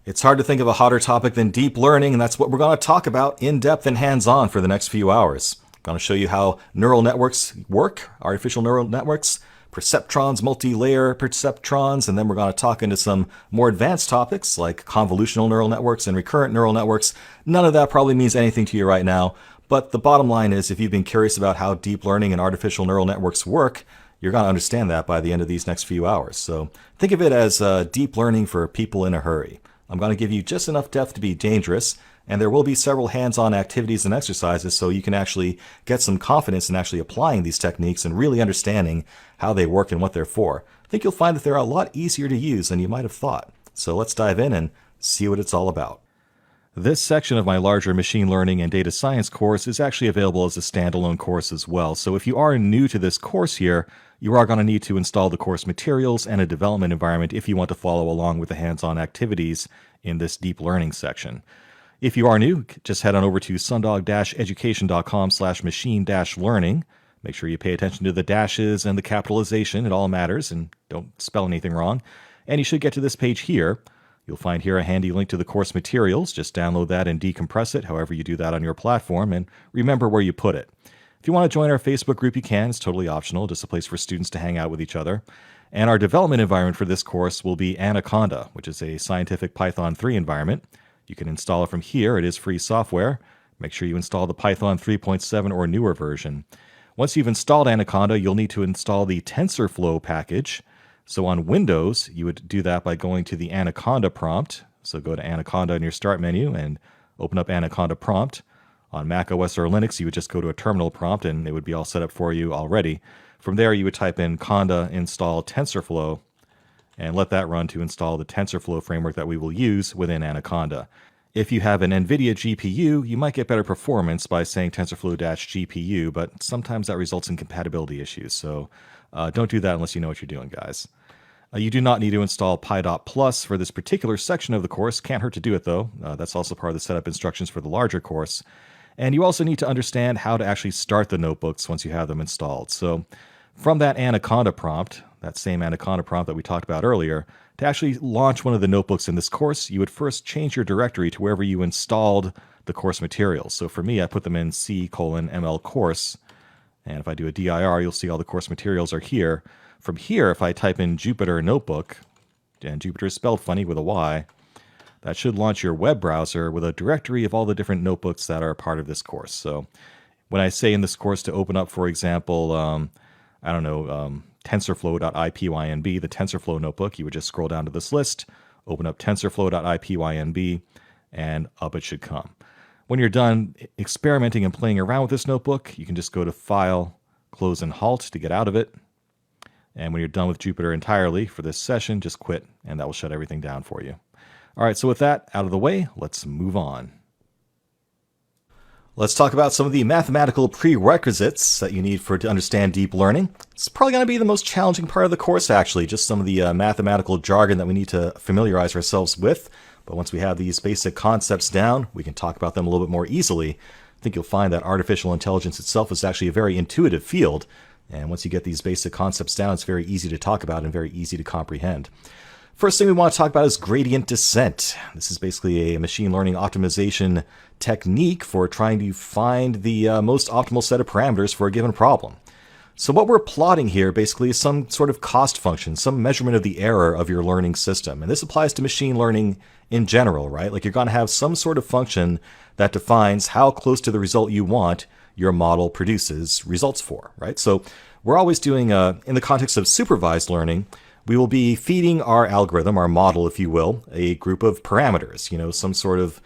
It's hard to think of a hotter topic than deep learning, and that's what we're going to talk about in depth and hands on for the next few hours. I'm going to show you how neural networks work, artificial neural networks, perceptrons, multi-layer perceptrons, and then we're going to talk into some more advanced topics like convolutional neural networks and recurrent neural networks. None of that probably means anything to you right now, but the bottom line is if you've been curious about how deep learning and artificial neural networks work, you're going to understand that by the end of these next few hours. So think of it as deep learning for people in a hurry. I'm going to give you just enough depth to be dangerous, and there will be several hands-on activities and exercises so you can actually get some confidence in actually applying these techniques and really understanding how they work and what they're for. I think you'll find that they're a lot easier to use than you might have thought. So let's dive in and see what it's all about. This section of my larger machine learning and data science course is actually available as a standalone course as well. So if you are new to this course here, you are going to need to install the course materials and a development environment if you want to follow along with the hands-on activities in this deep learning section. If you are new, just head on over to sundog-education.com/machine-learning. Make sure you pay attention to the dashes and the capitalization. It all matters, and don't spell anything wrong. And you should get to this page here. You'll find here a handy link to the course materials. Just download that and decompress it, however you do that on your platform, and remember where you put it. If you want to join our Facebook group, you can. It's totally optional, just a place for students to hang out with each other. And our development environment for this course will be Anaconda, which is a scientific Python 3 environment. You can install it from here. It is free software. Make sure you install the Python 3.7 or newer version. Once you've installed Anaconda, you'll need to install the TensorFlow package. So on Windows, you would do that by going to the Anaconda prompt. So go to Anaconda in your start menu and open up Anaconda prompt. On Mac OS or Linux, you would just go to a terminal prompt and it would be all set up for you already. From there, you would type in conda install TensorFlow and let that run to install the TensorFlow framework that we will use within Anaconda. If you have an NVIDIA GPU, you might get better performance by saying TensorFlow-GPU, but sometimes that results in compatibility issues. So don't do that unless you know what you're doing, guys. You do not need to install Py.Plus for this particular section of the course. Can't hurt to do it, though. That's also part of the setup instructions for the larger course. And you also need to understand how to actually start the notebooks once you have them installed. So from that Anaconda prompt, that same Anaconda prompt that we talked about earlier, to actually launch one of the notebooks in this course, you would first change your directory to wherever you installed the course materials. So for me, I put them in C:\ml course. And if I do a dir, you'll see all the course materials are here. From here, if I type in Jupyter Notebook, and Jupyter is spelled funny with a Y, that should launch your web browser with a directory of all the different notebooks that are a part of this course. So when I say in this course to open up, for example, TensorFlow.ipynb, the TensorFlow notebook, you would just scroll down to this list, open up TensorFlow.ipynb, and up it should come. When you're done experimenting and playing around with this notebook, you can just go to File, Close, and Halt to get out of it. And when you're done with Jupyter entirely for this session, just quit, and that will shut everything down for you. All right, so with that out of the way, let's move on. Let's talk about some of the mathematical prerequisites that you need to understand deep learning. It's probably going to be the most challenging part of the course, actually, just some of the mathematical jargon that we need to familiarize ourselves with. But once we have these basic concepts down, we can talk about them a little bit more easily. I think you'll find that artificial intelligence itself is actually a very intuitive field. And once you get these basic concepts down, it's very easy to talk about and very easy to comprehend. First thing we want to talk about is gradient descent. This is basically a machine learning optimization technique for trying to find the most optimal set of parameters for a given problem. So what we're plotting here basically is some sort of cost function, some measurement of the error of your learning system. And this applies to machine learning in general, right? Like you're going to have some sort of function that defines how close to the result you want your model produces results for, right? So we're always doing, in the context of supervised learning, we will be feeding our algorithm, our model, if you will, a group of parameters, some sort of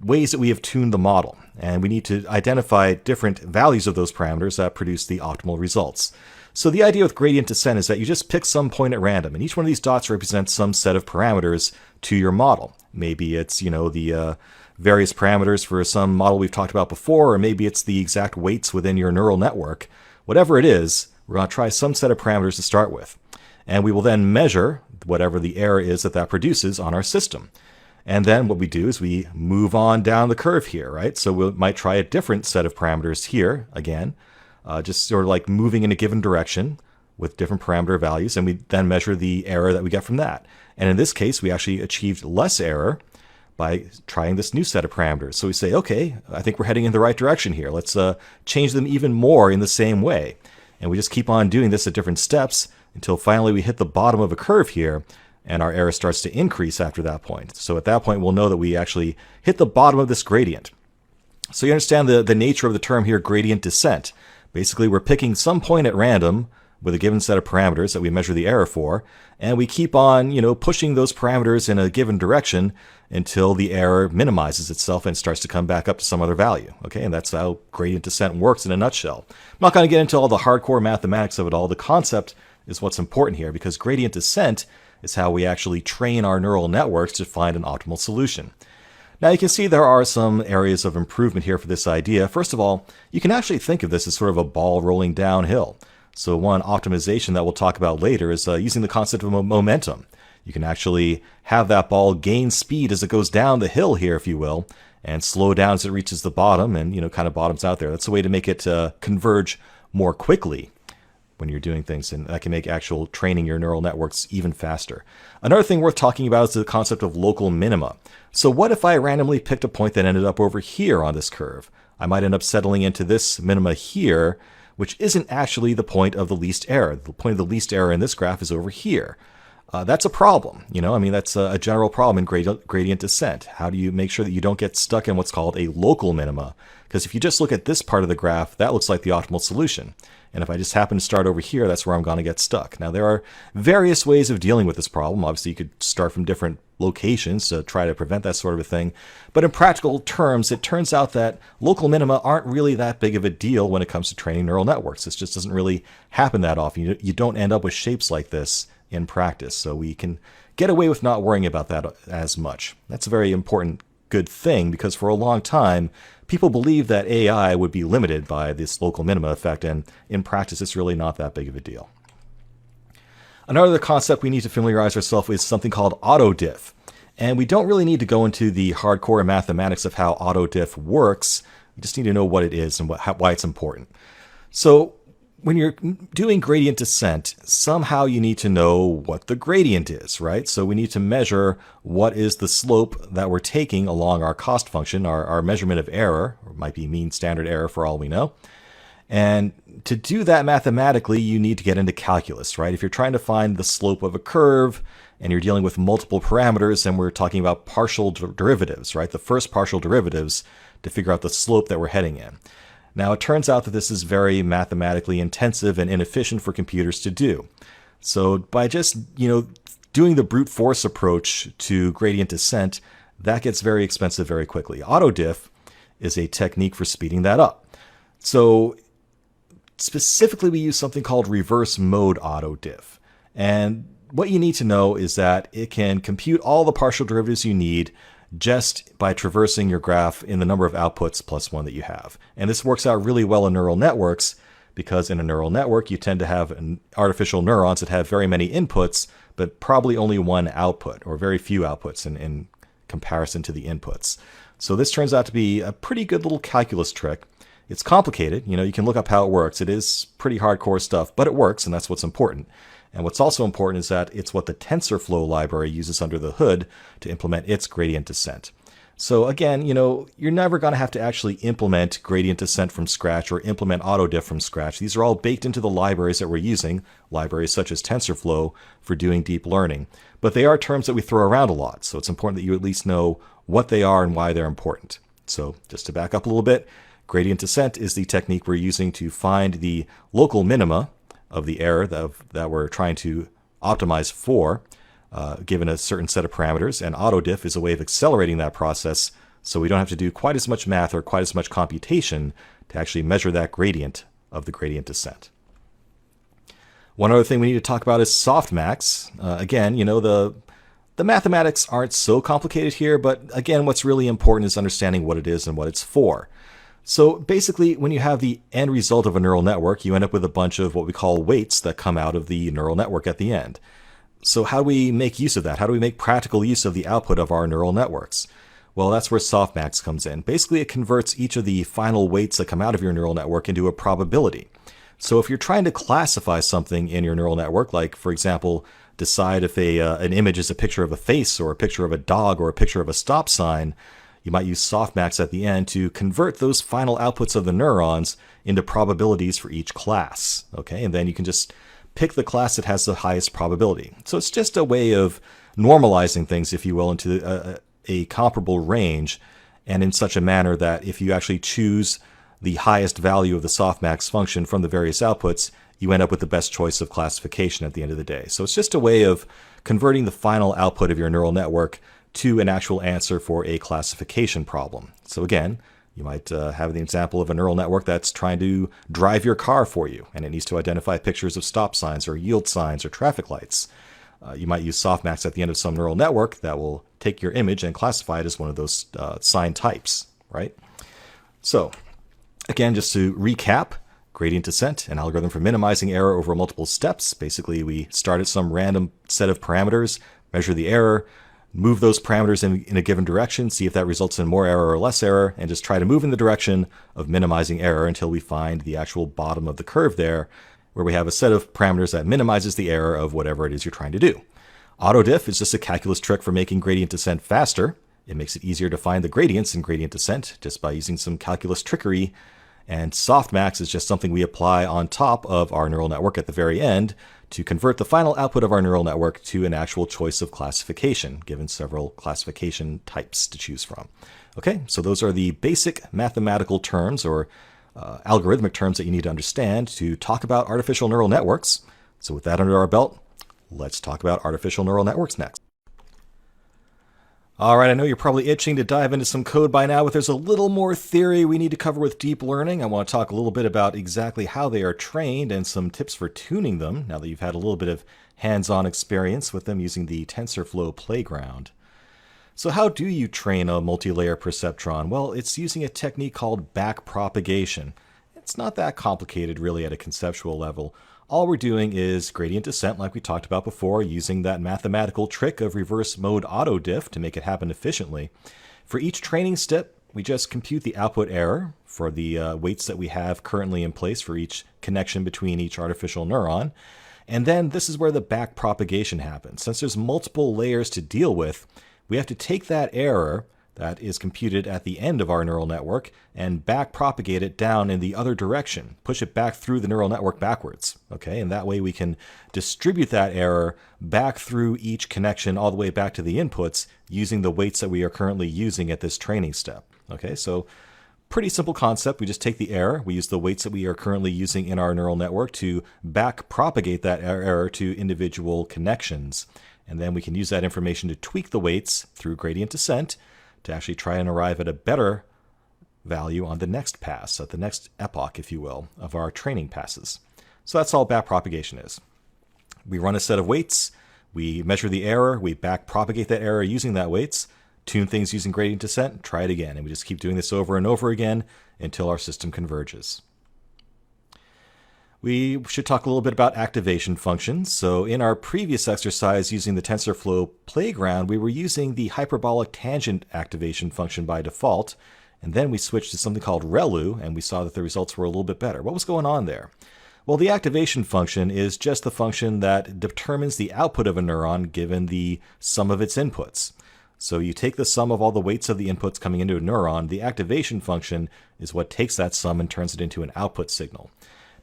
ways that we have tuned the model. And we need to identify different values of those parameters that produce the optimal results. So the idea with gradient descent is that you just pick some point at random, and each one of these dots represents some set of parameters to your model. Maybe it's, the various parameters for some model we've talked about before, or maybe it's the exact weights within your neural network. Whatever it is, we're going to try some set of parameters to start with. And we will then measure whatever the error is that produces on our system. And then what we do is we move on down the curve here, right? So we might try a different set of parameters here, again, just sort of like moving in a given direction. with different parameter values, and we then measure the error that we get from that. And in this case, we actually achieved less error by trying this new set of parameters. So we say, okay, I think we're heading in the right direction here. Let's change them even more in the same way. And we just keep on doing this at different steps until finally we hit the bottom of a curve here, and our error starts to increase after that point. So at that point, we'll know that we actually hit the bottom of this gradient. So you understand the nature of the term here, gradient descent. Basically, we're picking some point at random with a given set of parameters that we measure the error for, and we keep on, pushing those parameters in a given direction until the error minimizes itself and starts to come back up to some other value. Okay, and that's how gradient descent works in a nutshell. I'm not going to get into all the hardcore mathematics of it all. The concept is what's important here, because gradient descent is how we actually train our neural networks to find an optimal solution. Now you can see there are some areas of improvement here for this idea. First of all, you can actually think of this as sort of a ball rolling downhill. So one optimization that we'll talk about later is using the concept of momentum. You can actually have that ball gain speed as it goes down the hill here, if you will, and slow down as it reaches the bottom and, kind of bottoms out there. That's a way to make it converge more quickly when you're doing things, and that can make actual training your neural networks even faster. Another thing worth talking about is the concept of local minima. So what if I randomly picked a point that ended up over here on this curve? I might end up settling into this minima here, which isn't actually the point of the least error. The point of the least error in this graph is over here. That's a problem. That's a general problem in gradient descent. How do you make sure that you don't get stuck in what's called a local minima? Because if you just look at this part of the graph, that looks like the optimal solution. And if I just happen to start over here, that's where I'm going to get stuck. Now, there are various ways of dealing with this problem. Obviously, you could start from different locations to try to prevent that sort of a thing. But in practical terms, it turns out that local minima aren't really that big of a deal when it comes to training neural networks. This just doesn't really happen that often. You don't end up with shapes like this in practice. So we can get away with not worrying about that as much. That's a very important, good thing, because for a long time, people believed that AI would be limited by this local minima effect, and in practice, it's really not that big of a deal. Another concept we need to familiarize ourselves with is something called autodiff. And we don't really need to go into the hardcore mathematics of how autodiff works. We just need to know what it is and why it's important. So when you're doing gradient descent, somehow you need to know what the gradient is, right? So we need to measure what is the slope that we're taking along our cost function, our measurement of error, or it might be mean standard error for all we know. And to do that mathematically, you need to get into calculus, right? If you're trying to find the slope of a curve and you're dealing with multiple parameters, and we're talking about partial derivatives, right? The first partial derivatives to figure out the slope that we're heading in. Now, it turns out that this is very mathematically intensive and inefficient for computers to do. So by just, doing the brute force approach to gradient descent, that gets very expensive very quickly. Autodiff is a technique for speeding that up. So specifically, we use something called reverse mode autodiff. And what you need to know is that it can compute all the partial derivatives you need just by traversing your graph in the number of outputs plus one that you have. And this works out really well in neural networks, because in a neural network, you tend to have artificial neurons that have very many inputs, but probably only one output, or very few outputs in comparison to the inputs. So this turns out to be a pretty good little calculus trick. It's complicated. You can look up how it works. It is pretty hardcore stuff, but it works, and that's what's important. And what's also important is that it's what the TensorFlow library uses under the hood to implement its gradient descent. So again, you're never going to have to actually implement gradient descent from scratch or implement autodiff from scratch. These are all baked into the libraries that we're using, libraries such as TensorFlow for doing deep learning. But they are terms that we throw around a lot, so it's important that you at least know what they are and why they're important. So just to back up a little bit, gradient descent is the technique we're using to find the local minima of the error that we're trying to optimize for, given a certain set of parameters. And autodiff is a way of accelerating that process so we don't have to do quite as much math or quite as much computation to actually measure that gradient of the gradient descent. One other thing we need to talk about is softmax. Again, the mathematics aren't so complicated here, but again, what's really important is understanding what it is and what it's for. So basically, when you have the end result of a neural network, you end up with a bunch of what we call weights that come out of the neural network at the end. So how do we make use of that? How do we make practical use of the output of our neural networks? Well, that's where softmax comes in. Basically, it converts each of the final weights that come out of your neural network into a probability. So if you're trying to classify something in your neural network, like, for example, decide if an image is a picture of a face or a picture of a dog or a picture of a stop sign, you might use softmax at the end to convert those final outputs of the neurons into probabilities for each class. Okay, and then you can just pick the class that has the highest probability. So it's just a way of normalizing things, if you will, into a comparable range, and in such a manner that if you actually choose the highest value of the softmax function from the various outputs, you end up with the best choice of classification at the end of the day. So it's just a way of converting the final output of your neural network to an actual answer for a classification problem. So again, you might have the example of a neural network that's trying to drive your car for you, and it needs to identify pictures of stop signs or yield signs or traffic lights. You might use softmax at the end of some neural network that will take your image and classify it as one of those sign types, right? So again, just to recap, gradient descent, an algorithm for minimizing error over multiple steps. Basically, we start at some random set of parameters, measure the error, move those parameters in a given direction, see if that results in more error or less error, and just try to move in the direction of minimizing error until we find the actual bottom of the curve there, where we have a set of parameters that minimizes the error of whatever it is you're trying to do. Autodiff is just a calculus trick for making gradient descent faster. It makes it easier to find the gradients in gradient descent just by using some calculus trickery. And softmax is just something we apply on top of our neural network at the very end to convert the final output of our neural network to an actual choice of classification, given several classification types to choose from. Okay, so those are the basic mathematical terms or algorithmic terms that you need to understand to talk about artificial neural networks. So with that under our belt, let's talk about artificial neural networks next. All right, I know you're probably itching to dive into some code by now, but there's a little more theory we need to cover with deep learning. I want to talk a little bit about exactly how they are trained and some tips for tuning them now that you've had a little bit of hands-on experience with them using the TensorFlow playground. So how do you train a multi-layer perceptron? Well, it's using a technique called backpropagation. It's not that complicated really at a conceptual level. All we're doing is gradient descent like we talked about before, using that mathematical trick of reverse mode autodiff to make it happen efficiently. For each training step, we just compute the output error for the weights that we have currently in place for each connection between each artificial neuron. And then this is where the backpropagation happens. Since there's multiple layers to deal with, we have to take that error that is computed at the end of our neural network and backpropagate it down in the other direction, push it back through the neural network backwards. Okay, and that way we can distribute that error back through each connection all the way back to the inputs using the weights that we are currently using at this training step. Okay, so pretty simple concept. We just take the error, we use the weights that we are currently using in our neural network to backpropagate that error to individual connections. And then we can use that information to tweak the weights through gradient descent to actually try and arrive at a better value on the next pass, at the next epoch, if you will, of our training passes. So that's all backpropagation is. We run a set of weights, we measure the error, we backpropagate that error using that weights, tune things using gradient descent, try it again, and we just keep doing this over and over again until our system converges. We should talk a little bit about activation functions. So in our previous exercise using the TensorFlow playground, we were using the hyperbolic tangent activation function by default, and then we switched to something called ReLU, and we saw that the results were a little bit better. What was going on there? Well, the activation function is just the function that determines the output of a neuron given the sum of its inputs. So you take the sum of all the weights of the inputs coming into a neuron. The activation function is what takes that sum and turns it into an output signal.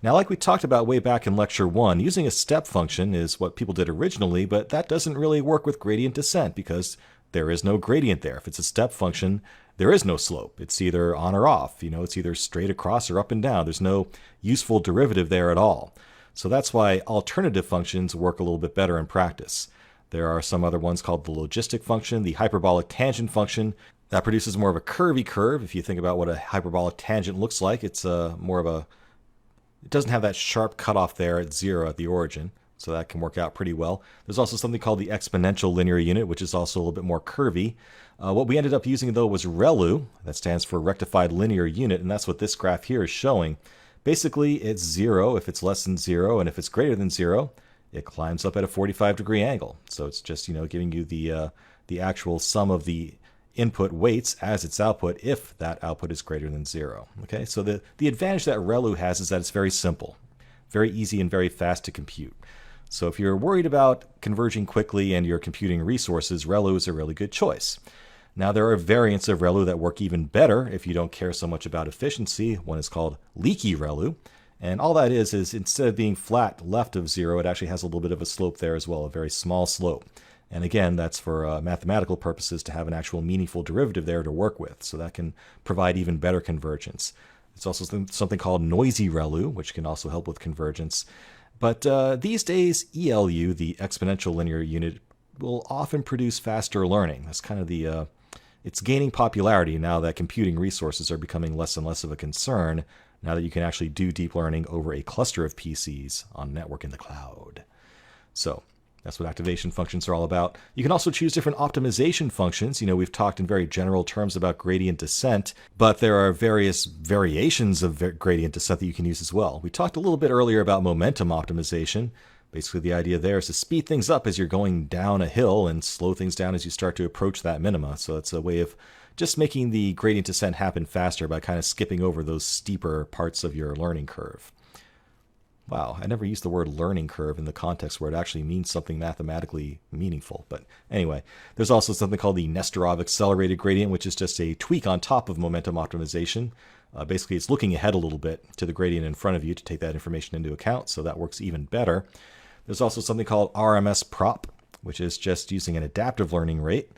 Now, like we talked about way back in Lecture 1, using a step function is what people did originally, but that doesn't really work with gradient descent because there is no gradient there. If it's a step function, there is no slope. It's either on or off. It's either straight across or up and down. There's no useful derivative there at all. So that's why alternative functions work a little bit better in practice. There are some other ones called the logistic function, the hyperbolic tangent function. That produces more of a curvy curve. If you think about what a hyperbolic tangent looks like, it's more of a It doesn't have that sharp cutoff there at 0 at the origin, so that can work out pretty well. There's also something called the exponential linear unit, which is also a little bit more curvy. What we ended up using, though, was ReLU. That stands for rectified linear unit, and that's what this graph here is showing. Basically, it's 0 if it's less than 0, and if it's greater than 0, it climbs up at a 45-degree angle. So it's just, giving you the actual sum of the input weights as its output if that output is greater than 0. Okay, so the advantage that ReLU has is that it's very simple. very easy and very fast to compute. So if you're worried about converging quickly and your computing resources, ReLU is a really good choice. Now, there are variants of ReLU that work even better if you don't care so much about efficiency. One is called leaky ReLU. And all that is instead of being flat left of 0, it actually has a little bit of a slope there as well, a very small slope. And again, that's for mathematical purposes to have an actual meaningful derivative there to work with. So that can provide even better convergence. It's also something called noisy ReLU, which can also help with convergence. But these days, ELU, the exponential linear unit, will often produce faster learning. That's kind of it's gaining popularity now that computing resources are becoming less and less of a concern, now that you can actually do deep learning over a cluster of PCs on a network in the cloud. So that's what activation functions are all about. You can also choose different optimization functions. We've talked in very general terms about gradient descent, but there are various variations of gradient descent that you can use as well. We talked a little bit earlier about momentum optimization. Basically, the idea there is to speed things up as you're going down a hill and slow things down as you start to approach that minima. So it's a way of just making the gradient descent happen faster by kind of skipping over those steeper parts of your learning curve. Wow, I never used the word learning curve in the context where it actually means something mathematically meaningful. But anyway, there's also something called the Nesterov accelerated gradient, which is just a tweak on top of momentum optimization. Basically, it's looking ahead a little bit to the gradient in front of you to take that information into account, so that works even better. There's also something called RMS prop, which is just using an adaptive learning rate.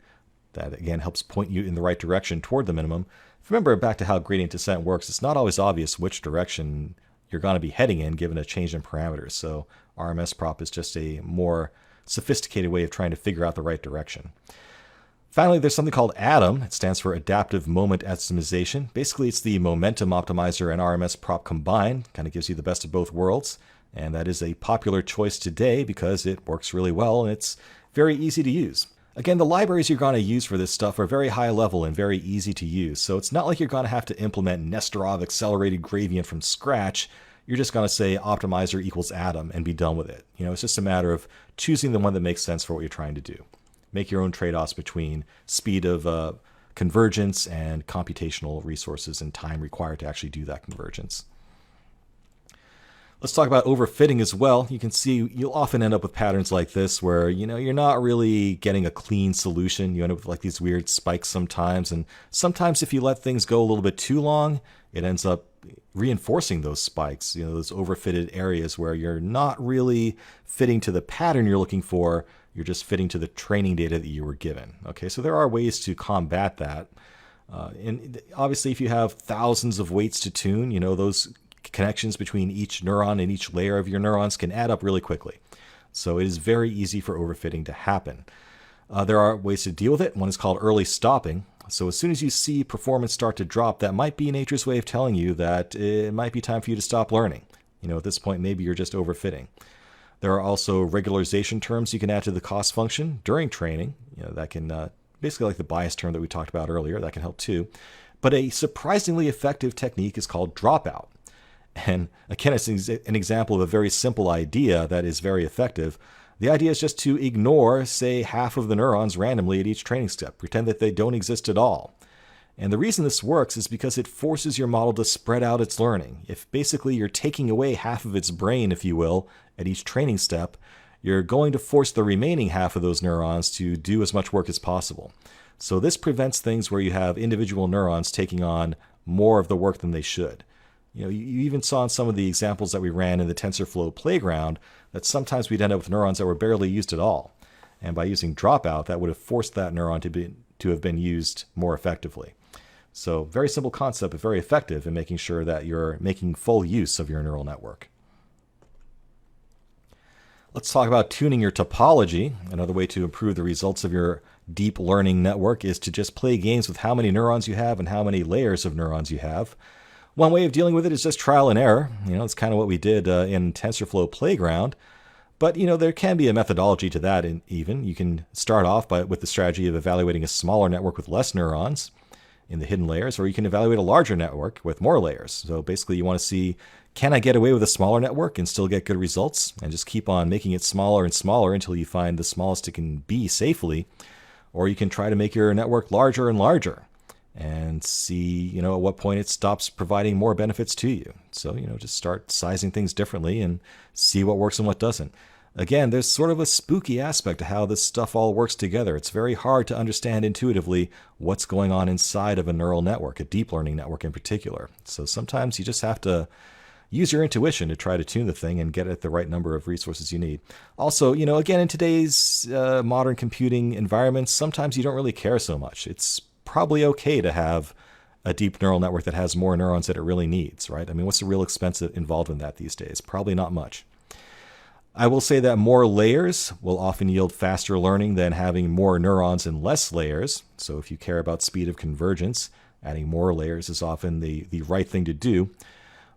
That, again, helps point you in the right direction toward the minimum. Remember, back to how gradient descent works, it's not always obvious which direction you're going to be heading in given a change in parameters. So RMS prop is just a more sophisticated way of trying to figure out the right direction. Finally, there's something called ADAM. It stands for Adaptive Moment Estimation. Basically, it's the momentum optimizer and RMS prop combined. Kind of gives you the best of both worlds. And that is a popular choice today because it works really well and it's very easy to use. Again, the libraries you're going to use for this stuff are very high level and very easy to use. So it's not like you're going to have to implement Nesterov accelerated gradient from scratch. You're just going to say optimizer equals ADAM and be done with it. It's just a matter of choosing the one that makes sense for what you're trying to do. Make your own trade-offs between speed of convergence and computational resources and time required to actually do that convergence. Let's talk about overfitting as well. You can see you'll often end up with patterns like this where, you're not really getting a clean solution. You end up with like these weird spikes sometimes. And sometimes if you let things go a little bit too long, it ends up reinforcing those spikes, those overfitted areas where you're not really fitting to the pattern you're looking for. You're just fitting to the training data that you were given. Okay, so there are ways to combat that. And obviously, if you have thousands of weights to tune, those connections between each neuron and each layer of your neurons can add up really quickly. So it is very easy for overfitting to happen. There are ways to deal with it. One is called early stopping. So as soon as you see performance start to drop, that might be nature's way of telling you that it might be time for you to stop learning. At this point, maybe you're just overfitting. There are also regularization terms you can add to the cost function during training. That can basically like the bias term that we talked about earlier, that can help too. But a surprisingly effective technique is called dropout. And again, it's an example of a very simple idea that is very effective. The idea is just to ignore, say, half of the neurons randomly at each training step, pretend that they don't exist at all. And the reason this works is because it forces your model to spread out its learning. If basically you're taking away half of its brain, if you will, at each training step, you're going to force the remaining half of those neurons to do as much work as possible. So this prevents things where you have individual neurons taking on more of the work than they should. You even saw in some of the examples that we ran in the TensorFlow playground that sometimes we'd end up with neurons that were barely used at all. And by using dropout, that would have forced that neuron to have been used more effectively. So very simple concept, but very effective in making sure that you're making full use of your neural network. Let's talk about tuning your topology. Another way to improve the results of your deep learning network is to just play games with how many neurons you have and how many layers of neurons you have. One way of dealing with it is just trial and error. It's kind of what we did in TensorFlow Playground. But, there can be a methodology to that even. You can start off with the strategy of evaluating a smaller network with less neurons in the hidden layers, or you can evaluate a larger network with more layers. So basically you want to see, can I get away with a smaller network and still get good results? And just keep on making it smaller and smaller until you find the smallest it can be safely. Or you can try to make your network larger and larger. and see, at what point it stops providing more benefits to you. So, just start sizing things differently and see what works and what doesn't. Again, there's sort of a spooky aspect to how this stuff all works together. It's very hard to understand intuitively what's going on inside of a neural network, a deep learning network in particular. So sometimes you just have to use your intuition to try to tune the thing and get at the right number of resources you need. Also, again, in today's modern computing environments, sometimes you don't really care so much. It's probably okay to have a deep neural network that has more neurons that it really needs, right? I mean, what's the real expense involved in that these days? Probably not much. I will say that more layers will often yield faster learning than having more neurons and less layers. So if you care about speed of convergence, adding more layers is often the right thing to do.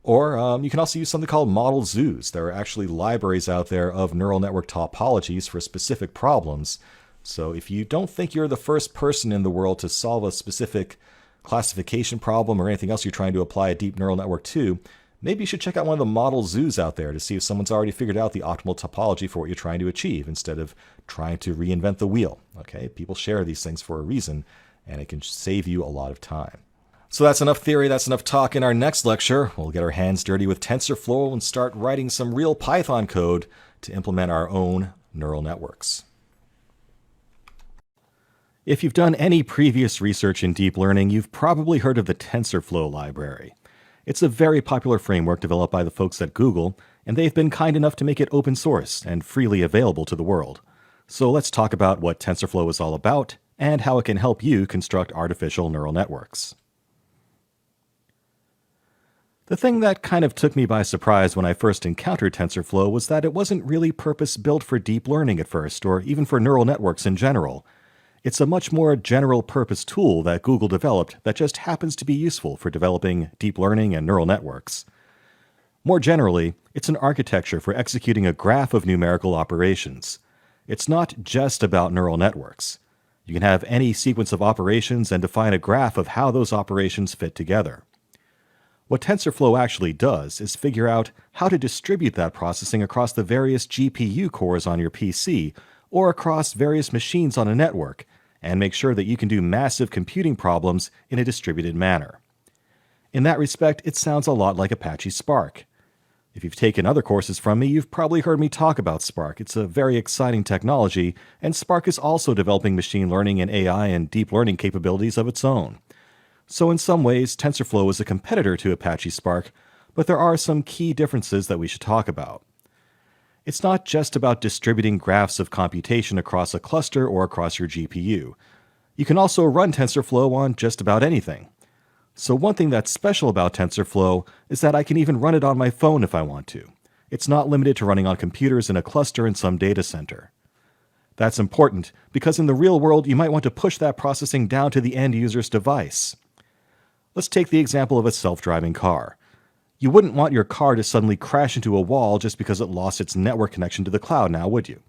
Or you can also use something called model zoos. There are actually libraries out there of neural network topologies for specific problems. So if you don't think you're the first person in the world to solve a specific classification problem or anything else you're trying to apply a deep neural network to, maybe you should check out one of the model zoos out there to see if someone's already figured out the optimal topology for what you're trying to achieve instead of trying to reinvent the wheel. Okay, people share these things for a reason, and it can save you a lot of time. So that's enough theory, that's enough talk. In our next lecture, we'll get our hands dirty with TensorFlow and start writing some real Python code to implement our own neural networks. If you've done any previous research in deep learning, you've probably heard of the TensorFlow library. It's a very popular framework developed by the folks at Google, and they've been kind enough to make it open source and freely available to the world. So let's talk about what TensorFlow is all about and how it can help you construct artificial neural networks. The thing that kind of took me by surprise when I first encountered TensorFlow was that it wasn't really purpose-built for deep learning at first, or even for neural networks in general. It's a much more general-purpose tool that Google developed that just happens to be useful for developing deep learning and neural networks. More generally, it's an architecture for executing a graph of numerical operations. It's not just about neural networks. You can have any sequence of operations and define a graph of how those operations fit together. What TensorFlow actually does is figure out how to distribute that processing across the various GPU cores on your PC or across various machines on a network, and make sure that you can do massive computing problems in a distributed manner. In that respect, it sounds a lot like Apache Spark. If you've taken other courses from me, you've probably heard me talk about Spark. It's a very exciting technology, and Spark is also developing machine learning and AI and deep learning capabilities of its own. So in some ways, TensorFlow is a competitor to Apache Spark, but there are some key differences that we should talk about. It's not just about distributing graphs of computation across a cluster or across your GPU. You can also run TensorFlow on just about anything. So one thing that's special about TensorFlow is that I can even run it on my phone if I want to. It's not limited to running on computers in a cluster in some data center. That's important because in the real world, you might want to push that processing down to the end user's device. Let's take the example of a self-driving car. You wouldn't want your car to suddenly crash into a wall just because it lost its network connection to the cloud now, would you?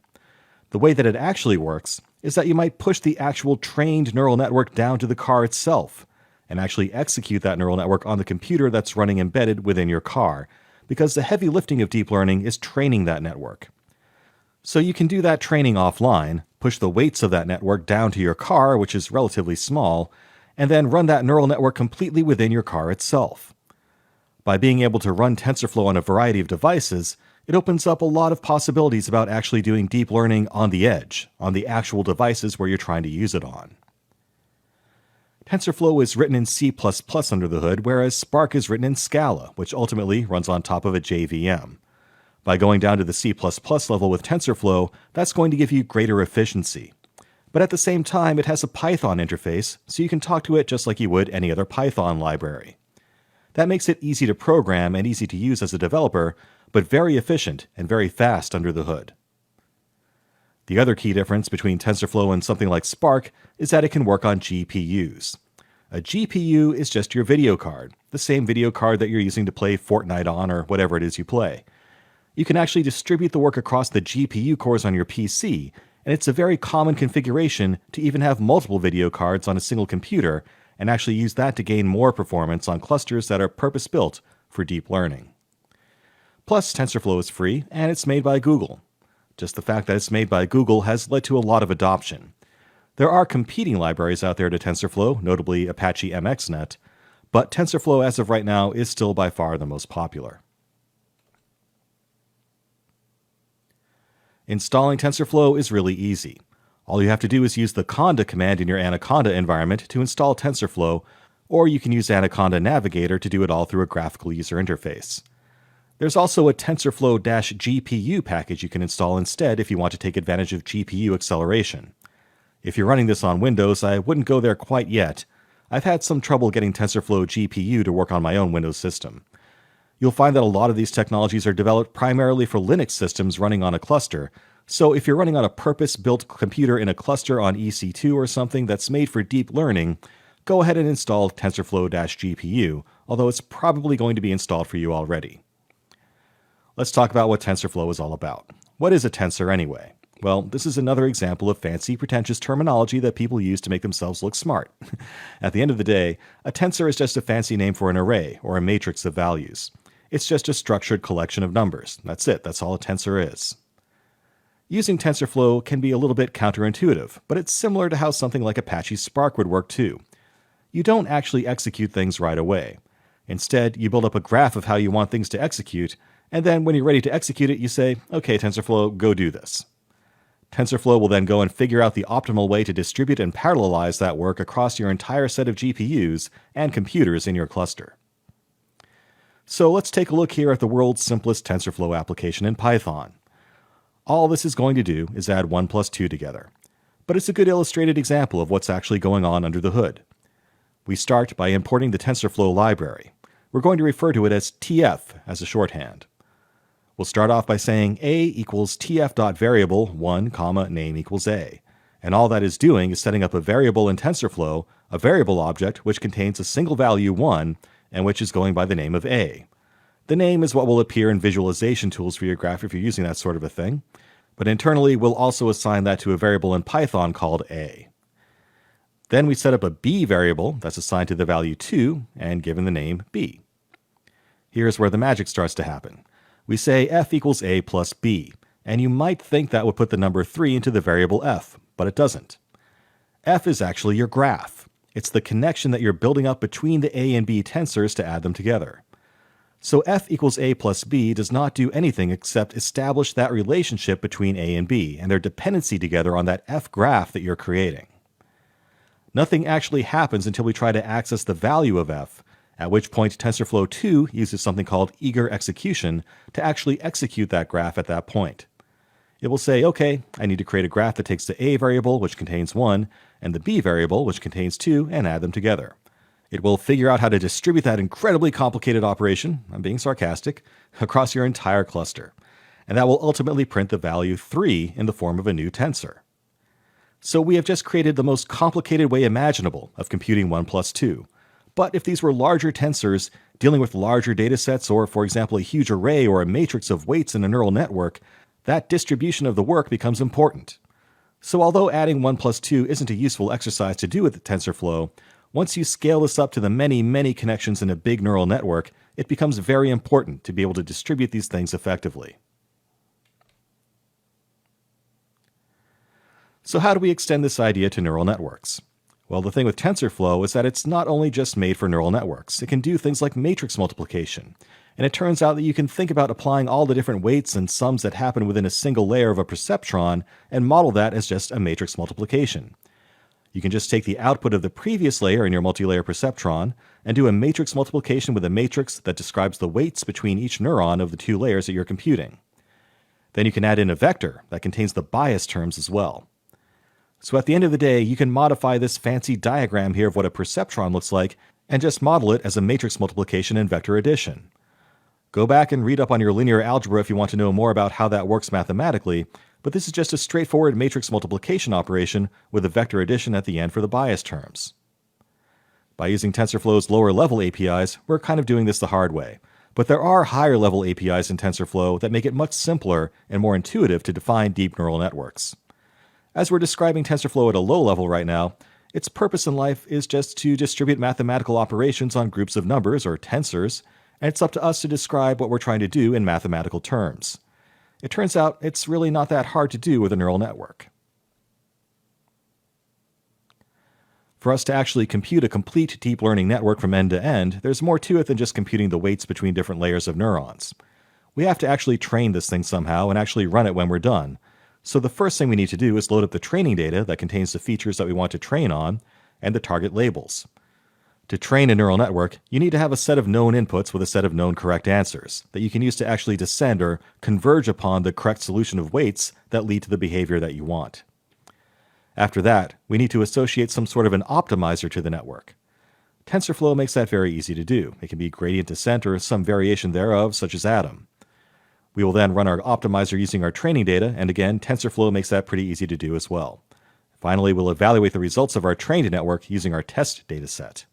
The way that it actually works is that you might push the actual trained neural network down to the car itself and actually execute that neural network on the computer that's running embedded within your car, because the heavy lifting of deep learning is training that network. So you can do that training offline, push the weights of that network down to your car, which is relatively small, and then run that neural network completely within your car itself. By being able to run TensorFlow on a variety of devices, it opens up a lot of possibilities about actually doing deep learning on the edge, on the actual devices where you're trying to use it on. TensorFlow is written in C++ under the hood, whereas Spark is written in Scala, which ultimately runs on top of a JVM. By going down to the C++ level with TensorFlow, that's going to give you greater efficiency. But at the same time, it has a Python interface, so you can talk to it just like you would any other Python library. That makes it easy to program and easy to use as a developer, but very efficient and very fast under the hood. The other key difference between TensorFlow and something like Spark is that it can work on GPUs. A GPU is just your video card, the same video card that you're using to play Fortnite on or whatever it is you play. You can actually distribute the work across the GPU cores on your PC, and it's a very common configuration to even have multiple video cards on a single computer and actually use that to gain more performance on clusters that are purpose-built for deep learning. Plus, TensorFlow is free, and it's made by Google. Just the fact that it's made by Google has led to a lot of adoption. There are competing libraries out there to TensorFlow, notably Apache MXNet, but TensorFlow as of right now is still by far the most popular. Installing TensorFlow is really easy. All you have to do is use the conda command in your Anaconda environment to install TensorFlow, or you can use Anaconda Navigator to do it all through a graphical user interface. There's also a TensorFlow-GPU package you can install instead if you want to take advantage of GPU acceleration. If you're running this on Windows, I wouldn't go there quite yet. I've had some trouble getting TensorFlow GPU to work on my own Windows system. You'll find that a lot of these technologies are developed primarily for Linux systems running on a cluster, so if you're running on a purpose-built computer in a cluster on EC2 or something that's made for deep learning, go ahead and install TensorFlow-GPU, although it's probably going to be installed for you already. Let's talk about what TensorFlow is all about. What is a tensor anyway? Well, this is another example of fancy, pretentious terminology that people use to make themselves look smart. At the end of the day, a tensor is just a fancy name for an array, or a matrix of values. It's just a structured collection of numbers. That's it. That's all a tensor is. Using TensorFlow can be a little bit counterintuitive, but it's similar to how something like Apache Spark would work too. You don't actually execute things right away. Instead, you build up a graph of how you want things to execute, and then when you're ready to execute it, you say, okay, TensorFlow, go do this. TensorFlow will then go and figure out the optimal way to distribute and parallelize that work across your entire set of GPUs and computers in your cluster. So let's take a look here at the world's simplest TensorFlow application in Python. All this is going to do is add 1 plus 2 together. But it's a good illustrated example of what's actually going on under the hood. We start by importing the TensorFlow library. We're going to refer to it as TF as a shorthand. We'll start off by saying a equals tf.variable 1, name equals a. And all that is doing is setting up a variable in TensorFlow, a variable object which contains a single value 1, and which is going by the name of a. The name is what will appear in visualization tools for your graph if you're using that sort of a thing. But internally, we'll also assign that to a variable in Python called a. Then we set up a b variable that's assigned to the value 2 and given the name b. Here's where the magic starts to happen. We say f equals a plus b, and you might think that would put the number 3 into the variable f, but it doesn't. F is actually your graph. It's the connection that you're building up between the a and b tensors to add them together. So f equals a plus b does not do anything except establish that relationship between a and b and their dependency together on that f graph that you're creating. Nothing actually happens until we try to access the value of f, at which point TensorFlow 2 uses something called eager execution to actually execute that graph at that point. It will say, okay, I need to create a graph that takes the a variable, which contains 1, and the b variable, which contains 2, and add them together. It will figure out how to distribute that incredibly complicated operation, I'm being sarcastic, across your entire cluster. And that will ultimately print the value 3 in the form of a new tensor. So we have just created the most complicated way imaginable of computing 1 plus 2. But if these were larger tensors, dealing with larger datasets, or for example a huge array or a matrix of weights in a neural network, that distribution of the work becomes important. So although adding 1 plus 2 isn't a useful exercise to do with TensorFlow, once you scale this up to the many connections in a big neural network, it becomes very important to be able to distribute these things effectively. So how do we extend this idea to neural networks? Well, the thing with TensorFlow is that it's not only just made for neural networks. It can do things like matrix multiplication. And it turns out that you can think about applying all the different weights and sums that happen within a single layer of a perceptron and model that as just a matrix multiplication. You can just take the output of the previous layer in your multi-layer perceptron and do a matrix multiplication with a matrix that describes the weights between each neuron of the two layers that you're computing. Then you can add in a vector that contains the bias terms as well. So at the end of the day, you can modify this fancy diagram here of what a perceptron looks like and just model it as a matrix multiplication and vector addition. Go back and read up on your linear algebra if you want to know more about how that works mathematically, but this is just a straightforward matrix multiplication operation with a vector addition at the end for the bias terms. By using TensorFlow's lower level APIs, we're kind of doing this the hard way. But there are higher level APIs in TensorFlow that make it much simpler and more intuitive to define deep neural networks. As we're describing TensorFlow at a low level right now, its purpose in life is just to distribute mathematical operations on groups of numbers, or tensors, and it's up to us to describe what we're trying to do in mathematical terms. It turns out it's really not that hard to do with a neural network. For us to actually compute a complete deep learning network from end to end, there's more to it than just computing the weights between different layers of neurons. We have to actually train this thing somehow and actually run it when we're done. So the first thing we need to do is load up the training data that contains the features that we want to train on and the target labels. To train a neural network, you need to have a set of known inputs with a set of known correct answers that you can use to actually descend or converge upon the correct solution of weights that lead to the behavior that you want. After that, we need to associate some sort of an optimizer to the network. TensorFlow makes that very easy to do. It can be gradient descent or some variation thereof, such as Atom. We will then run our optimizer using our training data, and again, TensorFlow makes that pretty easy to do as well. Finally, we'll evaluate the results of our trained network using our test dataset.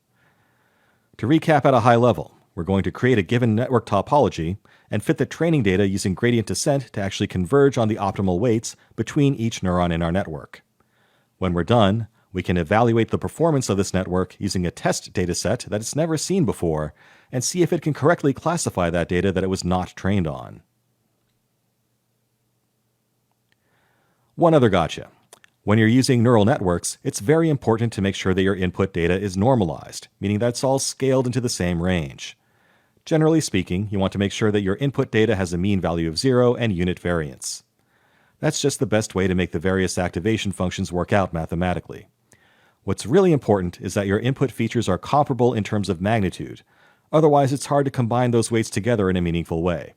To recap at a high level, we're going to create a given network topology and fit the training data using gradient descent to actually converge on the optimal weights between each neuron in our network. When we're done, we can evaluate the performance of this network using a test dataset that it's never seen before and see if it can correctly classify that data that it was not trained on. One other gotcha. When you're using neural networks, it's very important to make sure that your input data is normalized, meaning that it's all scaled into the same range. Generally speaking, you want to make sure that your input data has a mean value of 0 and unit variance. That's just the best way to make the various activation functions work out mathematically. What's really important is that your input features are comparable in terms of magnitude. Otherwise, it's hard to combine those weights together in a meaningful way.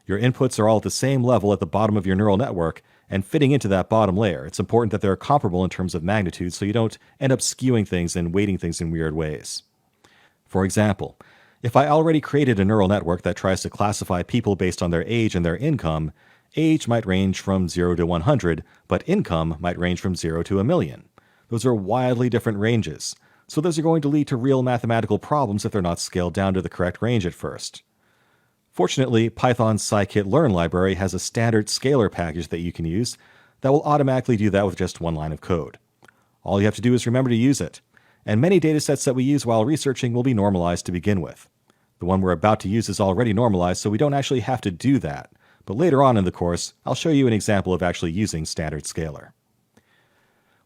Your inputs are all at the same level at the bottom of your neural network, and fitting into that bottom layer, it's important that they're comparable in terms of magnitude so you don't end up skewing things and weighting things in weird ways. For example, if I already created a neural network that tries to classify people based on their age and their income, age might range from 0 to 100, but income might range from 0 to 1,000,000. Those are wildly different ranges, so those are going to lead to real mathematical problems if they're not scaled down to the correct range at first. Fortunately, Python's scikit-learn library has a standard scalar package that you can use that will automatically do that with just one line of code. All you have to do is remember to use it, and many datasets that we use while researching will be normalized to begin with. The one we're about to use is already normalized, so we don't actually have to do that, but later on in the course, I'll show you an example of actually using standard scalar.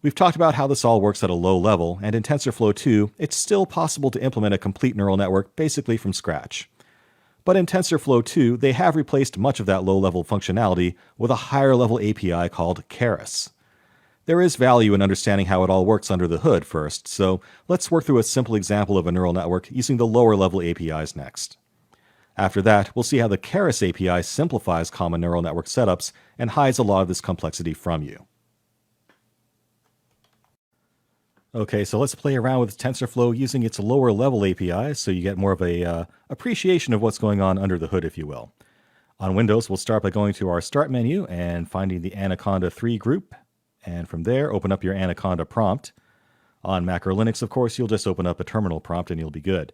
We've talked about how this all works at a low level, and in TensorFlow 2, it's still possible to implement a complete neural network basically from scratch. But in TensorFlow 2, they have replaced much of that low-level functionality with a higher-level API called Keras. There is value in understanding how it all works under the hood first, so let's work through a simple example of a neural network using the lower-level APIs next. After that, we'll see how the Keras API simplifies common neural network setups and hides a lot of this complexity from you. Okay, so let's play around with TensorFlow using its lower level API so you get more of a appreciation of what's going on under the hood, if you will. On Windows, we'll start by going to our Start menu and finding the Anaconda 3 group, and from there, open up your Anaconda prompt. On Mac or Linux, of course, you'll just open up a terminal prompt and you'll be good.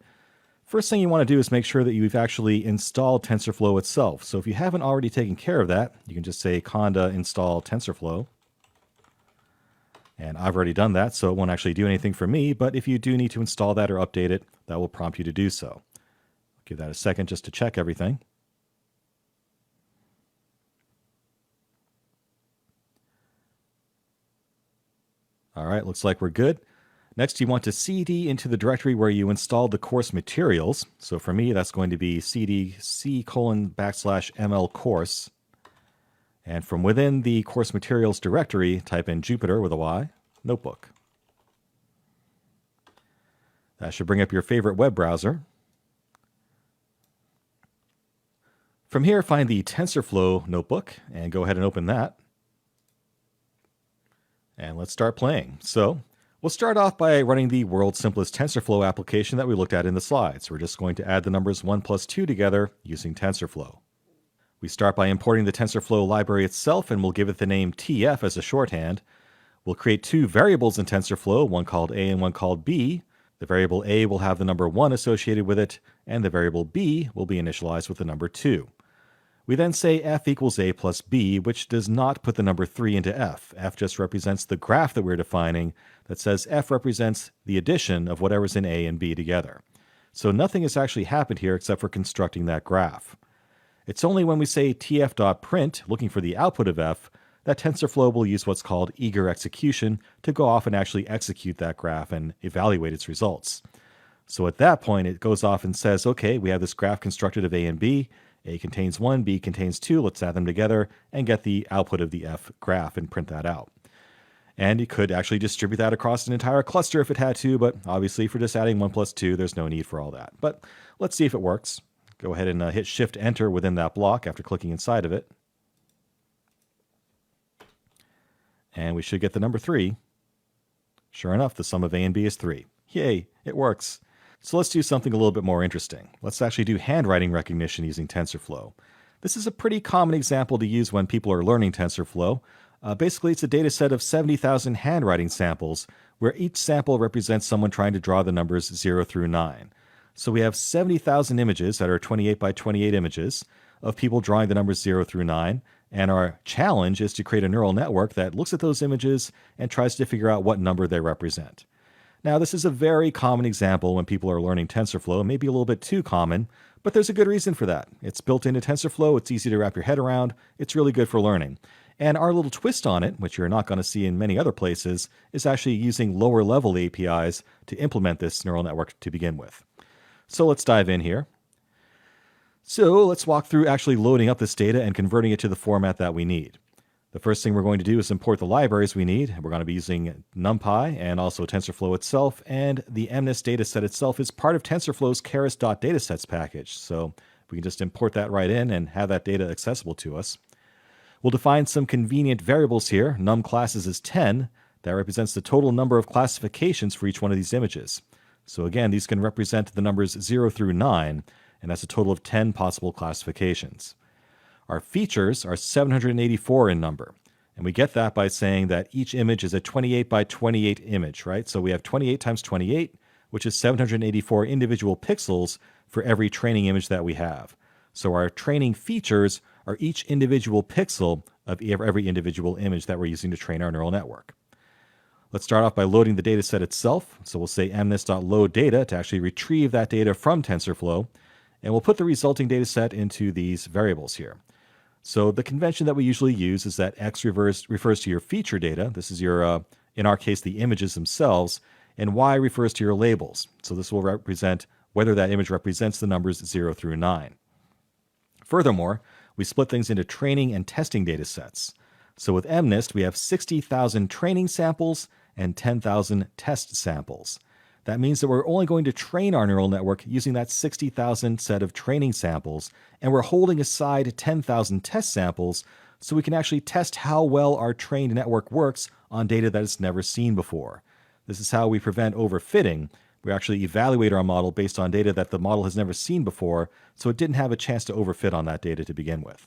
First thing you want to do is make sure that you've actually installed TensorFlow itself. So if you haven't already taken care of that, you can just say conda install TensorFlow. And I've already done that, so it won't actually do anything for me, but if you do need to install that or update it, that will prompt you to do so. Give that a second just to check everything. All right, looks like we're good. Next, you want to cd into the directory where you installed the course materials. So for me, that's going to be cd c:\ml course. And from within the course materials directory, type in Jupyter with a Y, notebook. That should bring up your favorite web browser. From here, find the TensorFlow notebook and go ahead and open that. And let's start playing. So we'll start off by running the world's simplest TensorFlow application that we looked at in the slides. We're just going to add the numbers 1 plus 2 together using TensorFlow. We start by importing the TensorFlow library itself, and we'll give it the name TF as a shorthand. We'll create 2 variables in TensorFlow, one called A and one called B. The variable A will have the number 1 associated with it, and the variable B will be initialized with the number 2. We then say f equals A plus B, which does not put the number 3 into f. F just represents the graph that we're defining that says f represents the addition of whatever's in A and B together. So nothing has actually happened here except for constructing that graph. It's only when we say tf.print, looking for the output of f, that TensorFlow will use what's called eager execution to go off and actually execute that graph and evaluate its results. So at that point, it goes off and says, okay, we have this graph constructed of A and B. A contains 1, B contains 2. Let's add them together and get the output of the F graph and print that out. And it could actually distribute that across an entire cluster if it had to, but obviously for just adding 1 plus 2, there's no need for all that. But let's see if it works. Go ahead and hit Shift-Enter within that block after clicking inside of it. And we should get the number 3. Sure enough, the sum of A and B is 3. Yay, it works. So let's do something a little bit more interesting. Let's actually do handwriting recognition using TensorFlow. This is a pretty common example to use when people are learning TensorFlow. Basically, it's a data set of 70,000 handwriting samples, where each sample represents someone trying to draw the numbers 0 through 9. So we have 70,000 images that are 28 by 28 images of people drawing the numbers 0 through 9, and our challenge is to create a neural network that looks at those images and tries to figure out what number they represent. Now, this is a very common example when people are learning TensorFlow, maybe a little bit too common, but there's a good reason for that. It's built into TensorFlow, it's easy to wrap your head around, it's really good for learning. And our little twist on it, which you're not going to see in many other places, is actually using lower level APIs to implement this neural network to begin with. So let's dive in here. So let's walk through actually loading up this data and converting it to the format that we need. The first thing we're going to do is import the libraries we need. We're going to be using NumPy and also TensorFlow itself, and the MNIST dataset itself is part of TensorFlow's keras.datasets package. So we can just import that right in and have that data accessible to us. We'll define some convenient variables here. Num classes is 10. That represents the total number of classifications for each one of these images. So again, these can represent the numbers 0 through 9, and that's a total of 10 possible classifications. Our features are 784 in number, and we get that by saying that each image is a 28 by 28 image, right? So we have 28 times 28, which is 784 individual pixels for every training image that we have. So our training features are each individual pixel of every individual image that we're using to train our neural network. Let's start off by loading the data set itself. So we'll say mnist.load data to actually retrieve that data from TensorFlow, and we'll put the resulting data set into these variables here. So the convention that we usually use is that X refers to your feature data. This is your, in our case, the images themselves, and Y refers to your labels. So this will represent whether that image represents the numbers 0 through 9. Furthermore, we split things into training and testing data sets. So with MNIST, we have 60,000 training samples and 10,000 test samples. That means that we're only going to train our neural network using that 60,000 set of training samples, and we're holding aside 10,000 test samples so we can actually test how well our trained network works on data that it's never seen before. This is how we prevent overfitting. We actually evaluate our model based on data that the model has never seen before, so it didn't have a chance to overfit on that data to begin with.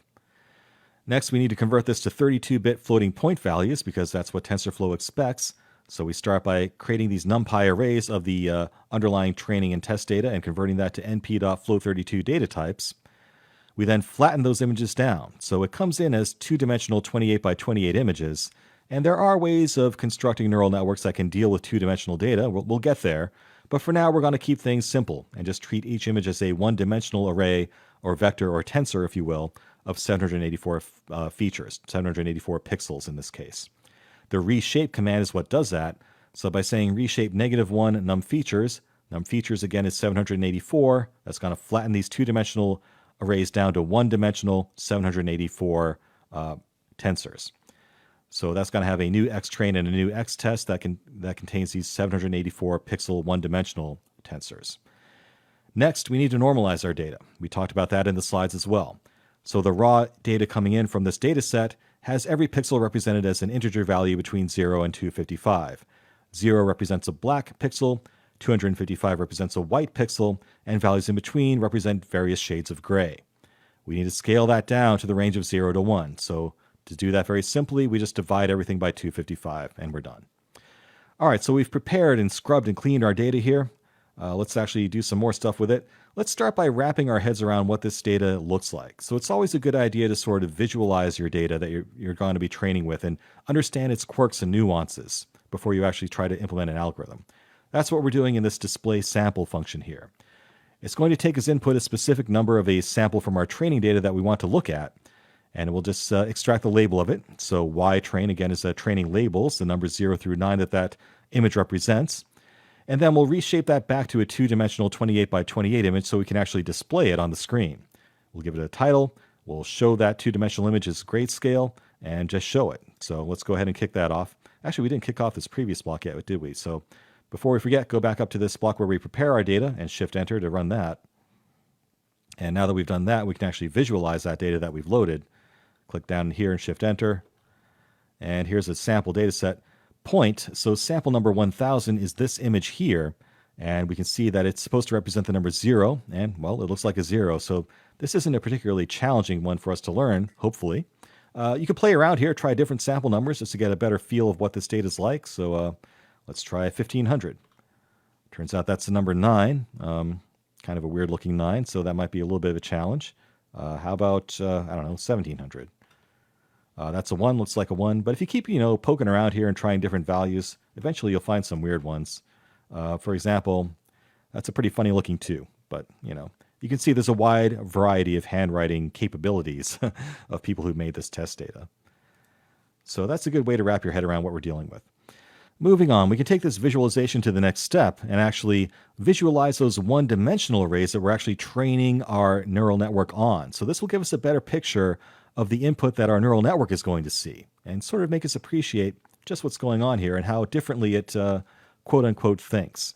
Next, we need to convert this to 32-bit floating point values because that's what TensorFlow expects. So we start by creating these NumPy arrays of the underlying training and test data and converting that to np.float32 data types. We then flatten those images down. So it comes in as two-dimensional 28 by 28 images. And there are ways of constructing neural networks that can deal with two-dimensional data. We'll get there. But for now, we're going to keep things simple and just treat each image as a one-dimensional array or vector or tensor, if you will, of 784 features, 784 pixels in this case. The reshape command is what does that. So by saying reshape -1 num features again is 784. That's going to flatten these two-dimensional arrays down to one-dimensional 784 tensors. So that's going to have a new XTrain and a new XTest that contains these 784 pixel one-dimensional tensors. Next, we need to normalize our data. We talked about that in the slides as well. So the raw data coming in from this data set has every pixel represented as an integer value between 0 and 255. 0 represents a black pixel, 255 represents a white pixel, and values in between represent various shades of gray. We need to scale that down to the range of 0 to 1. So to do that very simply, we just divide everything by 255, and we're done. All right, so we've prepared and scrubbed and cleaned our data here. Let's actually do some more stuff with it. Let's start by wrapping our heads around what this data looks like. So it's always a good idea to sort of visualize your data that you're going to be training with and understand its quirks and nuances before you actually try to implement an algorithm. That's what we're doing in this display sample function here. It's going to take as input a specific number of a sample from our training data that we want to look at. And we'll just extract the label of it. So Y-train, again, is training labels, the numbers 0 through 9 that image represents. And then we'll reshape that back to a two-dimensional 28 by 28 image so we can actually display it on the screen. We'll give it a title. We'll show that two-dimensional image as grayscale and just show it. So let's go ahead and kick that off. Actually, we didn't kick off this previous block yet, did we? So before we forget, go back up to this block where we prepare our data and Shift-Enter to run that. And now that we've done that, we can actually visualize that data that we've loaded. Click down here and Shift-Enter. And here's a sample data set. Point, so sample number 1000 is this image here. And we can see that it's supposed to represent the number 0. And, well, it looks like a 0. So this isn't a particularly challenging one for us to learn, hopefully. You can play around here, try different sample numbers just to get a better feel of what this data is like. So let's try 1500. Turns out that's the number 9. Kind of a weird looking 9, so that might be a little bit of a challenge. How about, I don't know, 1700? That's a 1, looks like a 1. But if you keep, poking around here and trying different values, eventually you'll find some weird ones. For example, that's a pretty funny looking 2. But, you can see there's a wide variety of handwriting capabilities of people who made this test data. So that's a good way to wrap your head around what we're dealing with. Moving on, we can take this visualization to the next step and actually visualize those one-dimensional arrays that we're actually training our neural network on. So this will give us a better picture of the input that our neural network is going to see and sort of make us appreciate just what's going on here and how differently it quote-unquote thinks.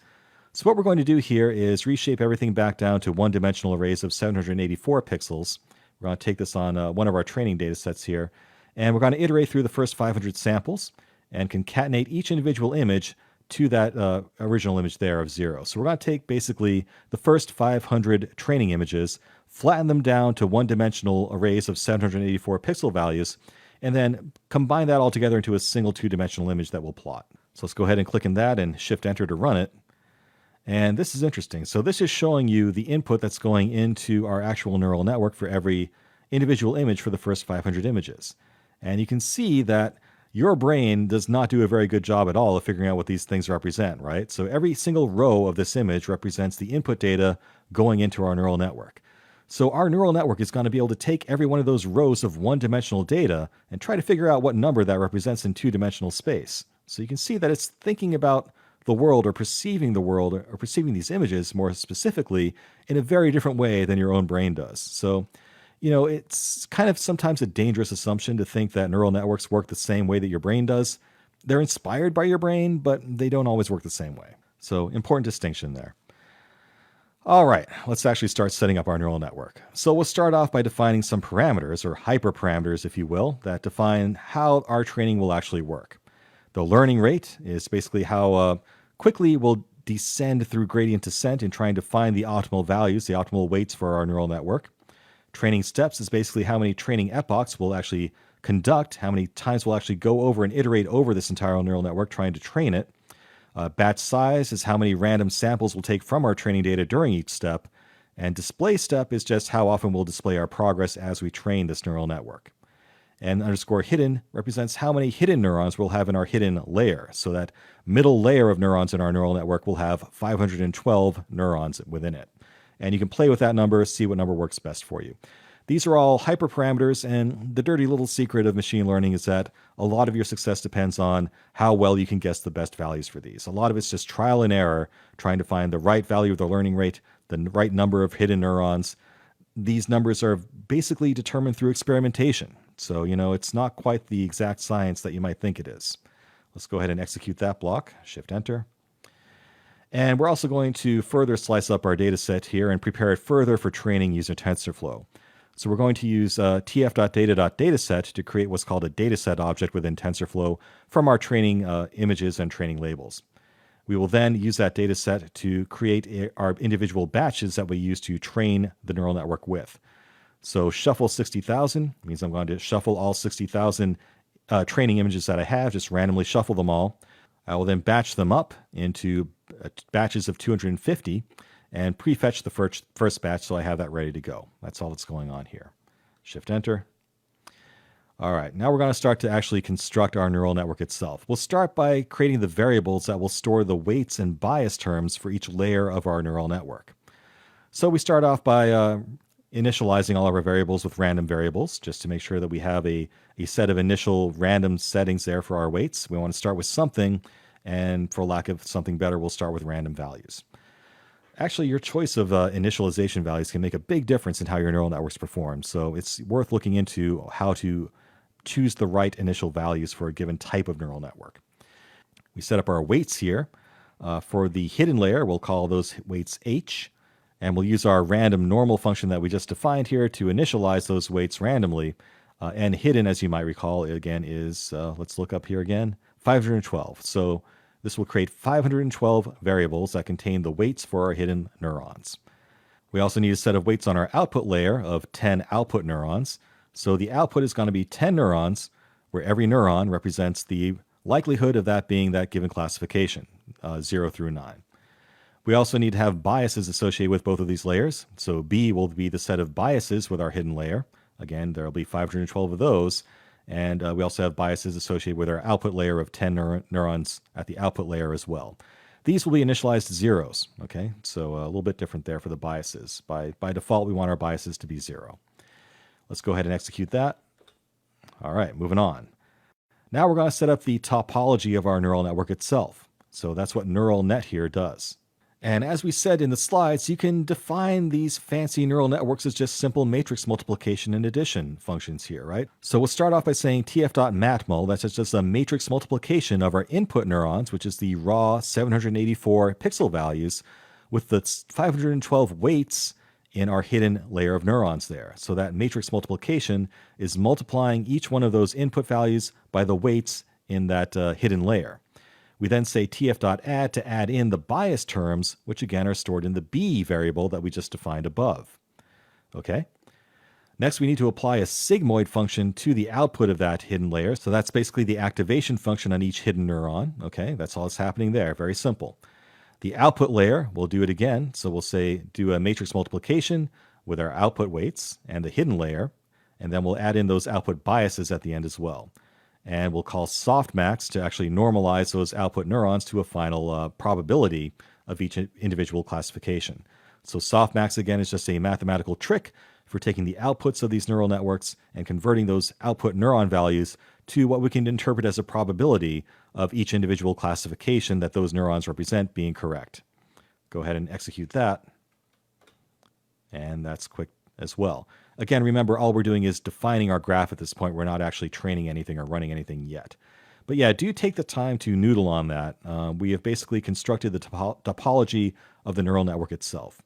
So what we're going to do here is reshape everything back down to one-dimensional arrays of 784 pixels. We're going to take this on one of our training data sets here, and we're going to iterate through the first 500 samples and concatenate each individual image to that original image there of 0. So we're going to take basically the first 500 training images, flatten them down to one-dimensional arrays of 784 pixel values, and then combine that all together into a single two-dimensional image that we'll plot. So let's go ahead and click in that and Shift-Enter to run it. And this is interesting. So this is showing you the input that's going into our actual neural network for every individual image for the first 500 images. And you can see that your brain does not do a very good job at all of figuring out what these things represent, right? So every single row of this image represents the input data going into our neural network. So our neural network is going to be able to take every one of those rows of one-dimensional data and try to figure out what number that represents in two-dimensional space. So you can see that it's thinking about the world or perceiving these images more specifically in a very different way than your own brain does. So, it's kind of sometimes a dangerous assumption to think that neural networks work the same way that your brain does. They're inspired by your brain, but they don't always work the same way. So, important distinction there. All right, let's actually start setting up our neural network. So we'll start off by defining some parameters, or hyperparameters, if you will, that define how our training will actually work. The learning rate is basically how quickly we'll descend through gradient descent in trying to find the optimal values, the optimal weights for our neural network. Training steps is basically how many training epochs we'll actually conduct, how many times we'll actually go over and iterate over this entire neural network trying to train it. Batch size is how many random samples we'll take from our training data during each step. And display step is just how often we'll display our progress as we train this neural network. And _hidden represents how many hidden neurons we'll have in our hidden layer. So that middle layer of neurons in our neural network will have 512 neurons within it. And you can play with that number, see what number works best for you. These are all hyperparameters, and the dirty little secret of machine learning is that a lot of your success depends on how well you can guess the best values for these. A lot of it's just trial and error, trying to find the right value of the learning rate, the right number of hidden neurons. These numbers are basically determined through experimentation. So, it's not quite the exact science that you might think it is. Let's go ahead and execute that block. Shift-Enter. And we're also going to further slice up our data set here and prepare it further for training using TensorFlow. So we're going to use tf.data.dataset to create what's called a dataset object within TensorFlow from our training images and training labels. We will then use that dataset to create our individual batches that we use to train the neural network with. So shuffle 60,000 means I'm going to shuffle all 60,000 training images that I have, just randomly shuffle them all. I will then batch them up into batches of 250 and prefetch the first batch so I have that ready to go. That's all that's going on here. Shift-Enter. All right, now we're going to start to actually construct our neural network itself. We'll start by creating the variables that will store the weights and bias terms for each layer of our neural network. So we start off by initializing all of our variables with random variables, just to make sure that we have a set of initial random settings there for our weights. We want to start with something, and for lack of something better, we'll start with random values. Actually, your choice of initialization values can make a big difference in how your neural networks perform, so it's worth looking into how to choose the right initial values for a given type of neural network. We set up our weights here. For the hidden layer, we'll call those weights h, and we'll use our random normal function that we just defined here to initialize those weights randomly. And hidden, as you might recall, again is, let's look up here again, 512. So this will create 512 variables that contain the weights for our hidden neurons. We also need a set of weights on our output layer of 10 output neurons. So the output is going to be 10 neurons, where every neuron represents the likelihood of that being that given classification, 0 through 9. We also need to have biases associated with both of these layers. So B will be the set of biases with our hidden layer. Again, there will be 512 of those. And we also have biases associated with our output layer of 10 neurons at the output layer as well. These will be initialized to zeros, okay? So a little bit different there for the biases. By default, we want our biases to be 0. Let's go ahead and execute that. All right, moving on. Now we're going to set up the topology of our neural network itself. So that's what neural net here does. And as we said in the slides, you can define these fancy neural networks as just simple matrix multiplication and addition functions here, right? So we'll start off by saying tf.matmul, that's just a matrix multiplication of our input neurons, which is the raw 784 pixel values, with the 512 weights in our hidden layer of neurons there. So that matrix multiplication is multiplying each one of those input values by the weights in that hidden layer. We then say tf.add to add in the bias terms, which again are stored in the b variable that we just defined above. Okay. Next, we need to apply a sigmoid function to the output of that hidden layer. So that's basically the activation function on each hidden neuron. Okay, that's all that's happening there. Very simple. The output layer, we'll do it again. So we'll say do a matrix multiplication with our output weights and the hidden layer, and then we'll add in those output biases at the end as well. And we'll call softmax to actually normalize those output neurons to a final probability of each individual classification. So softmax, again, is just a mathematical trick for taking the outputs of these neural networks and converting those output neuron values to what we can interpret as a probability of each individual classification that those neurons represent being correct. Go ahead and execute that. And that's quick as well. Again, remember, all we're doing is defining our graph at this point. We're not actually training anything or running anything yet. But yeah, do take the time to noodle on that. We have basically constructed the topology of the neural network itself.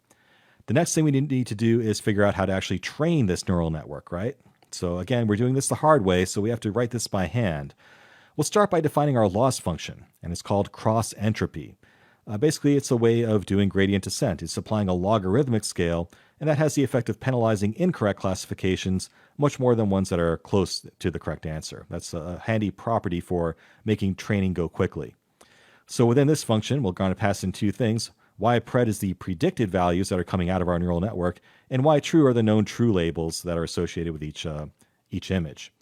The next thing we need to do is figure out how to actually train this neural network, right? So again, we're doing this the hard way, so we have to write this by hand. We'll start by defining our loss function, and it's called cross entropy. Basically, it's a way of doing gradient descent. It's applying a logarithmic scale, and that has the effect of penalizing incorrect classifications much more than ones that are close to the correct answer. That's a handy property for making training go quickly. So within this function, we're going to pass in two things. Ypred is the predicted values that are coming out of our neural network, and ytrue are the known true labels that are associated with each image.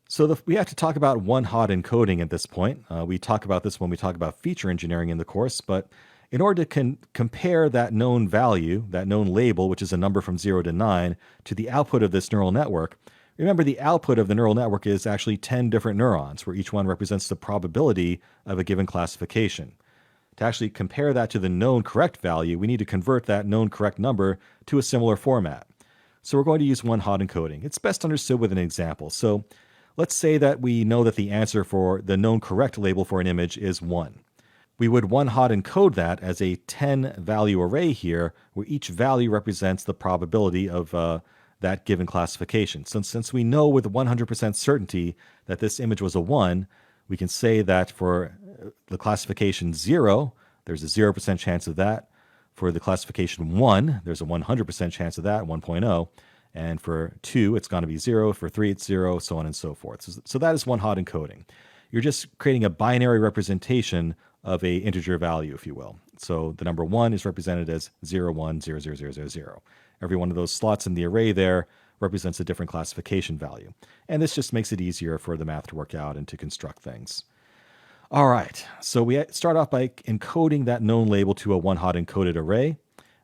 So we have to talk about one-hot encoding at this point. We talk about this when we talk about feature engineering in the course, but in order to compare that known value, that known label, which is a number from 0 to 9, to the output of this neural network, remember the output of the neural network is actually 10 different neurons, where each one represents the probability of a given classification. To actually compare that to the known correct value, we need to convert that known correct number to a similar format. So we're going to use one-hot encoding. It's best understood with an example. So let's say that we know that the answer for the known correct label for an image is 1. We would one-hot encode that as a 10-value array here, where each value represents the probability of that given classification. So since we know with 100% certainty that this image was a 1, we can say that for the classification 0, there's a 0% chance of that. For the classification 1, there's a 100% chance of that, 1.0. And for 2, it's going to be 0. For 3, it's 0, so on and so forth. So that is one-hot encoding. You're just creating a binary representation of a integer value, if you will. So the number 1 is represented as 0, 1, 0, 0, 0, 0, 0. Every one of those slots in the array there represents a different classification value. And this just makes it easier for the math to work out and to construct things. All right, so we start off by encoding that known label to a one-hot encoded array.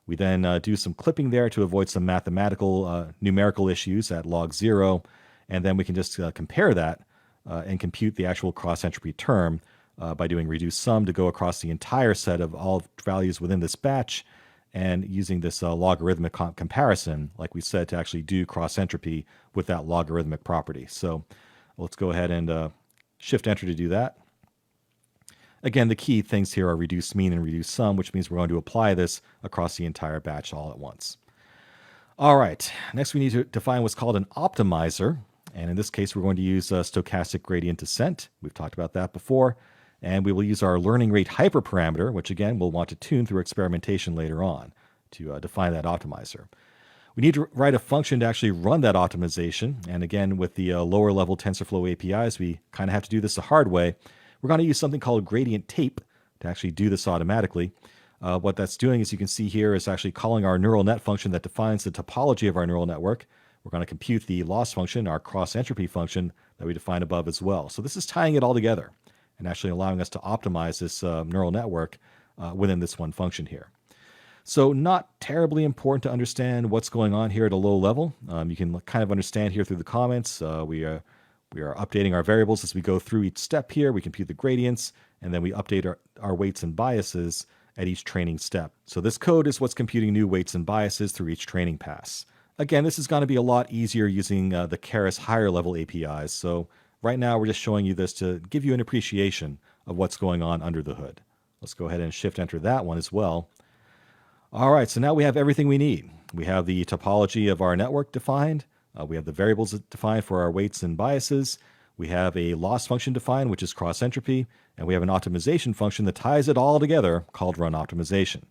We then do some clipping there to avoid some mathematical numerical issues at log 0, and then we can just compare that and compute the actual cross entropy term by doing reduce sum to go across the entire set of all values within this batch, and using this logarithmic comparison, like we said, to actually do cross entropy with that logarithmic property. So let's go ahead and shift enter to do that. Again, the key things here are reduce mean and reduce sum, which means we're going to apply this across the entire batch all at once. All right, next we need to define what's called an optimizer. And in this case, we're going to use stochastic gradient descent. We've talked about that before. And we will use our learning rate hyperparameter, which again, we'll want to tune through experimentation later on to define that optimizer. We need to write a function to actually run that optimization. And again, with the lower level TensorFlow APIs, we kind of have to do this the hard way. We're going to use something called gradient tape to actually do this automatically. What that's doing, as you can see here, is actually calling our neural net function that defines the topology of our neural network. We're going to compute the loss function, our cross entropy function that we defined above as well. So this is tying it all together and actually allowing us to optimize this neural network within this one function here. So not terribly important to understand what's going on here at a low level. You can kind of understand here through the comments. We are updating our variables as we go through each step here. We compute the gradients, and then we update our weights and biases at each training step. So this code is what's computing new weights and biases through each training pass. Again, this is going to be a lot easier using the Keras higher level APIs. So right now we're just showing you this to give you an appreciation of what's going on under the hood. Let's go ahead and shift enter that one as well. All right, so now we have everything we need. We have the topology of our network defined. We have the variables defined for our weights and biases. We have a loss function defined, which is cross entropy. And we have an optimization function that ties it all together called run optimization.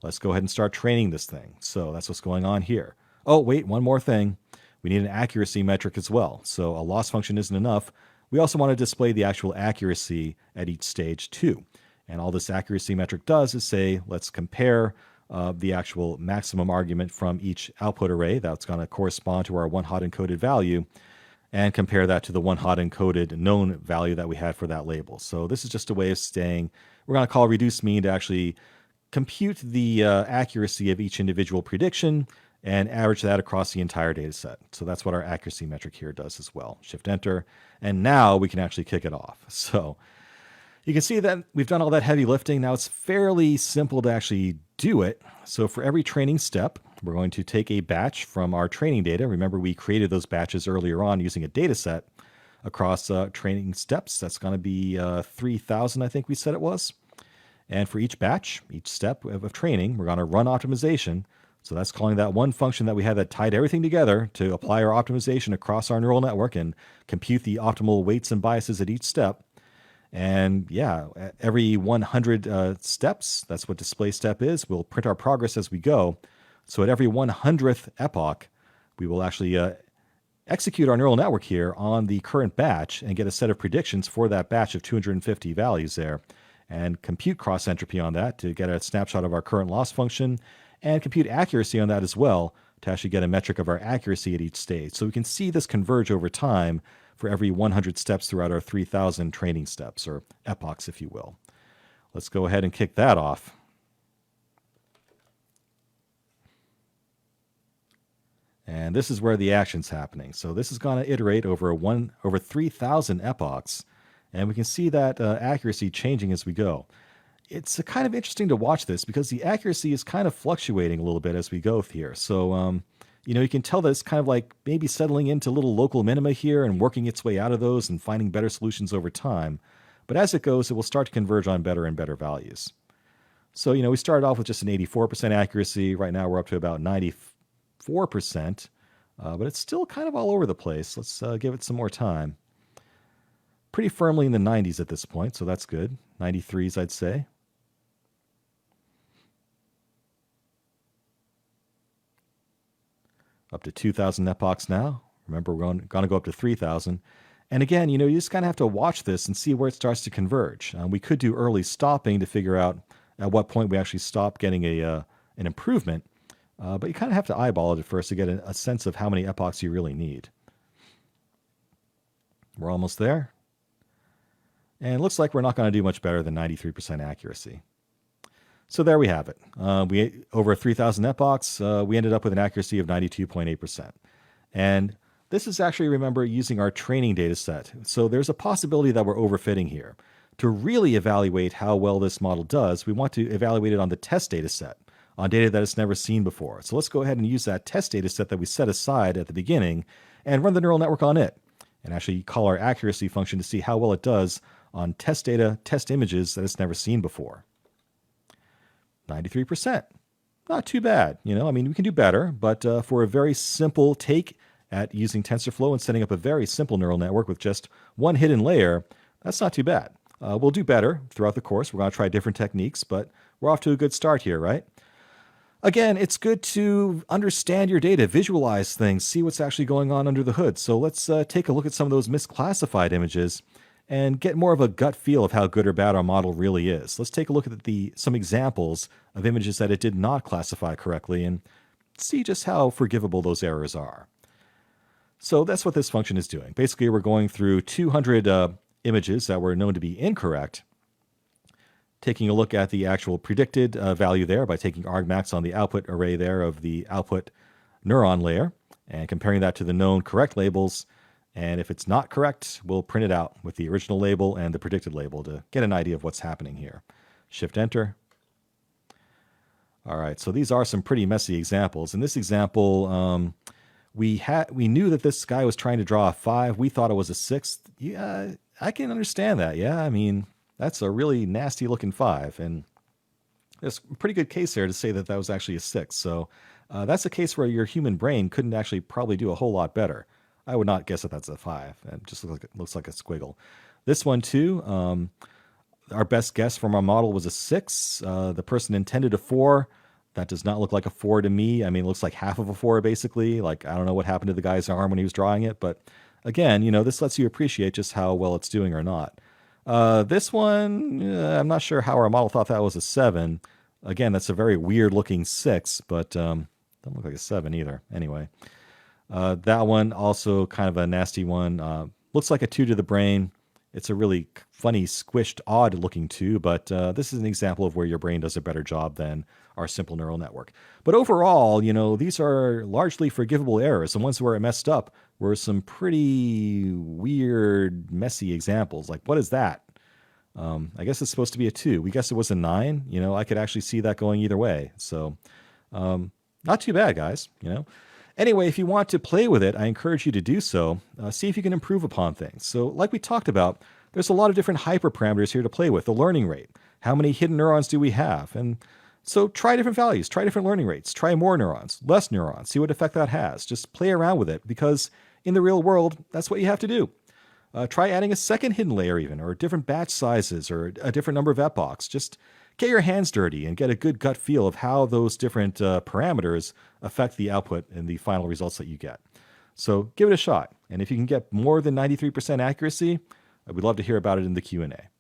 Let's go ahead and start training this thing. So that's what's going on here. Oh, wait, one more thing. We need an accuracy metric as well. So a loss function isn't enough. We also want to display the actual accuracy at each stage too. And all this accuracy metric does is say, let's compare the actual maximum argument from each output array that's going to correspond to our one hot encoded value, and compare that to the one hot encoded known value that we had for that label. So this is just a way of saying we're going to call reduce mean to actually compute the accuracy of each individual prediction and average that across the entire data set. So that's what our accuracy metric here does as well. Shift enter, and now we can actually kick it off. So you can see that we've done all that heavy lifting. Now it's fairly simple to actually do it. So for every training step, we're going to take a batch from our training data. Remember, we created those batches earlier on using a data set across training steps. That's going to be 3,000, I think we said it was. And for each batch, each step of training, we're going to run optimization. So that's calling that one function that we had that tied everything together to apply our optimization across our neural network and compute the optimal weights and biases at each step. And yeah, at every 100 steps, that's what display step is. We'll print our progress as we go. So at every 100th epoch, we will actually execute our neural network here on the current batch and get a set of predictions for that batch of 250 values there, and compute cross entropy on that to get a snapshot of our current loss function, and compute accuracy on that as well to actually get a metric of our accuracy at each stage. So we can see this converge over time for every 100 steps throughout our 3,000 training steps, or epochs, if you will. Let's go ahead and kick that off. And this is where the action's happening. So this is going to iterate over 3,000 epochs, and we can see that accuracy changing as we go. It's kind of interesting to watch this because the accuracy is kind of fluctuating a little bit as we go here. So, you can tell that it's kind of like maybe settling into little local minima here and working its way out of those and finding better solutions over time. But as it goes, it will start to converge on better and better values. So, we started off with just an 84% accuracy. Right now we're up to about 94%, but it's still kind of all over the place. Let's give it some more time. Pretty firmly in the 90s at this point, so that's good. 93s, I'd say. Up to 2,000 epochs now. Remember, we're going to go up to 3,000. And again, you just kind of have to watch this and see where it starts to converge. We could do early stopping to figure out at what point we actually stop getting an improvement. But you kind of have to eyeball it at first to get a sense of how many epochs you really need. We're almost there. And it looks like we're not going to do much better than 93% accuracy. So there we have it. We over 3,000 netbox, we ended up with an accuracy of 92.8%. And this is actually, remember, using our training data set. So there's a possibility that we're overfitting here. To really evaluate how well this model does, we want to evaluate it on the test data set, on data that it's never seen before. So let's go ahead and use that test data set that we set aside at the beginning and run the neural network on it. And actually call our accuracy function to see how well it does on test data, test images that it's never seen before. 93%. Not too bad. I mean, we can do better, but for a very simple take at using TensorFlow and setting up a very simple neural network with just one hidden layer, that's not too bad. We'll do better throughout the course. We're going to try different techniques, but we're off to a good start here, right? Again, it's good to understand your data, visualize things, see what's actually going on under the hood. So let's take a look at some of those misclassified images and get more of a gut feel of how good or bad our model really is. Let's take a look at some examples of images that it did not classify correctly and see just how forgivable those errors are. So that's what this function is doing. Basically, we're going through 200 images that were known to be incorrect, taking a look at the actual predicted value there by taking argmax on the output array there of the output neuron layer and comparing that to the known correct labels. And if it's not correct, we'll print it out with the original label and the predicted label to get an idea of what's happening here. Shift-Enter. All right, so these are some pretty messy examples. In this example, we knew that this guy was trying to draw a 5. We thought it was a 6. Yeah, I can understand that. Yeah, I mean, that's a really nasty looking 5. And there's a pretty good case there to say that that was actually a 6. So that's a case where your human brain couldn't actually probably do a whole lot better. I would not guess that that's a 5. It just looks like a squiggle. This one too, our best guess from our model was a 6. The person intended a 4. That does not look like a 4 to me. I mean, it looks like half of a 4 basically. Like, I don't know what happened to the guy's arm when he was drawing it, but again, this lets you appreciate just how well it's doing or not. This one, I'm not sure how our model thought that was a 7. Again, that's a very weird looking 6, but don't look like a 7 either. Anyway, that one also kind of a nasty one. Looks like a 2 to the brain. It's a really funny, squished, odd looking 2, but this is an example of where your brain does a better job than our simple neural network. But overall, these are largely forgivable errors. The ones where it messed up were some pretty weird, messy examples. Like, what is that? I guess it's supposed to be a 2. We guessed it was a 9. I could actually see that going either way. So not too bad, guys. Anyway, if you want to play with it, I encourage you to do so. See if you can improve upon things. So like we talked about, there's a lot of different hyperparameters here to play with. The learning rate. How many hidden neurons do we have? And so try different values, try different learning rates, try more neurons, less neurons, see what effect that has. Just play around with it because in the real world, that's what you have to do. Try adding a second hidden layer even, or different batch sizes, or a different number of epochs. Just get your hands dirty and get a good gut feel of how those different parameters affect the output and the final results that you get. So give it a shot. And if you can get more than 93% accuracy, we'd love to hear about it in the Q&A.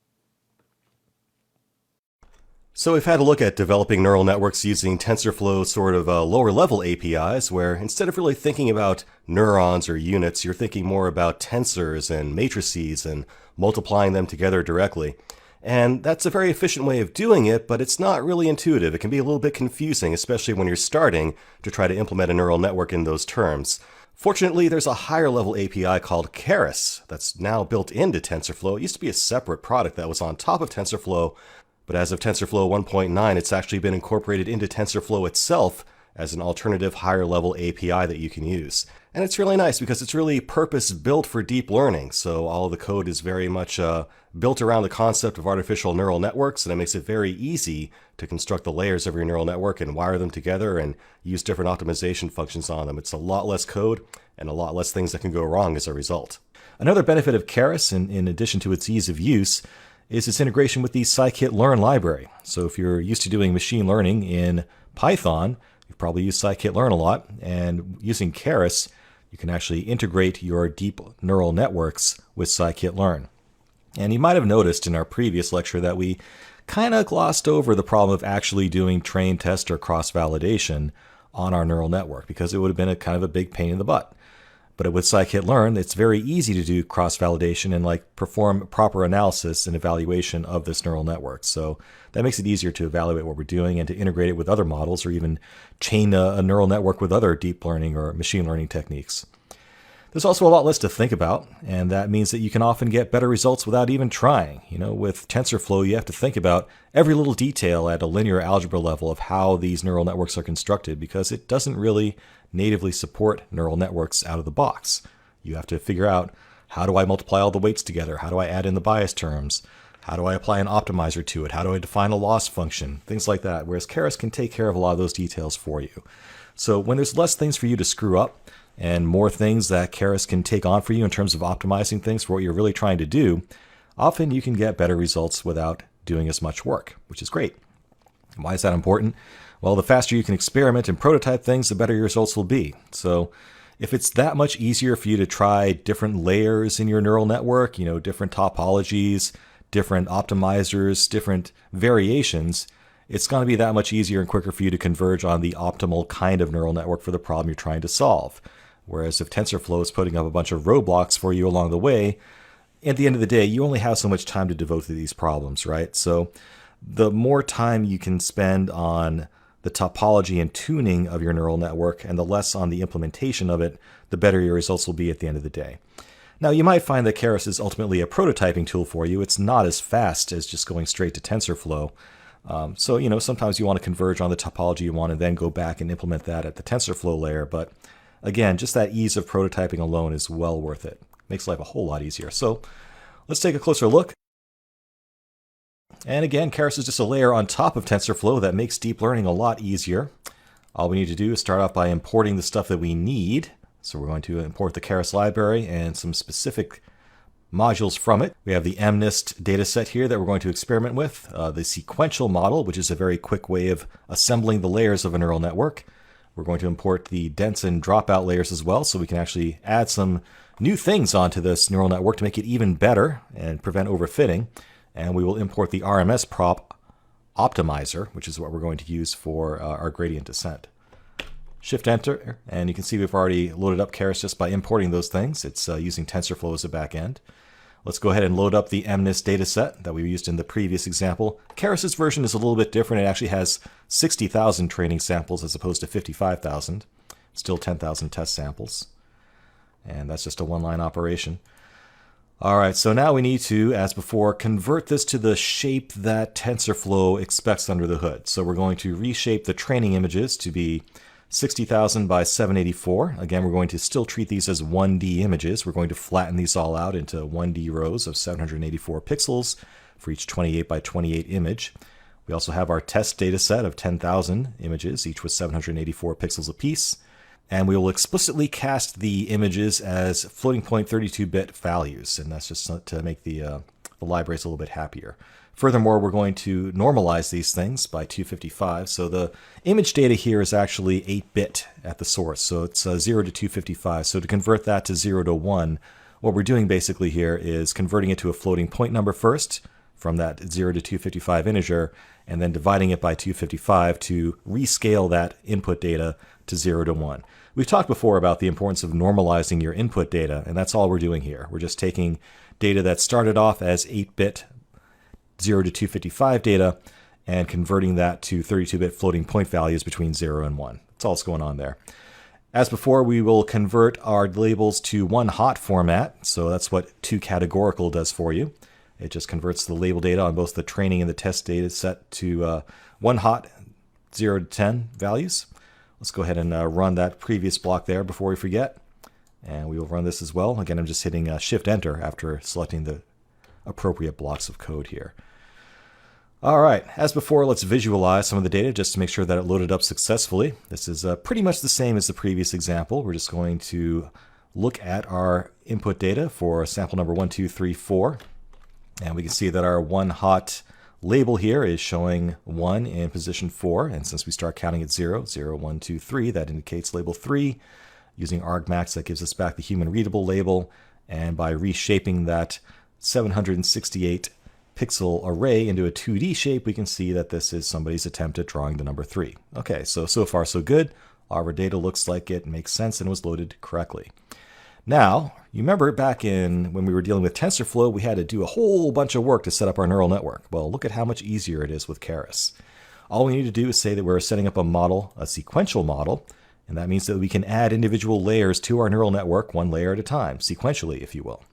So we've had a look at developing neural networks using TensorFlow sort of lower level APIs, where instead of really thinking about neurons or units, you're thinking more about tensors and matrices and multiplying them together directly. And that's a very efficient way of doing it, but it's not really intuitive. It can be a little bit confusing, especially when you're starting to try to implement a neural network in those terms. Fortunately, there's a higher level API called Keras that's now built into TensorFlow. It used to be a separate product that was on top of TensorFlow, but as of TensorFlow 1.9, it's actually been incorporated into TensorFlow itself as an alternative higher level API that you can use. And it's really nice because it's really purpose-built for deep learning. So all of the code is very much built around the concept of artificial neural networks, and it makes it very easy to construct the layers of your neural network and wire them together and use different optimization functions on them. It's a lot less code and a lot less things that can go wrong as a result. Another benefit of Keras, in addition to its ease of use, is its integration with the scikit-learn library. So if you're used to doing machine learning in Python, you've probably used scikit-learn a lot, and using Keras, you can actually integrate your deep neural networks with scikit-learn. And you might have noticed in our previous lecture that we kind of glossed over the problem of actually doing train, test, or cross-validation on our neural network because it would have been a kind of a big pain in the butt. But with scikit-learn, it's very easy to do cross-validation and perform proper analysis and evaluation of this neural network. So that makes it easier to evaluate what we're doing and to integrate it with other models, or even chain a neural network with other deep learning or machine learning techniques. There's also a lot less to think about, and that means that you can often get better results without even trying. With TensorFlow, you have to think about every little detail at a linear algebra level of how these neural networks are constructed, because it doesn't really natively support neural networks out of the box. You have to figure out, how do I multiply all the weights together? How do I add in the bias terms? How do I apply an optimizer to it? How do I define a loss function? Things like that, whereas Keras can take care of a lot of those details for you. So when there's less things for you to screw up, and more things that Keras can take on for you in terms of optimizing things for what you're really trying to do, often you can get better results without doing as much work, which is great. Why is that important? Well, the faster you can experiment and prototype things, the better your results will be. So if it's that much easier for you to try different layers in your neural network, different topologies, different optimizers, different variations, it's going to be that much easier and quicker for you to converge on the optimal kind of neural network for the problem you're trying to solve. Whereas if TensorFlow is putting up a bunch of roadblocks for you along the way, at the end of the day, you only have so much time to devote to these problems, right? So the more time you can spend on the topology and tuning of your neural network, and the less on the implementation of it, the better your results will be at the end of the day. Now, you might find that Keras is ultimately a prototyping tool for you. It's not as fast as just going straight to TensorFlow. So sometimes you want to converge on the topology you want and then go back and implement that at the TensorFlow layer. But again, just that ease of prototyping alone is well worth it. Makes life a whole lot easier. So let's take a closer look. And again, Keras is just a layer on top of TensorFlow that makes deep learning a lot easier. All we need to do is start off by importing the stuff that we need. So we're going to import the Keras library and some specific modules from it. We have the MNIST dataset here that we're going to experiment with, the sequential model, which is a very quick way of assembling the layers of a neural network. We're going to import the dense and dropout layers as well, so we can actually add some new things onto this neural network to make it even better and prevent overfitting. And we will import the RMS prop optimizer, which is what we're going to use for our gradient descent. Shift-Enter, and you can see we've already loaded up Keras just by importing those things. It's using TensorFlow as a backend. Let's go ahead and load up the MNIST dataset that we used in the previous example. Keras's version is a little bit different. It actually has 60,000 training samples as opposed to 55,000. Still 10,000 test samples. And that's just a one-line operation. All right, so now we need to, as before, convert this to the shape that TensorFlow expects under the hood. So we're going to reshape the training images to be 60,000 by 784. Again, we're going to still treat these as 1D images. We're going to flatten these all out into 1D rows of 784 pixels for each 28 by 28 image. We also have our test data set of 10,000 images, each with 784 pixels apiece. And we will explicitly cast the images as floating point 32-bit values. And that's just to make the libraries a little bit happier. Furthermore, we're going to normalize these things by 255. So the image data here is actually 8-bit at the source. So it's 0 to 255. So to convert that to 0 to 1, what we're doing basically here is converting it to a floating point number first from that 0 to 255 integer, and then dividing it by 255 to rescale that input data to 0 to 1. We've talked before about the importance of normalizing your input data, and that's all we're doing here. We're just taking data that started off as 8-bit 0 to 255 data and converting that to 32-bit floating point values between 0 and 1. That's all that's going on there. As before, we will convert our labels to one hot format. So that's what toCategorical does for you. It just converts the label data on both the training and the test data set to one hot 0 to 10 values. Let's go ahead and run that previous block there before we forget. And we will run this as well. Again, I'm just hitting Shift-Enter after selecting the appropriate blocks of code here. All right, as before, let's visualize some of the data just to make sure that it loaded up successfully. This is pretty much the same as the previous example. We're just going to look at our input data for sample number 1, 2, 3, 4. And we can see that our one hot label here is showing 1 in position 4. And since we start counting at 0, 0, 1, 2, 3, that indicates label 3. Using argmax, that gives us back the human readable label. And by reshaping that 768 pixel array into a 2D shape, we can see that this is somebody's attempt at drawing the number 3. Okay, so far so good. Our data looks like it makes sense and was loaded correctly. Now, you remember back in when we were dealing with TensorFlow, we had to do a whole bunch of work to set up our neural network. Well, look at how much easier it is with Keras. All we need to do is say that we're setting up a model, a sequential model, and that means that we can add individual layers to our neural network, one layer at a time, sequentially, if you will.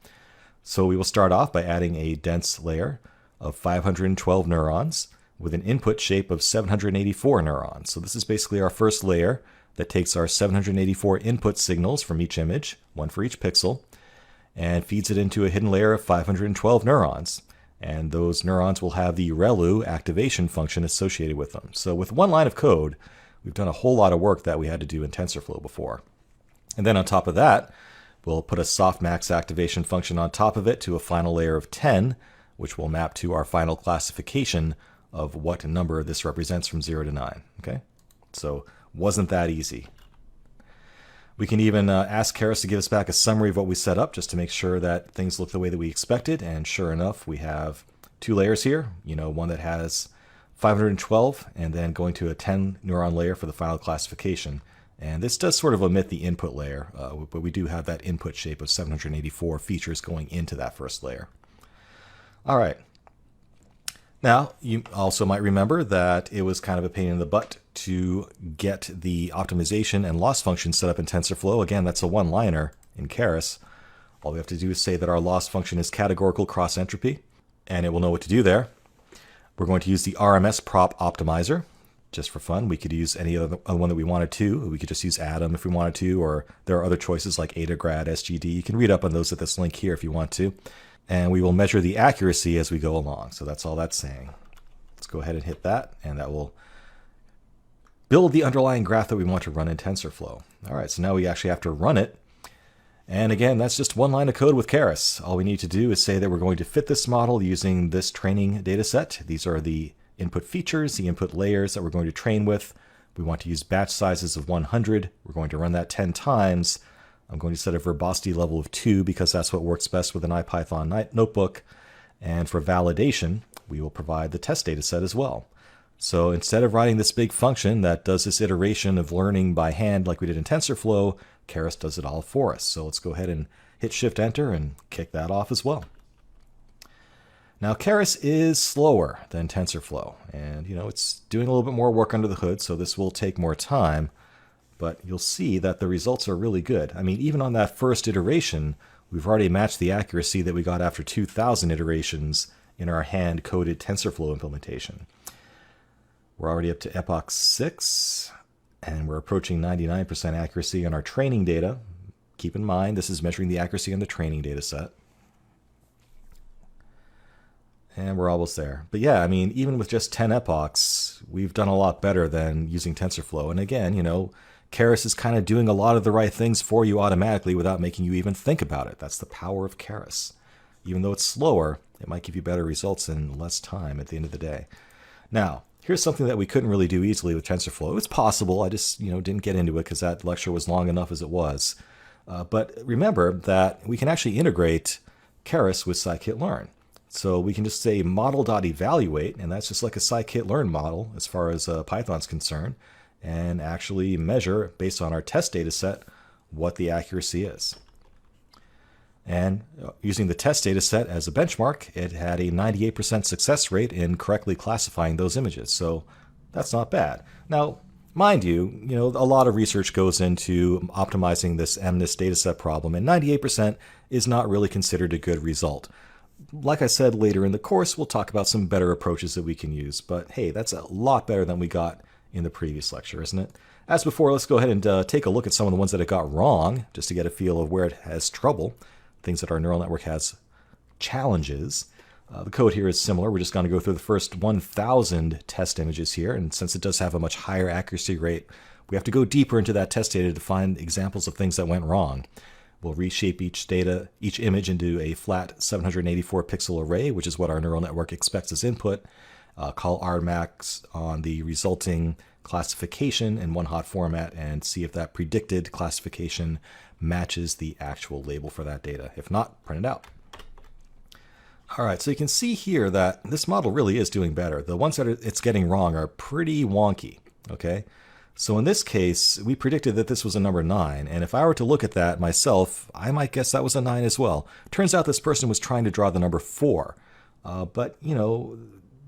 So we will start off by adding a dense layer of 512 neurons with an input shape of 784 neurons. So this is basically our first layer that takes our 784 input signals from each image, one for each pixel, and feeds it into a hidden layer of 512 neurons. And those neurons will have the ReLU activation function associated with them. So with one line of code, we've done a whole lot of work that we had to do in TensorFlow before. And then on top of that, we'll put a softmax activation function on top of it to a final layer of 10, which will map to our final classification of what number this represents from 0 to 9. Okay? So wasn't that easy. We can even ask Keras to give us back a summary of what we set up just to make sure that things look the way that we expected. And sure enough, we have two layers here. One that has 512 and then going to a 10 neuron layer for the final classification. And this does sort of omit the input layer, but we do have that input shape of 784 features going into that first layer. All right. Now, you also might remember that it was kind of a pain in the butt to get the optimization and loss function set up in TensorFlow. Again, that's a one-liner in Keras. All we have to do is say that our loss function is categorical cross entropy, and it will know what to do there. We're going to use the RMS prop optimizer. Just for fun, we could use any other one that we wanted to. We could just use Atom if we wanted to, or there are other choices like AdaGrad, SGD. You can read up on those at this link here if you want to. And we will measure the accuracy as we go along. So that's all that's saying. Let's go ahead and hit that, and that will build the underlying graph that we want to run in TensorFlow. All right, so now we actually have to run it. And again, that's just one line of code with Keras. All we need to do is say that we're going to fit this model using this training data set. These are the input features, the input layers that we're going to train with. We want to use batch sizes of 100. We're going to run that 10 times. I'm going to set a verbosity level of 2 because that's what works best with an IPython notebook. And for validation, we will provide the test data set as well. So instead of writing this big function that does this iteration of learning by hand like we did in TensorFlow, Keras does it all for us. So let's go ahead and hit Shift-Enter and kick that off as well. Now, Keras is slower than TensorFlow, and it's doing a little bit more work under the hood, so this will take more time, but you'll see that the results are really good. I mean, even on that first iteration, we've already matched the accuracy that we got after 2,000 iterations in our hand-coded TensorFlow implementation. We're already up to Epoch 6, and we're approaching 99% accuracy on our training data. Keep in mind, this is measuring the accuracy on the training data set. And we're almost there. But yeah, I mean, even with just 10 epochs, we've done a lot better than using TensorFlow. And again, Keras is kind of doing a lot of the right things for you automatically without making you even think about it. That's the power of Keras. Even though it's slower, it might give you better results in less time at the end of the day. Now, here's something that we couldn't really do easily with TensorFlow. It's possible. I just, didn't get into it because that lecture was long enough as it was. But remember that we can actually integrate Keras with scikit-learn. So we can just say model.evaluate, and that's just like a scikit-learn model as far as Python's concerned, and actually measure, based on our test data set, what the accuracy is. And using the test data set as a benchmark, it had a 98% success rate in correctly classifying those images. So that's not bad. Now, mind you, a lot of research goes into optimizing this MNIST dataset problem, and 98% is not really considered a good result. Like I said, later in the course, we'll talk about some better approaches that we can use. But hey, that's a lot better than we got in the previous lecture, isn't it? As before, let's go ahead and take a look at some of the ones that it got wrong, just to get a feel of where it has trouble, things that our neural network has challenges. The code here is similar. We're just going to go through the first 1,000 test images here, and since it does have a much higher accuracy rate, we have to go deeper into that test data to find examples of things that went wrong. We'll reshape each image into a flat 784 pixel array, which is what our neural network expects as input. Call Argmax on the resulting classification in one-hot format and see if that predicted classification matches the actual label for that data. If not, print it out. All right, so you can see here that this model really is doing better. The ones that it's getting wrong are pretty wonky, okay? So in this case, we predicted that this was a number 9, and if I were to look at that myself, I might guess that was a 9 as well. Turns out this person was trying to draw the number 4. But,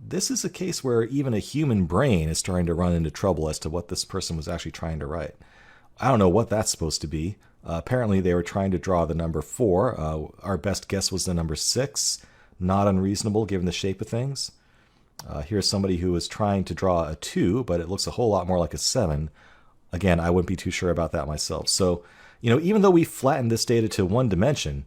this is a case where even a human brain is starting to run into trouble as to what this person was actually trying to write. I don't know what that's supposed to be. Apparently they were trying to draw the number 4. Our best guess was the number 6. Not unreasonable given the shape of things. Here's somebody who was trying to draw a 2, but it looks a whole lot more like a 7. Again, I wouldn't be too sure about that myself. So, even though we flattened this data to one dimension,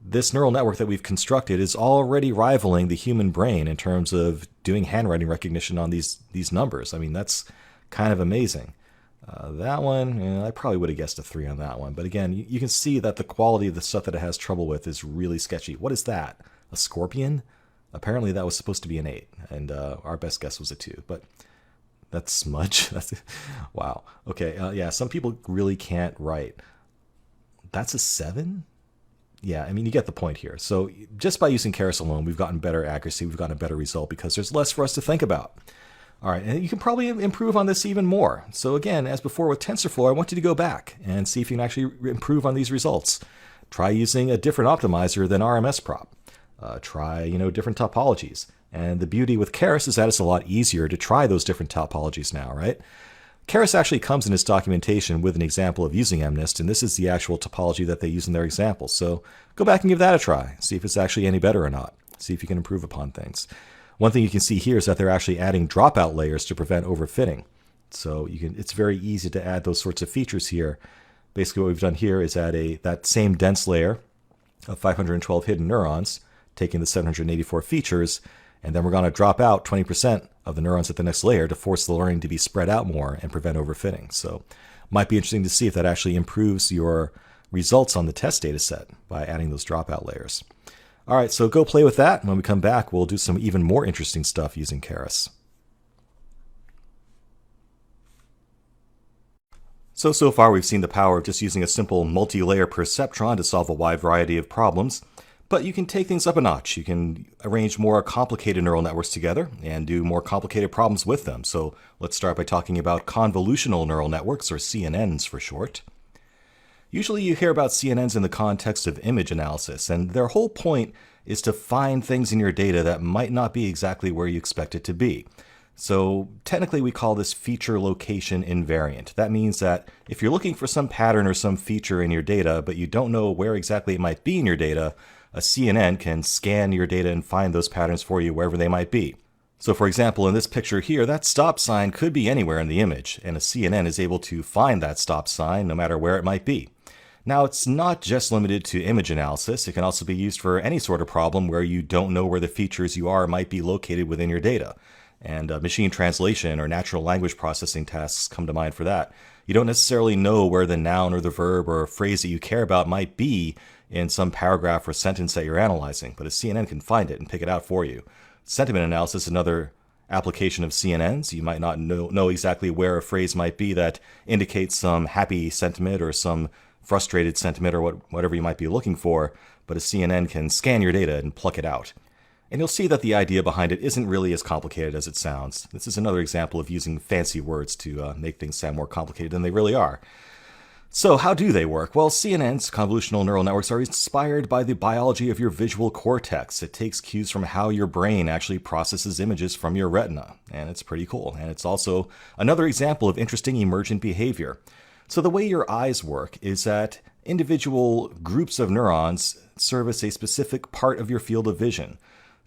this neural network that we've constructed is already rivaling the human brain in terms of doing handwriting recognition on these numbers. I mean, that's kind of amazing. That one, I probably would have guessed a 3 on that one. But again, you can see that the quality of the stuff that it has trouble with is really sketchy. What is that? A scorpion? Apparently that was supposed to be an 8, and our best guess was a 2. But that's smudge. Wow. Okay, yeah, some people really can't write. That's a 7? Yeah, I mean, you get the point here. So just by using Keras alone, we've gotten better accuracy, we've gotten a better result because there's less for us to think about. All right, and you can probably improve on this even more. So again, as before with TensorFlow, I want you to go back and see if you can actually improve on these results. Try using a different optimizer than RMSProp. Try, different topologies. And the beauty with Keras is that it's a lot easier to try those different topologies now, right? Keras actually comes in its documentation with an example of using MNIST, and this is the actual topology that they use in their example. So go back and give that a try. See if it's actually any better or not. See if you can improve upon things. One thing you can see here is that they're actually adding dropout layers to prevent overfitting. So it's very easy to add those sorts of features here. Basically what we've done here is add that same dense layer of 512 hidden neurons, taking the 784 features, and then we're going to drop out 20% of the neurons at the next layer to force the learning to be spread out more and prevent overfitting. So might be interesting to see if that actually improves your results on the test data set by adding those dropout layers. All right, so go play with that. When we come back, we'll do some even more interesting stuff using Keras. So far we've seen the power of just using a simple multi-layer perceptron to solve a wide variety of problems. But you can take things up a notch. You can arrange more complicated neural networks together and do more complicated problems with them. So let's start by talking about convolutional neural networks, or CNNs for short. Usually you hear about CNNs in the context of image analysis, and their whole point is to find things in your data that might not be exactly where you expect it to be. So technically we call this feature location invariant. That means that if you're looking for some pattern or some feature in your data, but you don't know where exactly it might be in your data, a CNN can scan your data and find those patterns for you wherever they might be. So for example, in this picture here, that stop sign could be anywhere in the image, and a CNN is able to find that stop sign no matter where it might be. Now, it's not just limited to image analysis. It can also be used for any sort of problem where you don't know where the features you are might be located within your data. And machine translation or natural language processing tasks come to mind for that. You don't necessarily know where the noun or the verb or phrase that you care about might be in some paragraph or sentence that you're analyzing, but a CNN can find it and pick it out for you. Sentiment analysis is another application of CNNs. You might not know exactly where a phrase might be that indicates some happy sentiment or some frustrated sentiment or whatever you might be looking for, but a CNN can scan your data and pluck it out. And you'll see that the idea behind it isn't really as complicated as it sounds. This is another example of using fancy words to make things sound more complicated than they really are. So how do they work? Well, CNNs, convolutional neural networks, are inspired by the biology of your visual cortex. It takes cues from how your brain actually processes images from your retina, and it's pretty cool. And it's also another example of interesting emergent behavior. So the way your eyes work is that individual groups of neurons service a specific part of your field of vision.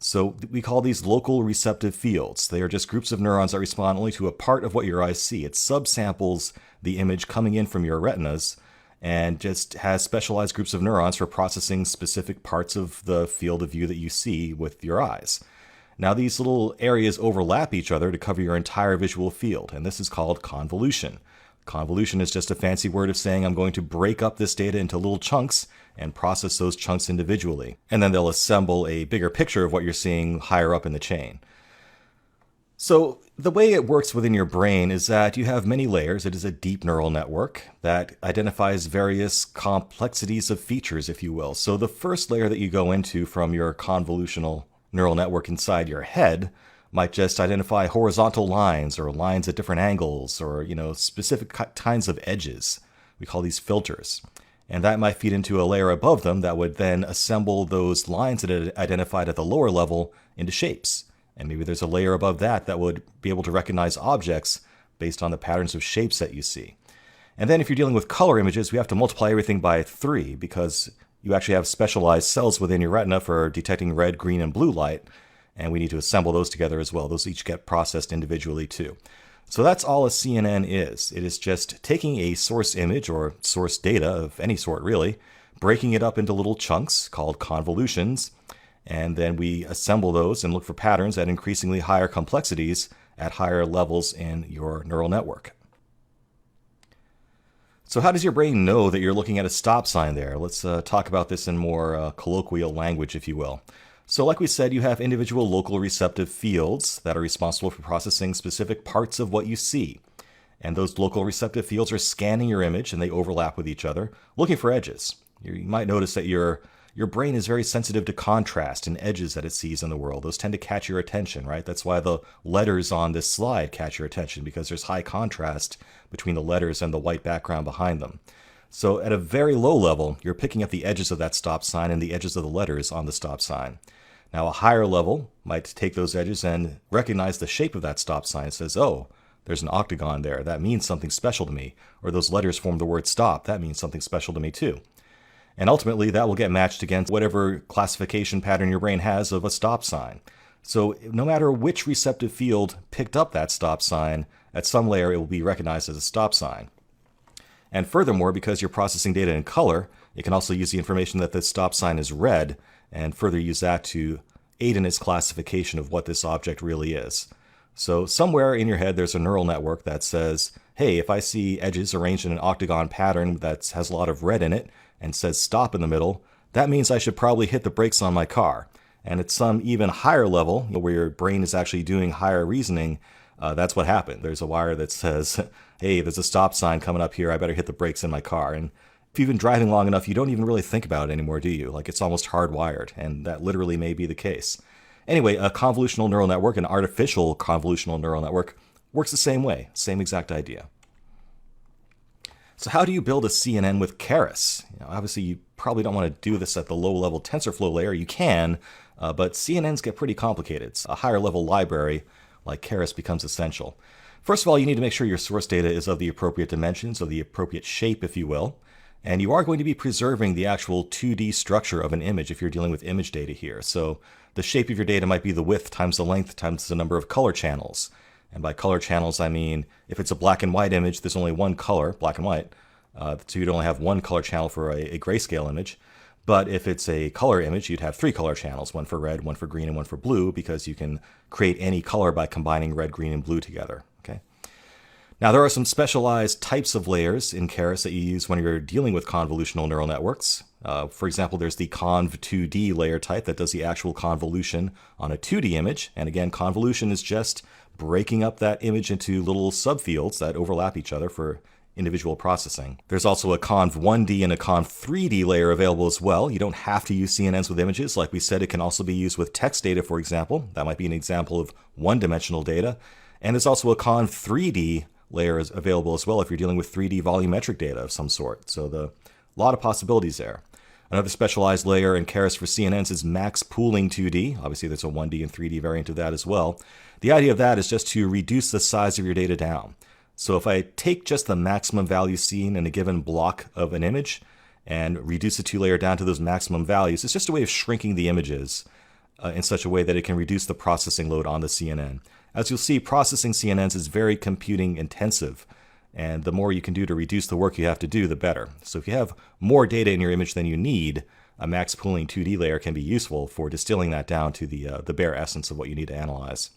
So we call these local receptive fields. They are just groups of neurons that respond only to a part of what your eyes see. It subsamples the image coming in from your retinas and just has specialized groups of neurons for processing specific parts of the field of view that you see with your eyes. Now these little areas overlap each other to cover your entire visual field, and this is called convolution. Convolution is just a fancy word of saying I'm going to break up this data into little chunks and process those chunks individually. And then they'll assemble a bigger picture of what you're seeing higher up in the chain. So the way it works within your brain is that you have many layers. It is a deep neural network that identifies various complexities of features, if you will. So the first layer that you go into from your convolutional neural network inside your head might just identify horizontal lines or lines at different angles or, specific kinds of edges. We call these filters. And that might feed into a layer above them that would then assemble those lines that it identified at the lower level into shapes. And maybe there's a layer above that that would be able to recognize objects based on the patterns of shapes that you see. And then if you're dealing with color images, we have to multiply everything by 3 because you actually have specialized cells within your retina for detecting red, green, and blue light. And we need to assemble those together as well. Those each get processed individually too. So that's all a CNN is. It is just taking a source image or source data of any sort really, breaking it up into little chunks called convolutions, and then we assemble those and look for patterns at increasingly higher complexities at higher levels in your neural network. So how does your brain know that you're looking at a stop sign there? Let's talk about this in more colloquial language, if you will. So like we said, you have individual local receptive fields that are responsible for processing specific parts of what you see. And those local receptive fields are scanning your image and they overlap with each other, looking for edges. You might notice that your brain is very sensitive to contrast and edges that it sees in the world. Those tend to catch your attention, right? That's why the letters on this slide catch your attention, because there's high contrast between the letters and the white background behind them. So at a very low level, you're picking up the edges of that stop sign and the edges of the letters on the stop sign. Now a higher level might take those edges and recognize the shape of that stop sign. It says, oh, there's an octagon there. That means something special to me. Or those letters form the word stop. That means something special to me too. And ultimately that will get matched against whatever classification pattern your brain has of a stop sign. So no matter which receptive field picked up that stop sign, at some layer it will be recognized as a stop sign. And furthermore, because you're processing data in color, it can also use the information that this stop sign is red and further use that to aid in its classification of what this object really is. So somewhere in your head there's a neural network that says, hey, if I see edges arranged in an octagon pattern that has a lot of red in it and says stop in the middle, that means I should probably hit the brakes on my car. And at some even higher level, where your brain is actually doing higher reasoning, that's what happened. There's a wire that says, hey, there's a stop sign coming up here, I better hit the brakes in my car. And if you've been driving long enough, you don't even really think about it anymore, do you? Like it's almost hardwired, and that literally may be the case. Anyway, a convolutional neural network, an artificial convolutional neural network, works the same way, same exact idea. So how do you build a CNN with Keras? Obviously, you probably don't want to do this at the low-level TensorFlow layer. You can, but CNNs get pretty complicated. A higher-level library like Keras becomes essential. First of all, you need to make sure your source data is of the appropriate dimensions, of the appropriate shape, if you will. And you are going to be preserving the actual 2D structure of an image if you're dealing with image data here. So the shape of your data might be the width times the length times the number of color channels. And by color channels, I mean if it's a black and white image, there's only one color, black and white. So you'd only have one color channel for a grayscale image. But if it's a color image, you'd have 3 color channels, one for red, one for green, and one for blue, because you can create any color by combining red, green, and blue together. Okay. Now, there are some specialized types of layers in Keras that you use when you're dealing with convolutional neural networks. For example, there's the conv2D layer type that does the actual convolution on a 2D image. And again, convolution is just breaking up that image into little subfields that overlap each other for individual processing. There's also a conv1D and a conv3D layer available as well. You don't have to use CNNs with images. Like we said, it can also be used with text data, for example. That might be an example of one-dimensional data. And there's also a conv3D layer is available as well if you're dealing with 3D volumetric data of some sort. So a lot of possibilities there. Another specialized layer in Keras for CNNs is max pooling 2D. Obviously, there's a 1D and 3D variant of that as well. The idea of that is just to reduce the size of your data down. So if I take just the maximum value seen in a given block of an image and reduce the 2-layer down to those maximum values, it's just a way of shrinking the images in such a way that it can reduce the processing load on the CNN. As you'll see, processing CNNs is very computing intensive, and the more you can do to reduce the work you have to do, the better. So if you have more data in your image than you need, a max pooling 2D layer can be useful for distilling that down to the bare essence of what you need to analyze.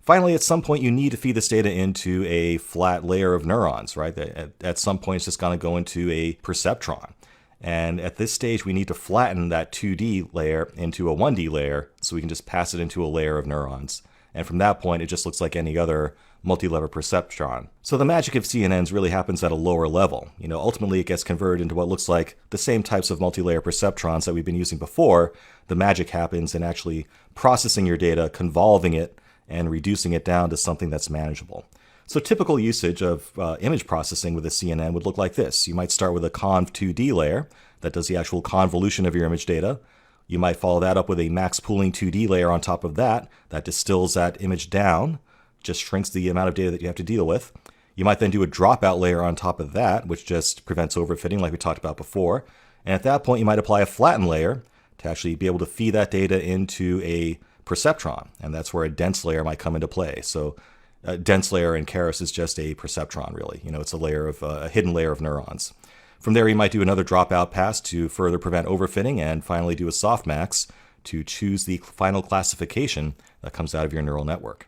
Finally, at some point, you need to feed this data into a flat layer of neurons, right? At some point, it's just going to go into a perceptron. And at this stage, we need to flatten that 2D layer into a 1D layer so we can just pass it into a layer of neurons. And from that point, it just looks like any other multi-level perceptron. So the magic of CNNs really happens at a lower level. Ultimately, it gets converted into what looks like the same types of multi-layer perceptrons that we've been using before. The magic happens in actually processing your data, convolving it, and reducing it down to something that's manageable. So typical usage of image processing with a CNN would look like this. You might start with a conv2D layer that does the actual convolution of your image data. You might follow that up with a max pooling 2D layer on top of that distills that image down, just shrinks the amount of data that you have to deal with. You might then do a dropout layer on top of that, which just prevents overfitting like we talked about before. And at that point, you might apply a flatten layer to actually be able to feed that data into a perceptron. And that's where a dense layer might come into play. So a dense layer in Keras is just a perceptron, really. It's a layer of a hidden layer of neurons. From there, you might do another dropout pass to further prevent overfitting, and finally do a softmax to choose the final classification that comes out of your neural network.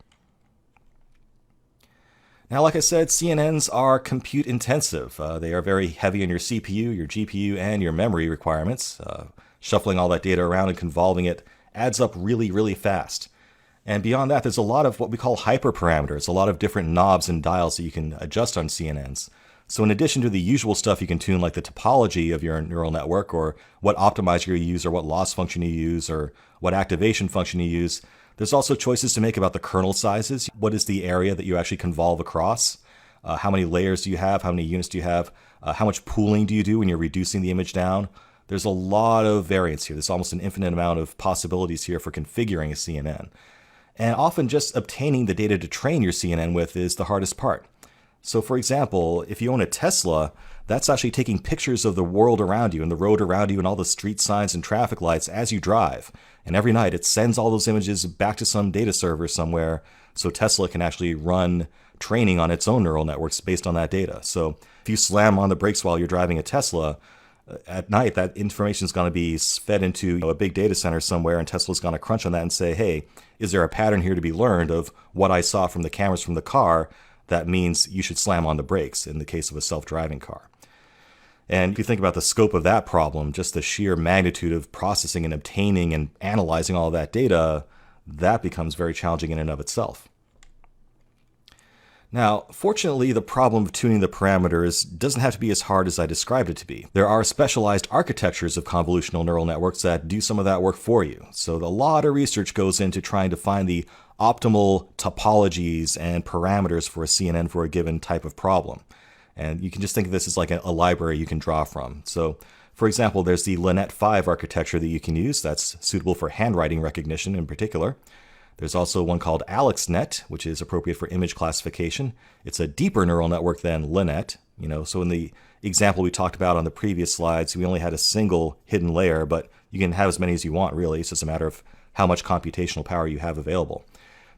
Now, like I said, CNNs are compute intensive. They are very heavy on your CPU, your GPU, and your memory requirements. Shuffling all that data around and convolving it adds up really, really fast. And beyond that, there's a lot of what we call hyperparameters, a lot of different knobs and dials that you can adjust on CNNs. So in addition to the usual stuff you can tune, like the topology of your neural network, or what optimizer you use, or what loss function you use, or what activation function you use, there's also choices to make about the kernel sizes. What is the area that you actually convolve across? How many layers do you have? How many units do you have? How much pooling do you do when you're reducing the image down? There's a lot of variance here. There's almost an infinite amount of possibilities here for configuring a CNN. And often just obtaining the data to train your CNN with is the hardest part. So for example, if you own a Tesla, that's actually taking pictures of the world around you and the road around you and all the street signs and traffic lights as you drive. And every night it sends all those images back to some data server somewhere so Tesla can actually run training on its own neural networks based on that data. So if you slam on the brakes while you're driving a Tesla, at night that information is going to be fed into a big data center somewhere, and Tesla's going to crunch on that and say, hey, is there a pattern here to be learned of what I saw from the cameras from the car that means you should slam on the brakes in the case of a self-driving car? And if you think about the scope of that problem, just the sheer magnitude of processing and obtaining and analyzing all of that data, that becomes very challenging in and of itself. Now, fortunately, the problem of tuning the parameters doesn't have to be as hard as I described it to be. There are specialized architectures of convolutional neural networks that do some of that work for you. So a lot of research goes into trying to find the optimal topologies and parameters for a CNN for a given type of problem. And you can just think of this as like a library you can draw from. So, for example, there's the LeNet5 architecture that you can use that's suitable for handwriting recognition in particular. There's also one called AlexNet, which is appropriate for image classification. It's a deeper neural network than LeNet. So in the example we talked about on the previous slides, we only had a single hidden layer, but you can have as many as you want, really. It's just a matter of how much computational power you have available.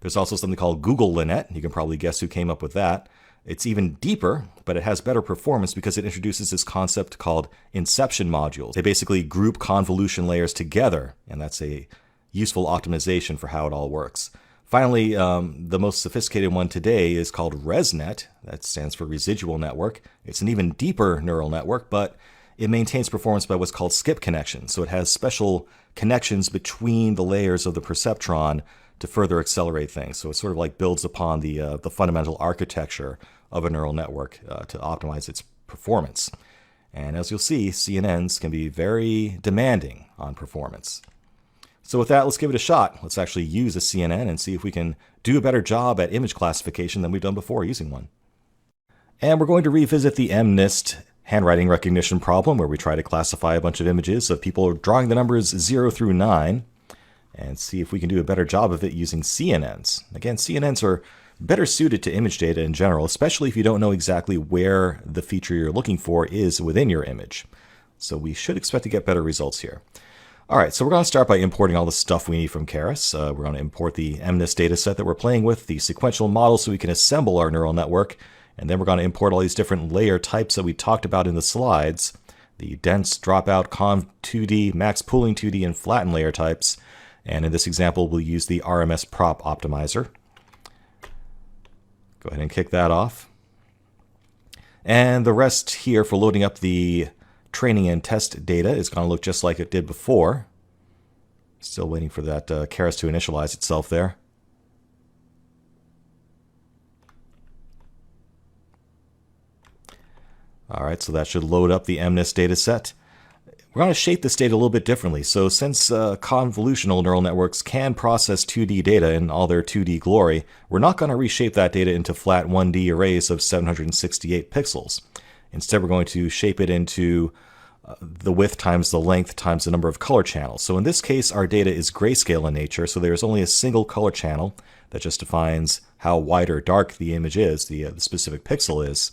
There's also something called Google LeNet. You can probably guess who came up with that. It's even deeper, but it has better performance because it introduces this concept called inception modules. They basically group convolution layers together, and that's a useful optimization for how it all works. Finally, the most sophisticated one today is called ResNet. That stands for residual network. It's an even deeper neural network, but it maintains performance by what's called skip connections. So it has special connections between the layers of the perceptron to further accelerate things. So it sort of like builds upon the fundamental architecture of a neural network to optimize its performance. And as you'll see, CNNs can be very demanding on performance. So with that, let's give it a shot. Let's actually use a CNN and see if we can do a better job at image classification than we've done before using one. And we're going to revisit the MNIST handwriting recognition problem, where we try to classify a bunch of images of people drawing the numbers 0 through 9 and see if we can do a better job of it using CNNs. Again, CNNs are better suited to image data in general, especially if you don't know exactly where the feature you're looking for is within your image. So we should expect to get better results here. All right, so we're going to start by importing all the stuff we need from Keras. We're going to import the MNIST dataset that we're playing with, the sequential model so we can assemble our neural network, and then we're going to import all these different layer types that we talked about in the slides, the dense, dropout, conv2D, max pooling 2D, and flatten layer types. And in this example, we'll use the RMS prop optimizer. Go ahead and kick that off. And the rest here for loading up the training and test data is going to look just like it did before. Still waiting for that Keras to initialize itself there. All right, so that should load up the MNIST dataset. we're going to shape this data a little bit differently. So since convolutional neural networks can process 2D data in all their 2D glory, we're not going to reshape that data into flat 1D arrays of 768 pixels. Instead, we're going to shape it into the width times the length times the number of color channels. So in this case, our data is grayscale in nature, so there's only a single color channel that just defines how white or dark the image is, the specific pixel is.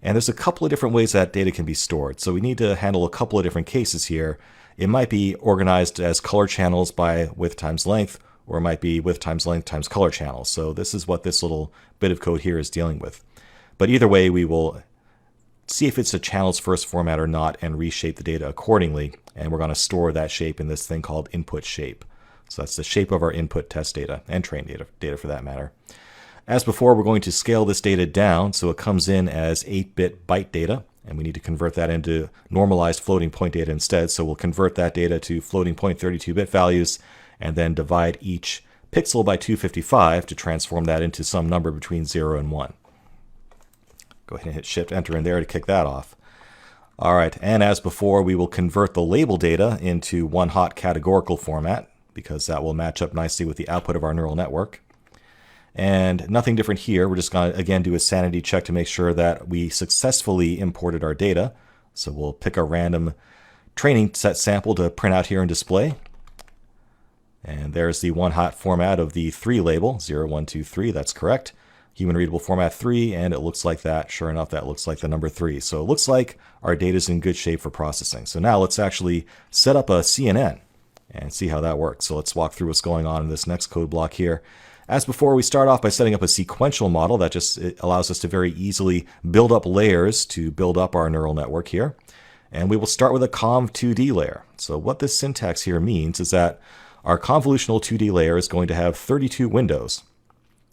And there's a couple of different ways that data can be stored. So we need to handle a couple of different cases here. It might be organized as color channels by width times length, or it might be width times length times color channels. So this is what this little bit of code here is dealing with. But either way, we will see if it's a channels first format or not and reshape the data accordingly. And we're going to store that shape in this thing called input shape. So that's the shape of our input test data and train data for that matter. As before, we're going to scale this data down so it comes in as 8-bit byte data, and we need to convert that into normalized floating point data instead. So we'll convert that data to floating point 32-bit values and then divide each pixel by 255 to transform that into some number between 0 and 1. Go ahead and hit Shift Enter in there to kick that off. All right, and as before, we will convert the label data into one-hot categorical format because that will match up nicely with the output of our neural network. And nothing different here. We're just going to, again, do a sanity check to make sure that we successfully imported our data. So we'll pick a random training set sample to print out here and display. And there's the one-hot format of the 3 label, 0, 1, 2, 3. That's correct. Human readable format 3, and it looks like that. Sure enough, that looks like the number 3. So it looks like our data is in good shape for processing. So now let's actually set up a CNN and see how that works. So let's walk through what's going on in this next code block here. As before, we start off by setting up a sequential model that just allows us to very easily build up layers to build up our neural network here. And we will start with a conv2D layer. So what this syntax here means is that our convolutional 2D layer is going to have 32 windows,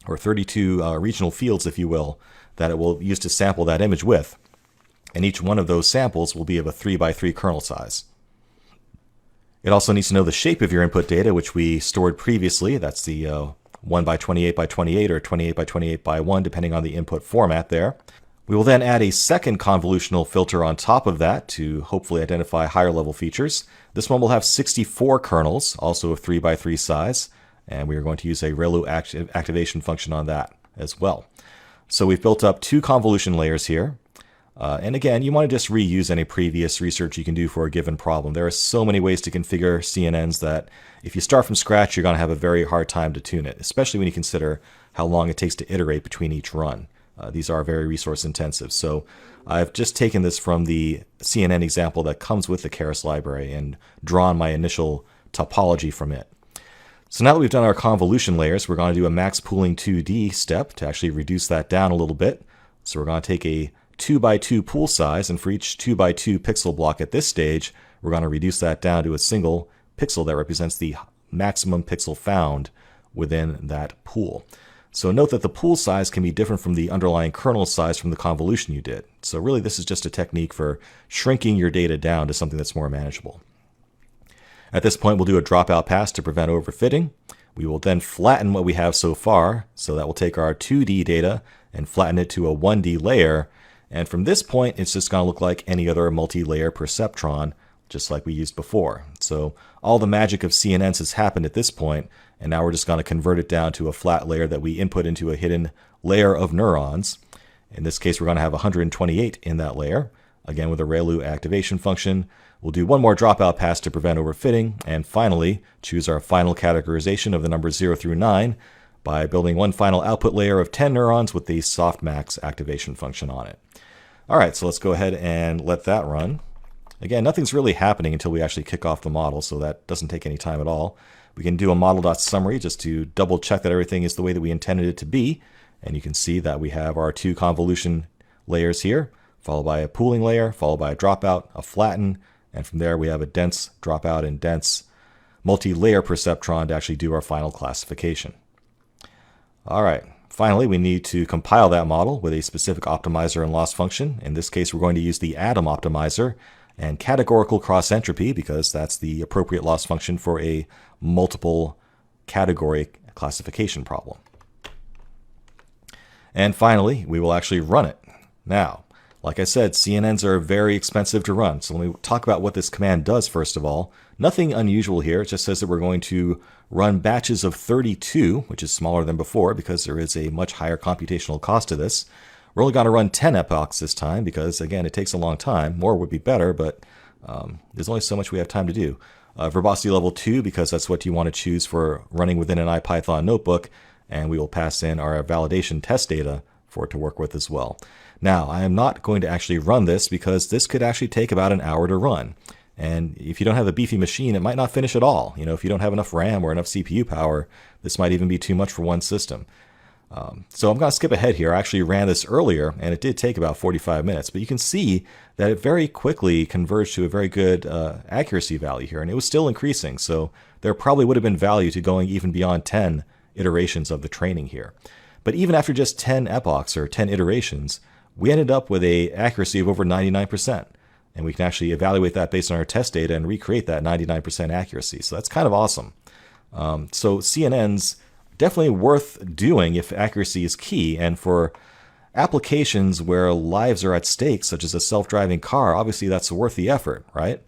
or 32 regional fields, if you will, that it will use to sample that image with. And each one of those samples will be of a 3x3 kernel size. It also needs to know the shape of your input data, which we stored previously. That's the 1 by 28 by 28 or 28 by 28 by 1, depending on the input format there. We will then add a second convolutional filter on top of that to hopefully identify higher level features. This one will have 64 kernels, also of 3 by 3 size, and we are going to use a ReLU activation function on that as well. So we've built up 2 convolution layers here. And again, you want to just reuse any previous research you can do for a given problem. There are so many ways to configure CNNs that if you start from scratch, you're going to have a very hard time to tune it, especially when you consider how long it takes to iterate between each run. These are very resource intensive. So I've just taken this from the CNN example that comes with the Keras library and drawn my initial topology from it. So now that we've done our convolution layers, we're going to do a max pooling 2D step to actually reduce that down a little bit. So we're going to take a 2x2 pool size, and for each 2x2 pixel block at this stage, we're going to reduce that down to a single pixel that represents the maximum pixel found within that pool. So note that the pool size can be different from the underlying kernel size from the convolution you did. So really this is just a technique for shrinking your data down to something that's more manageable. At this point, we'll do a dropout pass to prevent overfitting. We will then flatten what we have so far, so that will take our 2D data and flatten it to a 1D layer. And from this point, it's just going to look like any other multi-layer perceptron, just like we used before. So all the magic of CNNs has happened at this point, and now we're just going to convert it down to a flat layer that we input into a hidden layer of neurons. In this case, we're going to have 128 in that layer. Again, with a ReLU activation function. We'll do one more dropout pass to prevent overfitting, and finally choose our final categorization of the numbers 0 through 9 by building one final output layer of 10 neurons with the softmax activation function on it. All right, so let's go ahead and let that run. Again, nothing's really happening until we actually kick off the model, so that doesn't take any time at all. We can do a model.summary just to double check that everything is the way that we intended it to be. And you can see that we have our 2 convolution layers here, followed by a pooling layer, followed by a dropout, a flatten, and from there we have a dense dropout and dense multi-layer perceptron to actually do our final classification. All right. Finally, we need to compile that model with a specific optimizer and loss function. In this case, we're going to use the Atom optimizer and categorical cross entropy because that's the appropriate loss function for a multiple category classification problem. And finally, we will actually run it. Now, Like I said, CNNs are very expensive to run. So let me talk about what this command does first of all. Nothing unusual here. It just says that we're going to run batches of 32, which is smaller than before because there is a much higher computational cost to this. We're only going to run 10 epochs this time because, again, it takes a long time. More would be better, but there's only so much we have time to do. Verbosity level 2 because that's what you want to choose for running within an IPython notebook, and we will pass in our validation test data for it to work with as well. Now, I am not going to actually run this because this could actually take about an hour to run. And if you don't have a beefy machine, it might not finish at all. If you don't have enough RAM or enough CPU power, this might even be too much for one system. So I'm going to skip ahead here. I actually ran this earlier, and it did take about 45 minutes. But you can see that it very quickly converged to a very good accuracy value here, and it was still increasing. So there probably would have been value to going even beyond 10 iterations of the training here. But even after just 10 epochs or 10 iterations, we ended up with an accuracy of over 99%. And we can actually evaluate that based on our test data and recreate that 99% accuracy. So that's kind of awesome. So CNNs definitely worth doing if accuracy is key. And for applications where lives are at stake, such as a self-driving car, obviously that's worth the effort, right?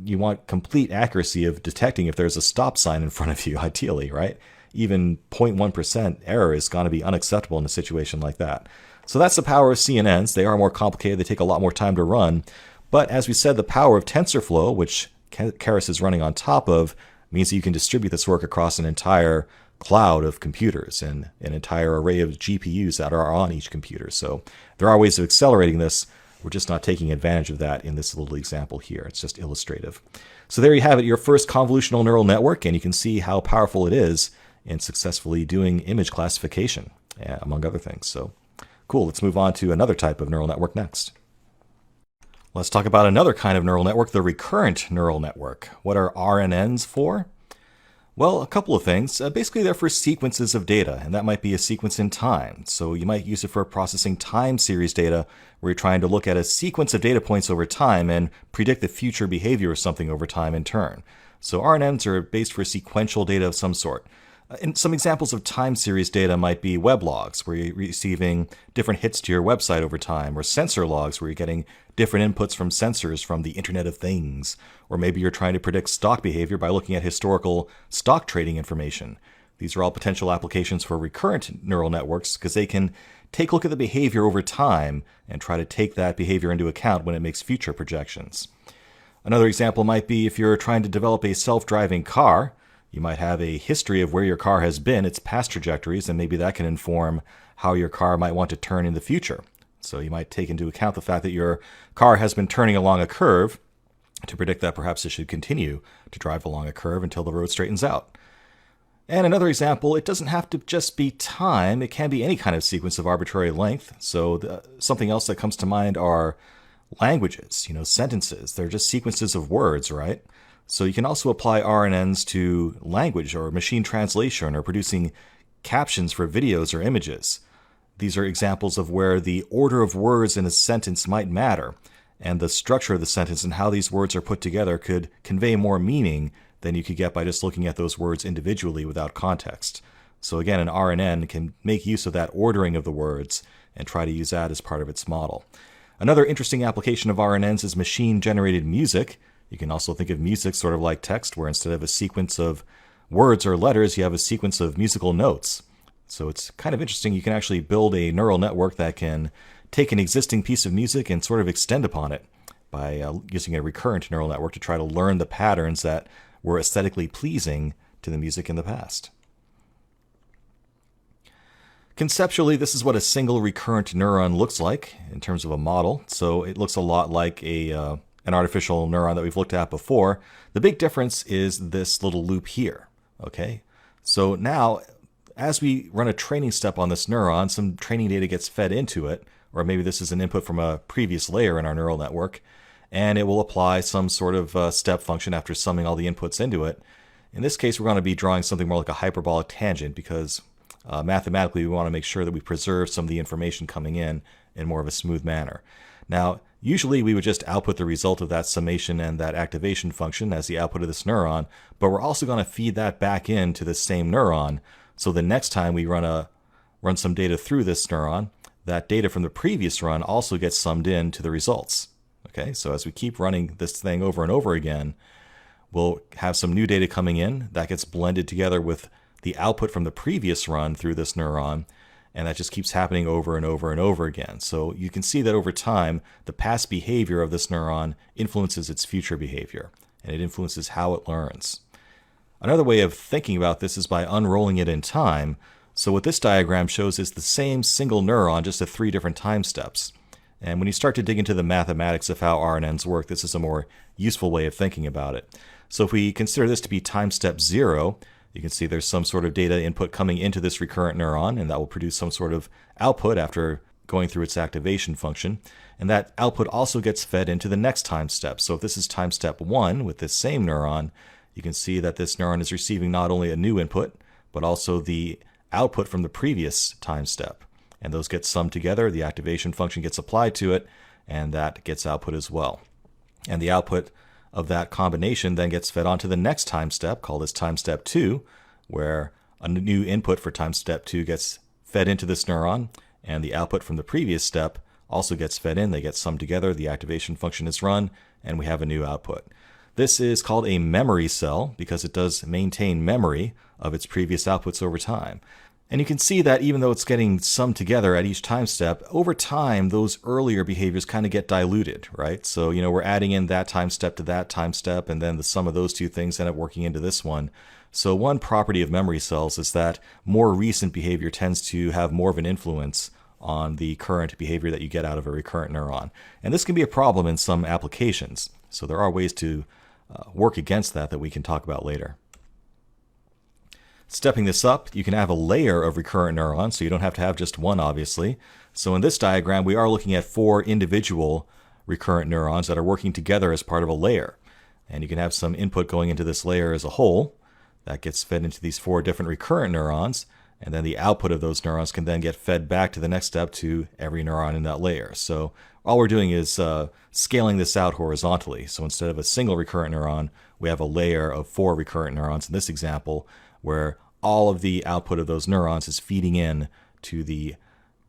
You want complete accuracy of detecting if there's a stop sign in front of you, ideally, right? Even 0.1% error is going to be unacceptable in a situation like that. So that's the power of CNNs. They are more complicated. They take a lot more time to run. But as we said, the power of TensorFlow, which Keras is running on top of, means that you can distribute this work across an entire cloud of computers and an entire array of GPUs that are on each computer. So there are ways of accelerating this. We're just not taking advantage of that in this little example here. It's just illustrative. So there you have it, your first convolutional neural network, and you can see how powerful it is in successfully doing image classification, among other things. So cool, let's move on to another type of neural network next. Let's talk about another kind of neural network, the recurrent neural network. What are RNNs for? Well, a couple of things. Basically, they're for sequences of data, and that might be a sequence in time. So you might use it for processing time series data, where you're trying to look at a sequence of data points over time and predict the future behavior of something over time in turn. So RNNs are based for sequential data of some sort. And some examples of time series data might be web logs, where you're receiving different hits to your website over time, or sensor logs, where you're getting different inputs from sensors from the Internet of Things, or maybe you're trying to predict stock behavior by looking at historical stock trading information. These are all potential applications for recurrent neural networks because they can take a look at the behavior over time and try to take that behavior into account when it makes future projections. Another example might be if you're trying to develop a self-driving car. You might have a history of where your car has been, its past trajectories, and maybe that can inform how your car might want to turn in the future. So you might take into account the fact that your car has been turning along a curve to predict that perhaps it should continue to drive along a curve until the road straightens out. And another example, it doesn't have to just be time. It can be any kind of sequence of arbitrary length. So something else that comes to mind are languages, sentences. They're just sequences of words, right? So you can also apply RNNs to language or machine translation or producing captions for videos or images. These are examples of where the order of words in a sentence might matter, and the structure of the sentence and how these words are put together could convey more meaning than you could get by just looking at those words individually without context. So again, an RNN can make use of that ordering of the words and try to use that as part of its model. Another interesting application of RNNs is machine-generated music. You can also think of music sort of like text, where instead of a sequence of words or letters, you have a sequence of musical notes. So it's kind of interesting. You can actually build a neural network that can take an existing piece of music and sort of extend upon it by using a recurrent neural network to try to learn the patterns that were aesthetically pleasing to the music in the past. Conceptually, this is what a single recurrent neuron looks like in terms of a model. So it looks a lot like an artificial neuron that we've looked at before. The big difference is this little loop here, okay? So now, as we run a training step on this neuron, some training data gets fed into it, or maybe this is an input from a previous layer in our neural network, and it will apply some sort of step function after summing all the inputs into it. In this case, we're going to be drawing something more like a hyperbolic tangent because mathematically we want to make sure that we preserve some of the information coming in more of a smooth manner. Now, usually we would just output the result of that summation and that activation function as the output of this neuron, but we're also going to feed that back into the same neuron. So the next time we run some data through this neuron, that data from the previous run also gets summed in to the results. Okay, so as we keep running this thing over and over again, we'll have some new data coming in that gets blended together with the output from the previous run through this neuron, and that just keeps happening over and over and over again. So you can see that over time, the past behavior of this neuron influences its future behavior, and it influences how it learns. Another way of thinking about this is by unrolling it in time. So what this diagram shows is the same single neuron, just at 3 different time steps. And when you start to dig into the mathematics of how RNNs work, this is a more useful way of thinking about it. So if we consider this to be time step 0, you can see there's some sort of data input coming into this recurrent neuron, and that will produce some sort of output after going through its activation function. And that output also gets fed into the next time step. So if this is time step 1 with this same neuron, you can see that this neuron is receiving not only a new input, but also the output from the previous time step. And those get summed together, the activation function gets applied to it, and that gets output as well. And the output of that combination then gets fed onto the next time step, called as time step 2, where a new input for time step 2 gets fed into this neuron, and the output from the previous step also gets fed in. They get summed together, the activation function is run, and we have a new output. This is called a memory cell because it does maintain memory of its previous outputs over time. And you can see that even though it's getting summed together at each time step, over time, those earlier behaviors kind of get diluted, right? So, we're adding in that time step to that time step, and then the sum of those two things end up working into this one. So one property of memory cells is that more recent behavior tends to have more of an influence on the current behavior that you get out of a recurrent neuron. And this can be a problem in some applications. So there are ways to work against that we can talk about later. Stepping this up, you can have a layer of recurrent neurons, so you don't have to have just one, obviously. So in this diagram, we are looking at 4 individual recurrent neurons that are working together as part of a layer. And you can have some input going into this layer as a whole. That gets fed into these 4 different recurrent neurons, and then the output of those neurons can then get fed back to the next step to every neuron in that layer. So all we're doing is scaling this out horizontally. So instead of a single recurrent neuron, we have a layer of 4 recurrent neurons in this example, where all of the output of those neurons is feeding in to the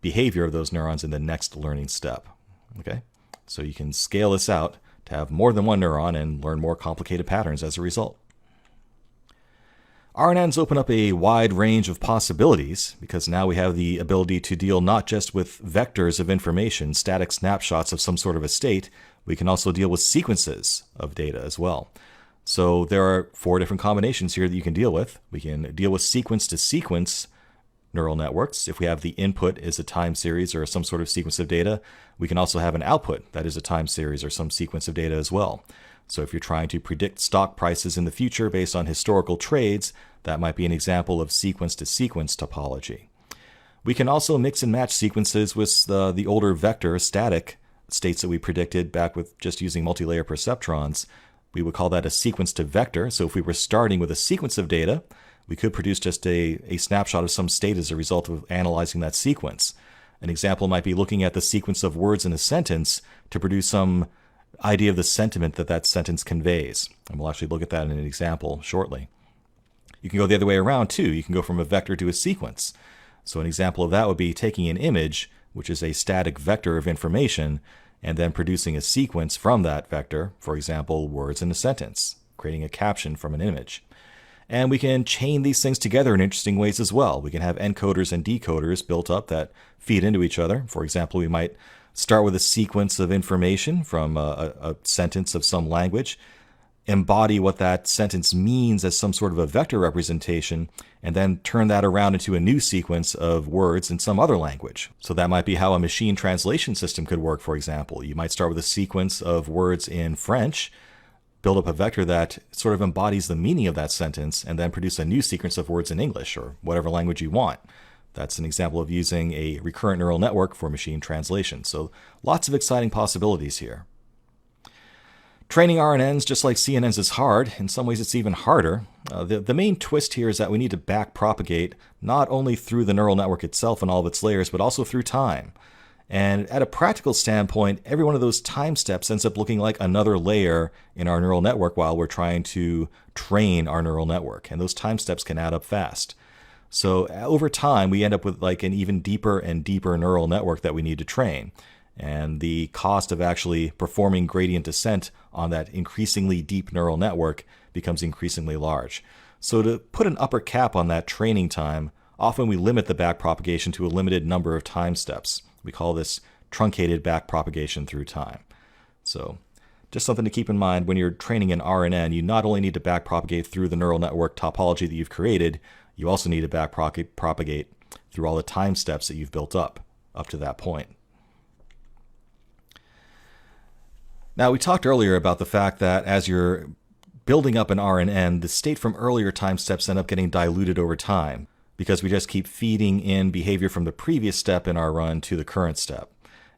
behavior of those neurons in the next learning step. Okay, so you can scale this out to have more than one neuron and learn more complicated patterns as a result. RNNs open up a wide range of possibilities because now we have the ability to deal not just with vectors of information, static snapshots of some sort of a state, we can also deal with sequences of data as well. So there are 4 different combinations here that you can deal with. We can deal with sequence-to-sequence neural networks. If we have the input is a time series or some sort of sequence of data, we can also have an output that is a time series or some sequence of data as well. So if you're trying to predict stock prices in the future based on historical trades, that might be an example of sequence-to-sequence topology. We can also mix and match sequences with the older vector static states that we predicted back with just using multi-layer perceptrons. We would call that a sequence to vector. So if we were starting with a sequence of data, we could produce just a snapshot of some state as a result of analyzing that sequence. An example might be looking at the sequence of words in a sentence to produce some idea of the sentiment that that sentence conveys. And we'll actually look at that in an example shortly. You can go the other way around too. You can go from a vector to a sequence. So an example of that would be taking an image, which is a static vector of information, and then producing a sequence from that vector, for example, words in a sentence, creating a caption from an image. And we can chain these things together in interesting ways as well. We can have encoders and decoders built up that feed into each other. For example, we might start with a sequence of information from a sentence of some language, embody what that sentence means as some sort of a vector representation, and then turn that around into a new sequence of words in some other language. So that might be how a machine translation system could work, for example. You might start with a sequence of words in French, build up a vector that sort of embodies the meaning of that sentence, and then produce a new sequence of words in English or whatever language you want. That's an example of using a recurrent neural network for machine translation. So lots of exciting possibilities here. Training RNNs, just like CNNs, is hard. In some ways, it's even harder. The main twist here is that we need to backpropagate not only through the neural network itself and all of its layers, but also through time. And at a practical standpoint, every one of those time steps ends up looking like another layer in our neural network while we're trying to train our neural network. And those time steps can add up fast. So over time, we end up with like an even deeper and deeper neural network that we need to train. And the cost of actually performing gradient descent on that increasingly deep neural network becomes increasingly large. So to put an upper cap on that training time, often we limit the backpropagation to a limited number of time steps. We call this truncated backpropagation through time. So just something to keep in mind when you're training an RNN, you not only need to backpropagate through the neural network topology that you've created, you also need to backpropagate through all the time steps that you've built up to that point. Now, we talked earlier about the fact that as you're building up an RNN, the state from earlier time steps end up getting diluted over time because we just keep feeding in behavior from the previous step in our run to the current step.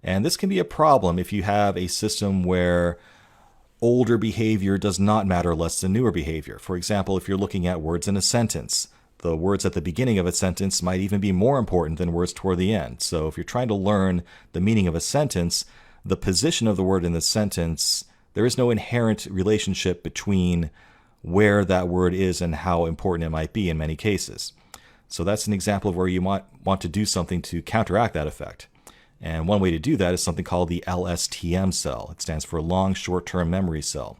And this can be a problem if you have a system where older behavior does not matter less than newer behavior. For example, if you're looking at words in a sentence, the words at the beginning of a sentence might even be more important than words toward the end. So if you're trying to learn the meaning of a sentence, the position of the word in the sentence, there is no inherent relationship between where that word is and how important it might be in many cases. So that's an example of where you might want to do something to counteract that effect. And one way to do that is something called the LSTM cell. It stands for long short-term memory cell.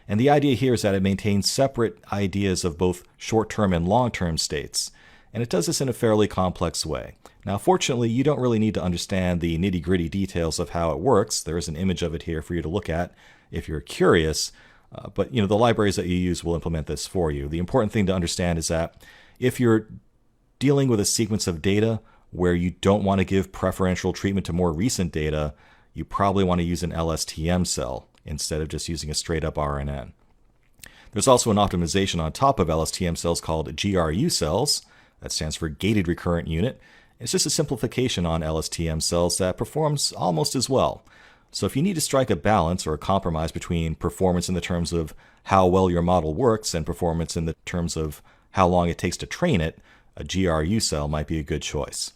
And the idea here is that it maintains separate ideas of both short-term and long-term states. And it does this in a fairly complex way. Now, fortunately, you don't really need to understand the nitty-gritty details of how it works. There is an image of it here for you to look at if you're curious. But the libraries that you use will implement this for you. The important thing to understand is that if you're dealing with a sequence of data where you don't want to give preferential treatment to more recent data, you probably want to use an LSTM cell instead of just using a straight-up RNN. There's also an optimization on top of LSTM cells called GRU cells. That stands for Gated Recurrent Unit. It's just a simplification on LSTM cells that performs almost as well. So if you need to strike a balance or a compromise between performance in the terms of how well your model works and performance in the terms of how long it takes to train it, a GRU cell might be a good choice.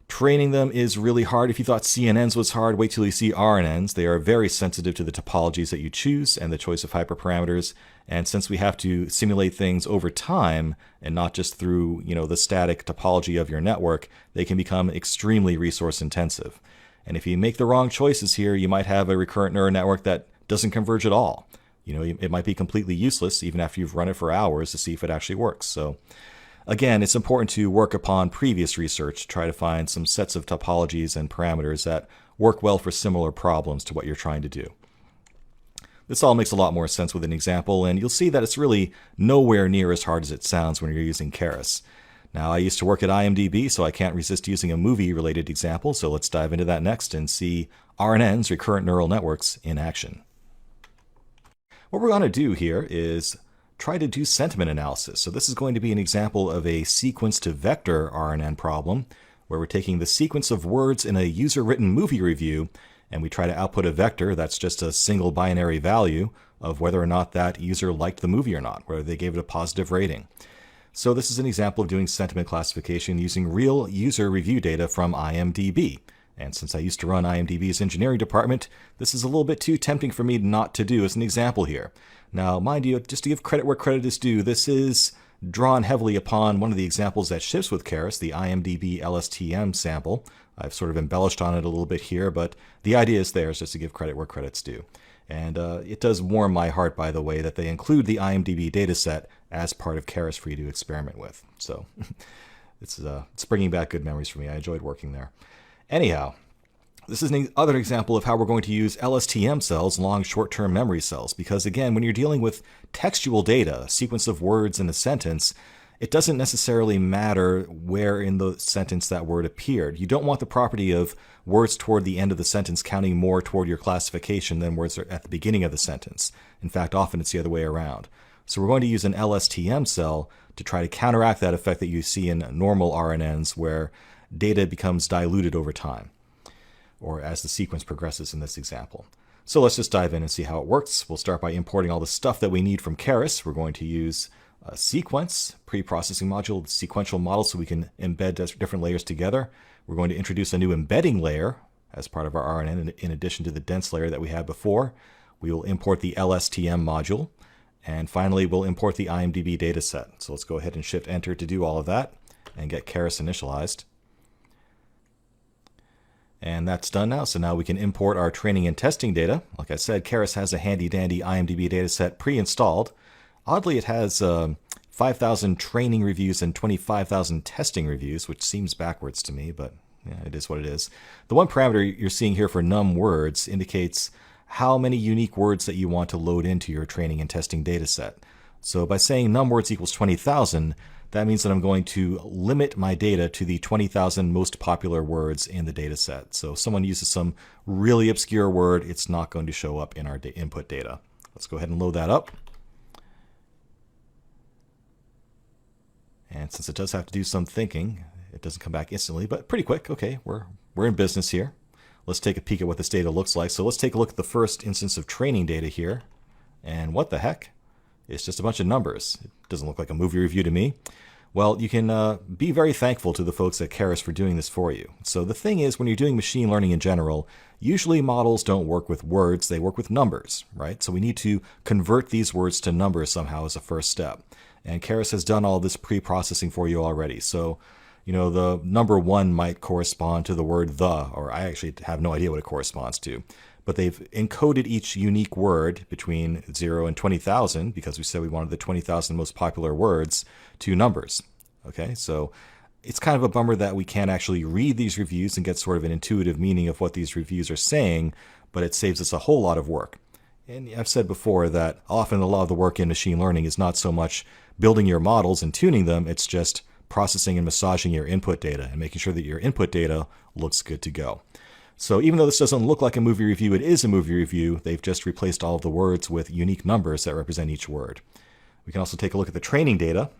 Training them is really hard. If you thought CNNs was hard, wait till you see RNNs. They are very sensitive to the topologies that you choose and the choice of hyperparameters. And since we have to simulate things over time and not just through, the static topology of your network, they can become extremely resource intensive. And if you make the wrong choices here, you might have a recurrent neural network that doesn't converge at all. It might be completely useless even after you've run it for hours to see if it actually works. So again, it's important to work upon previous research to try to find some sets of topologies and parameters that work well for similar problems to what you're trying to do. This all makes a lot more sense with an example, and you'll see that it's really nowhere near as hard as it sounds when you're using Keras. Now, I used to work at IMDb, so I can't resist using a movie-related example, so let's dive into that next and see RNNs, recurrent neural networks, in action. What we're going to do here is try to do sentiment analysis. So this is going to be an example of a sequence-to-vector RNN problem, where we're taking the sequence of words in a user-written movie review, and we try to output a vector that's just a single binary value of whether or not that user liked the movie or not, whether they gave it a positive rating. So this is an example of doing sentiment classification using real user review data from IMDb. And since I used to run IMDb's engineering department, this is a little bit too tempting for me not to do as an example here. Now, mind you, just to give credit where credit is due, this is drawn heavily upon one of the examples that ships with Keras, the IMDb LSTM sample. I've sort of embellished on it a little bit here, but the idea is there, is just to give credit where credit's due. And it does warm my heart, by the way, that they include the IMDb dataset as part of Keras for you to experiment with. So it's bringing back good memories for me. I enjoyed working there. Anyhow, this is another example of how we're going to use LSTM cells, long short-term memory cells, because again, when you're dealing with textual data, a sequence of words in a sentence, it doesn't necessarily matter where in the sentence that word appeared. You don't want the property of words toward the end of the sentence counting more toward your classification than words at the beginning of the sentence. In fact, often it's the other way around. So we're going to use an LSTM cell to try to counteract that effect that you see in normal RNNs where data becomes diluted over time, or as the sequence progresses in this example. So let's just dive in and see how it works. We'll start by importing all the stuff that we need from Keras. We're going to use a sequence, pre-processing module, sequential model, so we can embed different layers together. We're going to introduce a new embedding layer as part of our RNN in addition to the dense layer that we had before. We will import the LSTM module, And finally, we'll import the IMDb dataset. So let's go ahead and Shift Enter to do all of that and get Keras initialized. And that's done now. So now we can import our training and testing data. Like I said, Keras has a handy dandy IMDb dataset pre-installed. Oddly, it has 5,000 training reviews and 25,000 testing reviews, which seems backwards to me, but yeah, it is what it is. The one parameter you're seeing here for num words indicates how many unique words that you want to load into your training and testing dataset. So by saying num words equals 20,000, that means that I'm going to limit my data to the 20,000 most popular words in the data set. So if someone uses some really obscure word, it's not going to show up in our input data. Let's go ahead and load that up. And since it does have to do some thinking, it doesn't come back instantly, but pretty quick. Okay, we're in business here. Let's take a peek at what this data looks like. So let's take a look at the first instance of training data here. And what the heck? It's just a bunch of numbers. It doesn't look like a movie review to me. Well, you can be very thankful to the folks at Keras for doing this for you. So the thing is, when you're doing machine learning in general, usually models don't work with words, they work with numbers, right? So we need to convert these words to numbers somehow as a first step. And Keras has done all this pre-processing for you already. So, you know, the number 1 might correspond to the word the, or I actually have no idea what it corresponds to. But they've encoded each unique word between 0 and 20,000, because we said we wanted the 20,000 most popular words, to numbers. Okay, so it's kind of a bummer that we can't actually read these reviews and get sort of an intuitive meaning of what these reviews are saying, but it saves us a whole lot of work. And I've said before that often a lot of the work in machine learning is not so much building your models and tuning them, it's just processing and massaging your input data and making sure that your input data looks good to go. So even though this doesn't look like a movie review, it is a movie review. They've just replaced all of the words with unique numbers that represent each word. We can also take a look at the training data.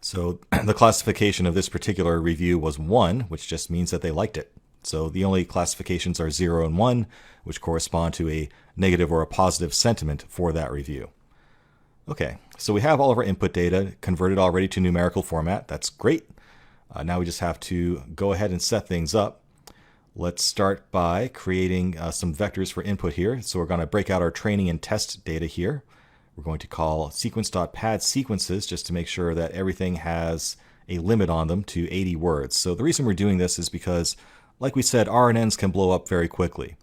So the classification of this particular review was 1, which just means that they liked it. So the only classifications are 0 and 1, which correspond to a negative or a positive sentiment for that review. Okay, so we have all of our input data converted already to numerical format. That's great. Now we just have to go ahead and set things up. Let's start by creating some vectors for input here. So we're going to break out our training and test data here. We're going to call sequence.pad sequences just to make sure that everything has a limit on them to 80 words. So the reason we're doing this is because, like we said, RNNs can blow up very quickly.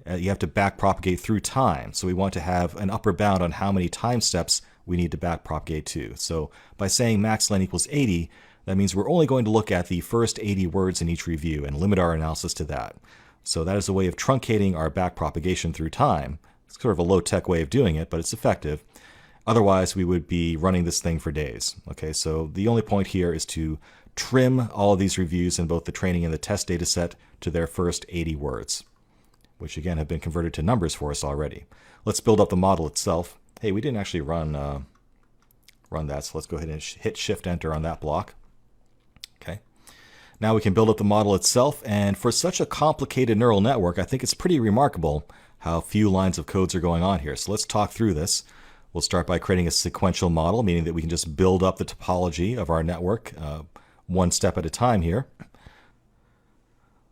You have to backpropagate through time. So we want to have an upper bound on how many time steps we need to backpropagate to. So by saying max len equals 80, that means we're only going to look at the first 80 words in each review and limit our analysis to that. So that is a way of truncating our backpropagation through time. It's sort of a low-tech way of doing it, but it's effective. Otherwise, we would be running this thing for days. Okay, so the only point here is to trim all of these reviews in both the training and the test data set to their first 80 words, which again have been converted to numbers for us already. Let's build up the model itself. Hey, we didn't actually run that, so let's go ahead and hit Shift-Enter on that block. Okay. Now we can build up the model itself, and for such a complicated neural network, I think it's pretty remarkable how few lines of codes are going on here. So let's talk through this. We'll start by creating a sequential model, meaning that we can just build up the topology of our network one step at a time here.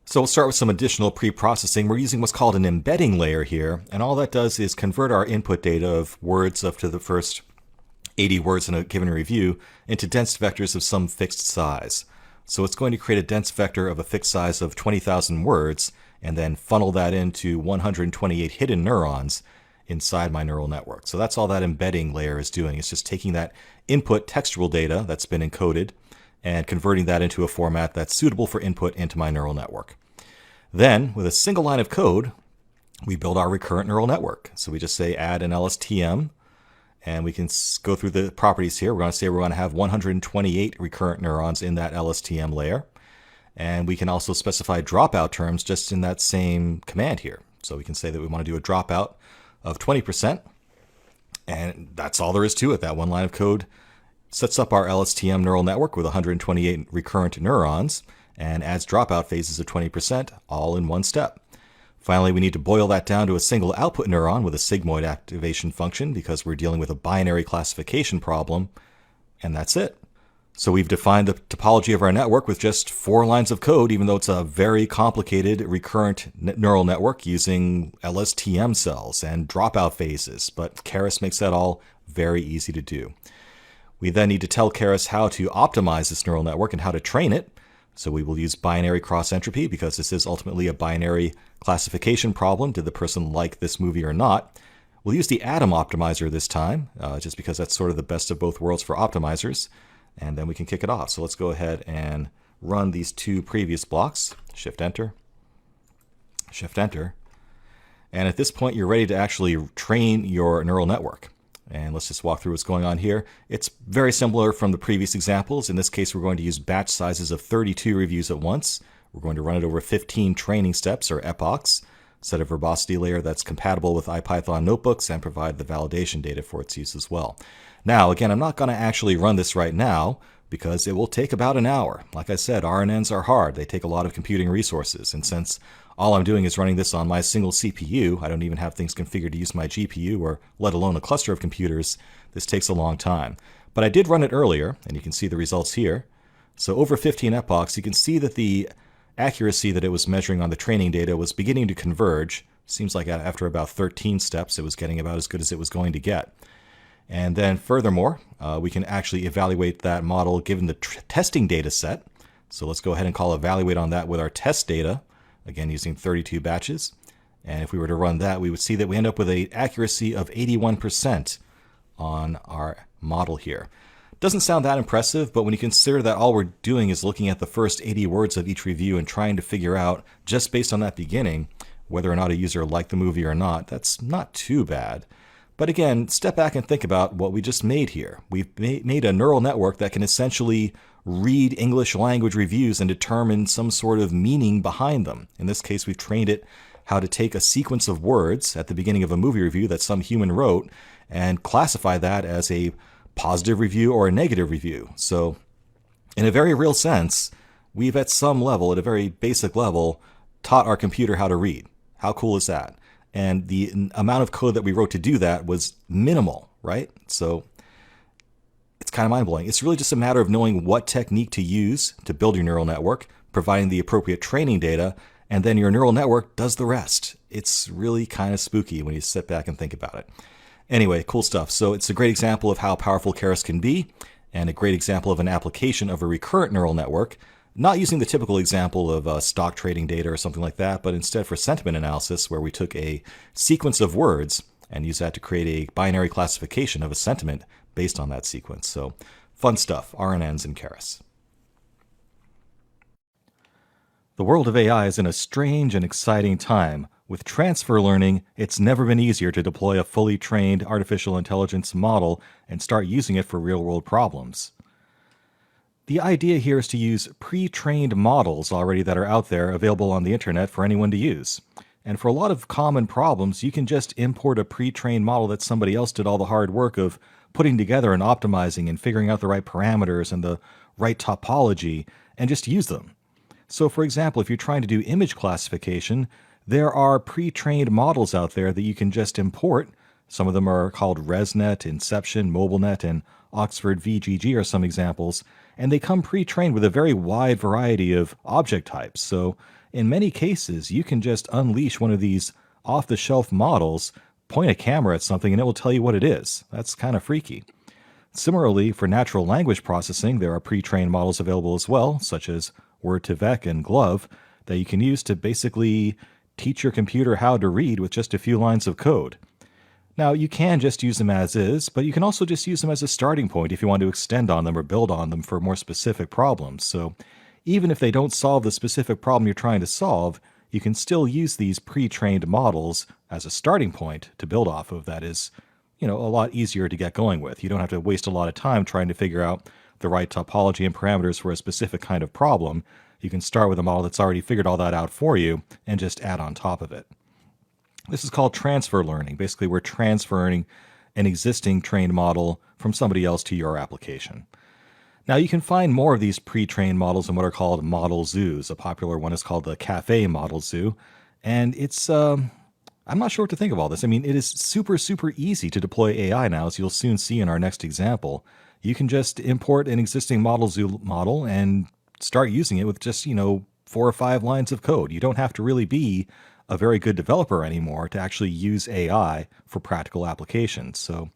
So we'll start with some additional pre-processing. We're using what's called an embedding layer here, and all that does is convert our input data of words up to the first 80 words in a given review into dense vectors of some fixed size. So it's going to create a dense vector of a fixed size of 20,000 words and then funnel that into 128 hidden neurons inside my neural network. So that's all that embedding layer is doing. It's just taking that input textual data that's been encoded and converting that into a format that's suitable for input into my neural network. Then, with a single line of code, we build our recurrent neural network. So we just say add an LSTM, and we can go through the properties here. We're going to say we're going to have 128 recurrent neurons in that LSTM layer. And we can also specify dropout terms just in that same command here. So we can say that we want to do a dropout of 20%, and that's all there is to it. That one line of code sets up our LSTM neural network with 128 recurrent neurons and adds dropout phases of 20% all in one step. Finally, we need to boil that down to a single output neuron with a sigmoid activation function because we're dealing with a binary classification problem, and that's it. So we've defined the topology of our network with just 4 lines of code, even though it's a very complicated recurrent neural network using LSTM cells and dropout phases. But Keras makes that all very easy to do. We then need to tell Keras how to optimize this neural network and how to train it. So we will use binary cross entropy because this is ultimately a binary classification problem. Did the person like this movie or not? We'll use the Atom optimizer this time, just because that's sort of the best of both worlds for optimizers. And then we can kick it off. So let's go ahead and run these 2 previous blocks. Shift Enter. Shift Enter. And at this point, you're ready to actually train your neural network. And let's just walk through what's going on here. It's very similar from the previous examples. In this case, we're going to use batch sizes of 32 reviews at once. We're going to run it over 15 training steps, or epochs, set a verbosity layer that's compatible with IPython notebooks, and provide the validation data for its use as well. Now, again, I'm not going to actually run this right now because it will take about an hour. Like I said, RNNs are hard. They take a lot of computing resources. And since all I'm doing is running this on my single CPU, I don't even have things configured to use my GPU or let alone a cluster of computers, this takes a long time. But I did run it earlier, and you can see the results here. So over 15 epochs, you can see that the accuracy that it was measuring on the training data was beginning to converge. Seems like after about 13 steps, it was getting about as good as it was going to get. And then furthermore, we can actually evaluate that model given the testing data set. So let's go ahead and call evaluate on that with our test data, again using 32 batches. And if we were to run that, we would see that we end up with an accuracy of 81% on our model here. Doesn't sound that impressive, but when you consider that all we're doing is looking at the first 80 words of each review and trying to figure out, just based on that beginning, whether or not a user liked the movie or not, that's not too bad. But again, step back and think about what we just made here. We've made a neural network that can essentially read English language reviews and determine some sort of meaning behind them. In this case, we've trained it how to take a sequence of words at the beginning of a movie review that some human wrote and classify that as a positive review or a negative review. So in a very real sense, we've at some level, at a very basic level, taught our computer how to read. How cool is that? And the amount of code that we wrote to do that was minimal, right? So it's kind of mind-blowing. It's really just a matter of knowing what technique to use to build your neural network, providing the appropriate training data, and then your neural network does the rest. It's really kind of spooky when you sit back and think about it. Anyway, cool stuff. So it's a great example of how powerful Keras can be, and a great example of an application of a recurrent neural network, not using the typical example of stock trading data or something like that, but instead for sentiment analysis, where we took a sequence of words and used that to create a binary classification of a sentiment based on that sequence. So fun stuff, RNNs and Keras. The world of AI is in a strange and exciting time. With transfer learning, it's never been easier to deploy a fully trained artificial intelligence model and start using it for real-world problems. The idea here is to use pre-trained models already that are out there available on the internet for anyone to use. And for a lot of common problems, you can just import a pre-trained model that somebody else did all the hard work of putting together and optimizing and figuring out the right parameters and the right topology and just use them. So for example, if you're trying to do image classification, there are pre-trained models out there that you can just import. Some of them are called ResNet, Inception, MobileNet, and Oxford VGG are some examples, and they come pre-trained with a very wide variety of object types. So in many cases, you can just unleash one of these off-the-shelf models, point a camera at something, and it will tell you what it is. That's kind of freaky. Similarly, for natural language processing, there are pre-trained models available as well, such as Word2Vec and Glove, that you can use to basically teach your computer how to read with just a few lines of code. Now, you can just use them as is, but you can also just use them as a starting point if you want to extend on them or build on them for more specific problems. So even if they don't solve the specific problem you're trying to solve, you can still use these pre-trained models as a starting point to build off of. That is, a lot easier to get going with. You don't have to waste a lot of time trying to figure out the right topology and parameters for a specific kind of problem. You can start with a model that's already figured all that out for you and just add on top of it. This is called transfer learning. Basically, we're transferring an existing trained model from somebody else to your application. Now, you can find more of these pre-trained models in what are called model zoos. A popular one is called the Caffe Model Zoo. And it's, I'm not sure what to think of all this. I mean, it is super, super easy to deploy AI now, as you'll soon see in our next example. you can just import an existing Model Zoo model and start using it with just, 4 or 5 lines of code. You don't have to really be a very good developer anymore to actually use AI for practical applications. So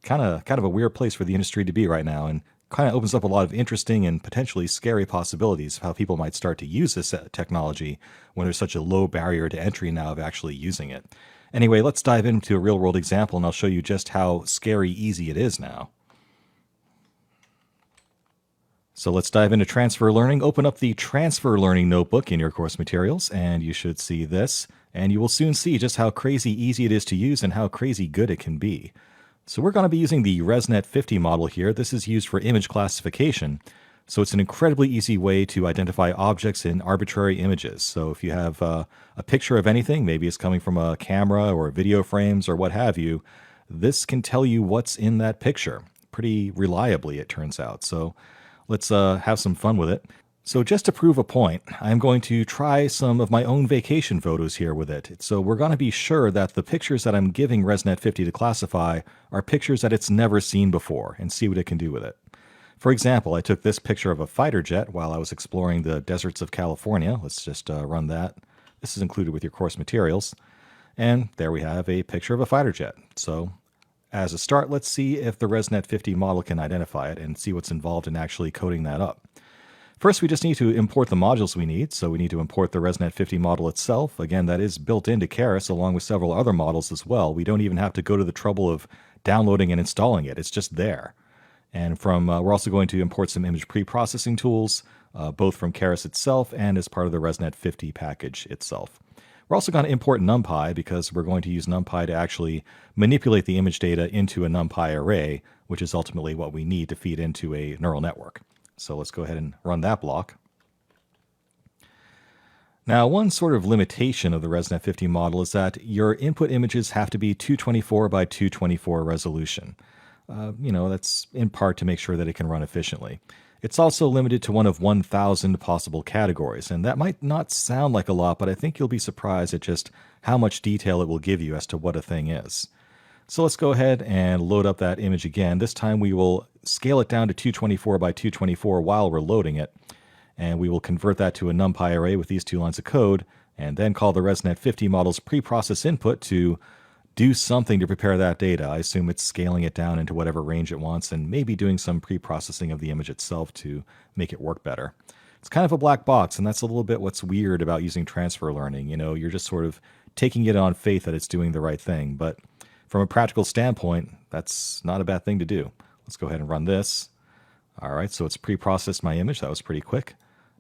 kind of a weird place for the industry to be right now, and kind of opens up a lot of interesting and potentially scary possibilities of how people might start to use this technology when there's such a low barrier to entry now of actually using it. Anyway, let's dive into a real world example and I'll show you just how scary easy it is now. So let's dive into transfer learning. Open up the transfer learning notebook in your course materials and you should see this, and you will soon see just how crazy easy it is to use and how crazy good it can be. So we're going to be using the ResNet 50 model here. This is used for image classification. So it's an incredibly easy way to identify objects in arbitrary images. So if you have a picture of anything, maybe it's coming from a camera or video frames or what have you, this can tell you what's in that picture pretty reliably, it turns out. So let's have some fun with it. So just to prove a point, I'm going to try some of my own vacation photos here with it. So we're going to be sure that the pictures that I'm giving ResNet 50 to classify are pictures that it's never seen before, and see what it can do with it. For example, I took this picture of a fighter jet while I was exploring the deserts of California. Let's just run that. This is included with your course materials. And there we have a picture of a fighter jet. So as a start, let's see if the ResNet 50 model can identify it and see what's involved in actually coding that up. First, we just need to import the modules we need. So we need to import the ResNet 50 model itself. Again, that is built into Keras along with several other models as well. We don't even have to go to the trouble of downloading and installing it. It's just there. And we're also going to import some image pre-processing tools, both from Keras itself and as part of the ResNet 50 package itself. We're also going to import NumPy because we're going to use NumPy to actually manipulate the image data into a NumPy array, which is ultimately what we need to feed into a neural network. So let's go ahead and run that block. Now, one sort of limitation of the ResNet 50 model is that your input images have to be 224 by 224 resolution. That's in part to make sure that it can run efficiently. It's also limited to one of 1,000 possible categories, and that might not sound like a lot, but I think you'll be surprised at just how much detail it will give you as to what a thing is. So let's go ahead and load up that image again. This time we will scale it down to 224 by 224 while we're loading it, and we will convert that to a NumPy array with these 2 lines of code, and then call the ResNet 50 model's preprocess input to do something to prepare that data. I assume it's scaling it down into whatever range it wants and maybe doing some pre-processing of the image itself to make it work better. It's kind of a black box, and that's a little bit what's weird about using transfer learning. You're just sort of taking it on faith that it's doing the right thing, but from a practical standpoint, that's not a bad thing to do. Let's go ahead and run this. All right, so it's pre-processed my image. That was pretty quick.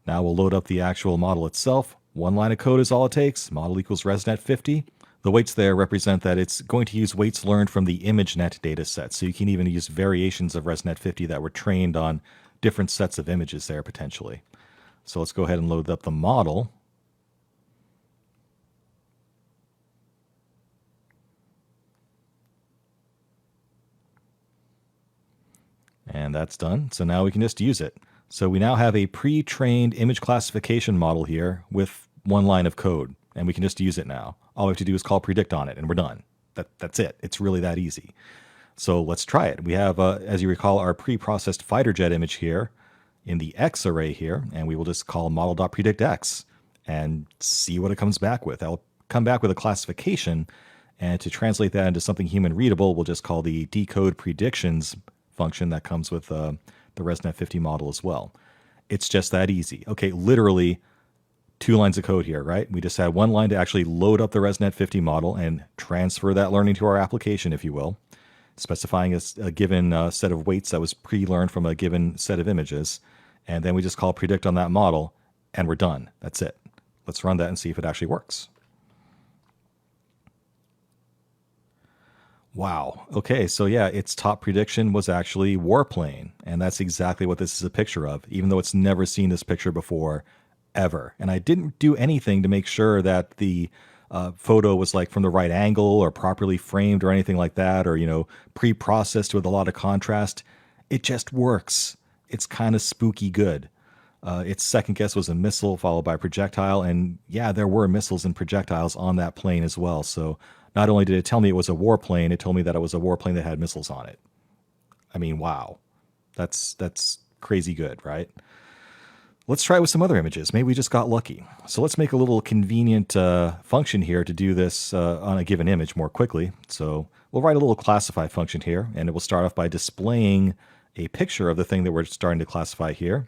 Now we'll load up the actual model itself. 1 line of code is all it takes. Model equals ResNet 50. The weights there represent that it's going to use weights learned from the ImageNet data set. So you can even use variations of ResNet 50 that were trained on different sets of images there potentially. So let's go ahead and load up the model. And that's done. So now we can just use it. So we now have a pre-trained image classification model here with 1 line of code, and we can just use it now. All we have to do is call predict on it, and we're done. That's it. It's really that easy. So let's try it. We have, as you recall, our pre-processed fighter jet image here in the X array here, and we will just call model.predictX and see what it comes back with. I'll come back with a classification, and to translate that into something human readable, we'll just call the decode predictions function that comes with the ResNet 50 model as well. It's just that easy. Okay, literally 2 lines of code here, right? We just had 1 line to actually load up the ResNet 50 model and transfer that learning to our application, if you will, specifying a given set of weights that was pre-learned from a given set of images. And then we just call predict on that model, and we're done. That's it. Let's run that and see if it actually works. Wow. Okay, so yeah, its top prediction was actually warplane, and that's exactly what this is a picture of, even though it's never seen this picture before, ever. And I didn't do anything to make sure that the photo was like from the right angle or properly framed or anything like that, or, pre-processed with a lot of contrast. It just works. It's kind of spooky good. Its second guess was a missile followed by a projectile, and yeah, there were missiles and projectiles on that plane as well, so not only did it tell me it was a warplane, it told me that it was a warplane that had missiles on it. I mean, wow. That's crazy good, right? Let's try with some other images. Maybe we just got lucky. So let's make a little convenient function here to do this on a given image more quickly. So we'll write a little classify function here, and it will start off by displaying a picture of the thing that we're starting to classify here.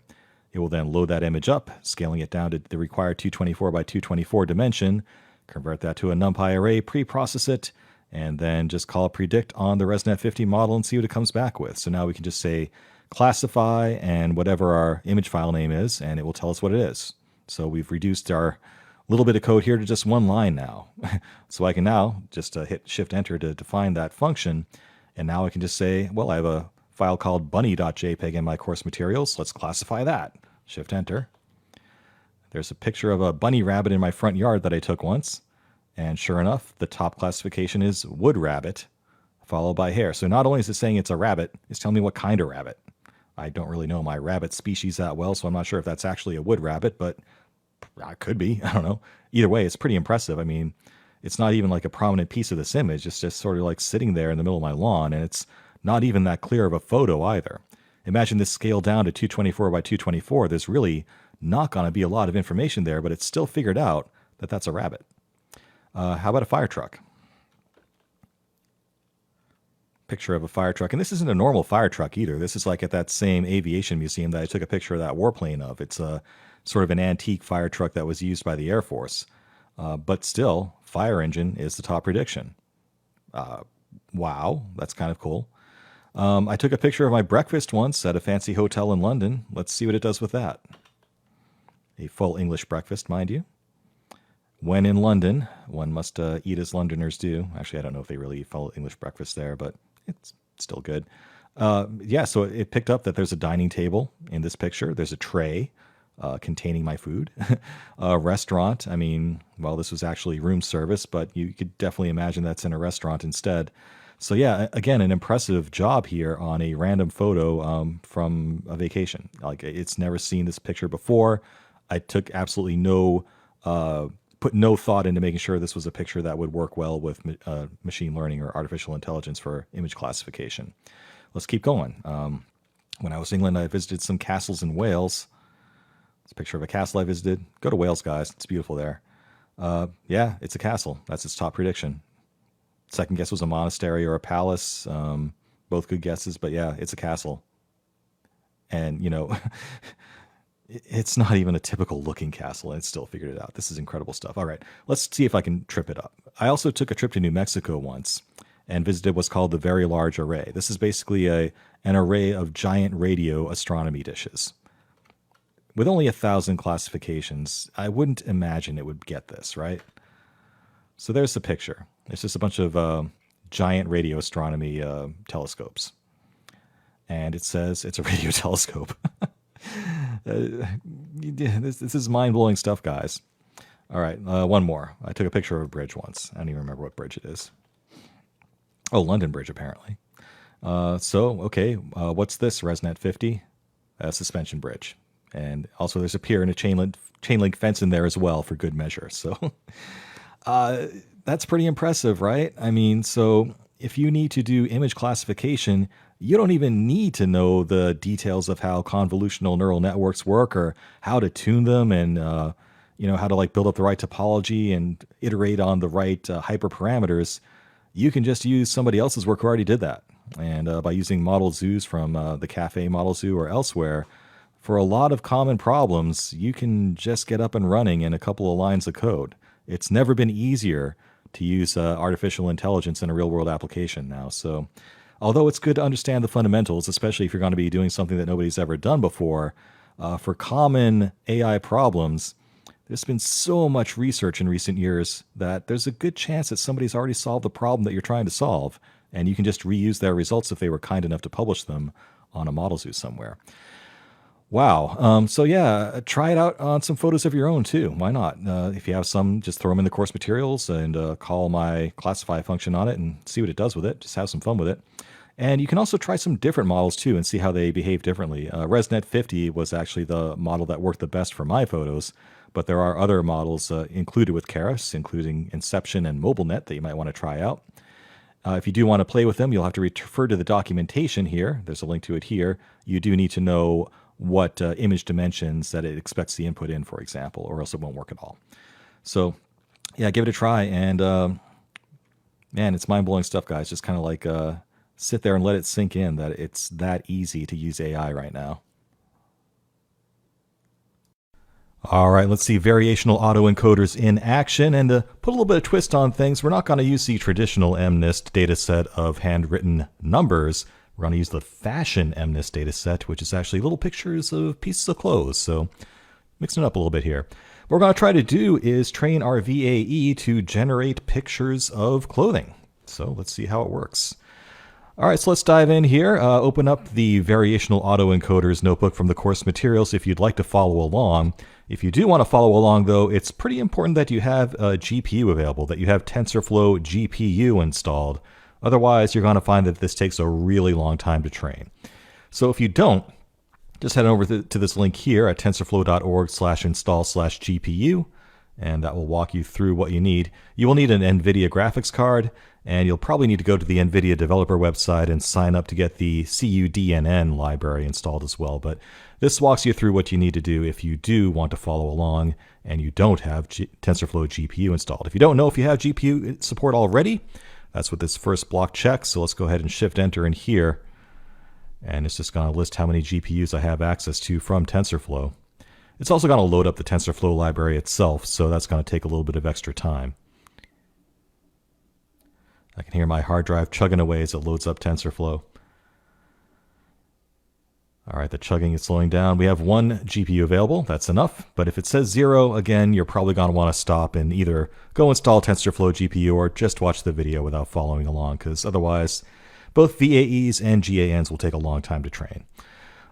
It will then load that image up, scaling it down to the required 224 by 224 dimension, convert that to a NumPy array, pre-process it, and then just call predict on the ResNet 50 model and see what it comes back with. So now we can just say classify and whatever our image file name is, and it will tell us what it is. So we've reduced our little bit of code here to just one line now. So I can now just hit Shift Enter to define that function, and now I can just say, well, I have a file called bunny.jpg in my course materials. Let's classify that. Shift Enter. There's a picture of a bunny rabbit in my front yard that I took once, and sure enough, the top classification is wood rabbit, followed by hare. So not only is it saying it's a rabbit, it's telling me what kind of rabbit. I don't really know my rabbit species that well, so I'm not sure if that's actually a wood rabbit, but it could be. I don't know. Either way, it's pretty impressive. I mean, it's not even like a prominent piece of this image. It's just sort of like sitting there in the middle of my lawn, and it's not even that clear of a photo either. Imagine this scaled down to 224 by 224. There's really not going to be a lot of information there, but it's still figured out that that's a rabbit. How about a fire truck? Picture of a fire truck. And this isn't a normal fire truck either. This is like at that same aviation museum that I took a picture of that warplane of. It's a sort of an antique fire truck that was used by the Air Force. But still, fire engine is the top prediction. Wow, that's kind of cool. I took a picture of my breakfast once at a fancy hotel in London. Let's see what it does with that. A full English breakfast, mind you. When in London, one must eat as Londoners do. Actually, I don't know if they really eat full English breakfast there, but it's still good. Yeah, so it picked up that there's a dining table in this picture. There's a tray containing my food. A restaurant. I mean, well, this was actually room service, but you could definitely imagine that's in a restaurant instead. So yeah, again, an impressive job here on a random photo from a vacation. Like, it's never seen this picture before. I took absolutely put no thought into making sure this was a picture that would work well with machine learning or artificial intelligence for image classification. Let's keep going. When I was in England, I visited some castles in Wales. It's a picture of a castle I visited. Go to Wales, guys. It's beautiful there. Yeah, it's a castle. That's its top prediction. Second guess was a monastery or a palace. Both good guesses, but yeah, it's a castle. And, you know, it's not even a typical looking castle, and it still figured it out. This is incredible stuff. All right, let's see if I can trip it up. I also took a trip to New Mexico once and visited what's called the Very Large Array. This is basically an array of giant radio astronomy dishes. With only 1,000 classifications, I wouldn't imagine it would get this, right? So there's the picture. It's just a bunch of giant radio astronomy telescopes. And it says it's a radio telescope. This is mind-blowing stuff, guys. All right, one more. I took a picture of a bridge once. I don't even remember what bridge it is. Oh, London Bridge, apparently. Okay, what's this, ResNet 50? A suspension bridge. And also there's a pier and a chain link fence in there as well for good measure. So that's pretty impressive, right? I mean, so if you need to do image classification, you don't even need to know the details of how convolutional neural networks work or how to tune them and, how to like build up the right topology and iterate on the right hyperparameters. You can just use somebody else's work who already did that. And by using model zoos from the Caffe Model Zoo or elsewhere, for a lot of common problems, you can just get up and running in a couple of lines of code. It's never been easier to use artificial intelligence in a real-world application now. So although it's good to understand the fundamentals, especially if you're going to be doing something that nobody's ever done before, for common AI problems, there's been so much research in recent years that there's a good chance that somebody's already solved the problem that you're trying to solve, and you can just reuse their results if they were kind enough to publish them on a model zoo somewhere. Wow. So yeah, try it out on some photos of your own too. Why not? If you have some, just throw them in the course materials and call my classify function on it and see what it does with it. Just have some fun with it. And you can also try some different models too and see how they behave differently. ResNet 50 was actually the model that worked the best for my photos, but there are other models included with Keras, including Inception and MobileNet that you might want to try out. If you do want to play with them, you'll have to refer to the documentation here. There's a link to it here. You do need to know what image dimensions that it expects the input in, for example, or else it won't work at all. So yeah, give it a try. And man, it's mind-blowing stuff, guys. Just kind of like sit there and let it sink in that it's that easy to use AI right now. All right, let's see variational autoencoders in action. And to put a little bit of twist on things, we're not going to use the traditional MNIST dataset of handwritten numbers. We're going to use the fashion MNIST dataset, which is actually little pictures of pieces of clothes. So mixing it up a little bit here. What we're going to try to do is train our VAE to generate pictures of clothing. So let's see how it works. All right, so let's dive in here. Open up the Variational Autoencoders notebook from the course materials if you'd like to follow along. If you do want to follow along, though, it's pretty important that you have a GPU available, that you have TensorFlow GPU installed. Otherwise, you're going to find that this takes a really long time to train. So if you don't, just head over to this link here at tensorflow.org/install/GPU, and that will walk you through what you need. You will need an NVIDIA graphics card, and you'll probably need to go to the NVIDIA developer website and sign up to get the CUDNN library installed as well. But this walks you through what you need to do if you do want to follow along and you don't have TensorFlow GPU installed. If you don't know if you have GPU support already, that's what this first block checks. So let's go ahead and Shift Enter in here. And it's just going to list how many GPUs I have access to from TensorFlow. It's also going to load up the TensorFlow library itself, so that's going to take a little bit of extra time. I can hear my hard drive chugging away as it loads up TensorFlow. All right, the chugging is slowing down. We have one GPU available. That's enough. But if it says 0, again, you're probably going to want to stop and either go install TensorFlow GPU or just watch the video without following along, because otherwise both VAEs and GANs will take a long time to train.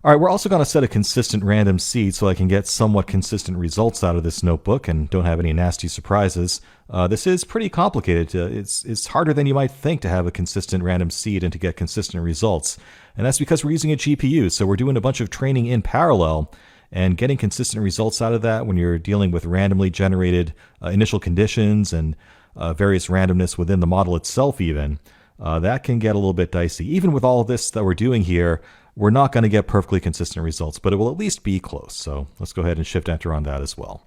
All right, we're also going to set a consistent random seed so I can get somewhat consistent results out of this notebook and don't have any nasty surprises. This is pretty complicated. It's harder than you might think to have a consistent random seed and to get consistent results. And that's because we're using a GPU, so we're doing a bunch of training in parallel, and getting consistent results out of that when you're dealing with randomly generated initial conditions and various randomness within the model itself even, that can get a little bit dicey. Even with all of this that we're doing here, we're not going to get perfectly consistent results, but it will at least be close. So let's go ahead and Shift Enter on that as well.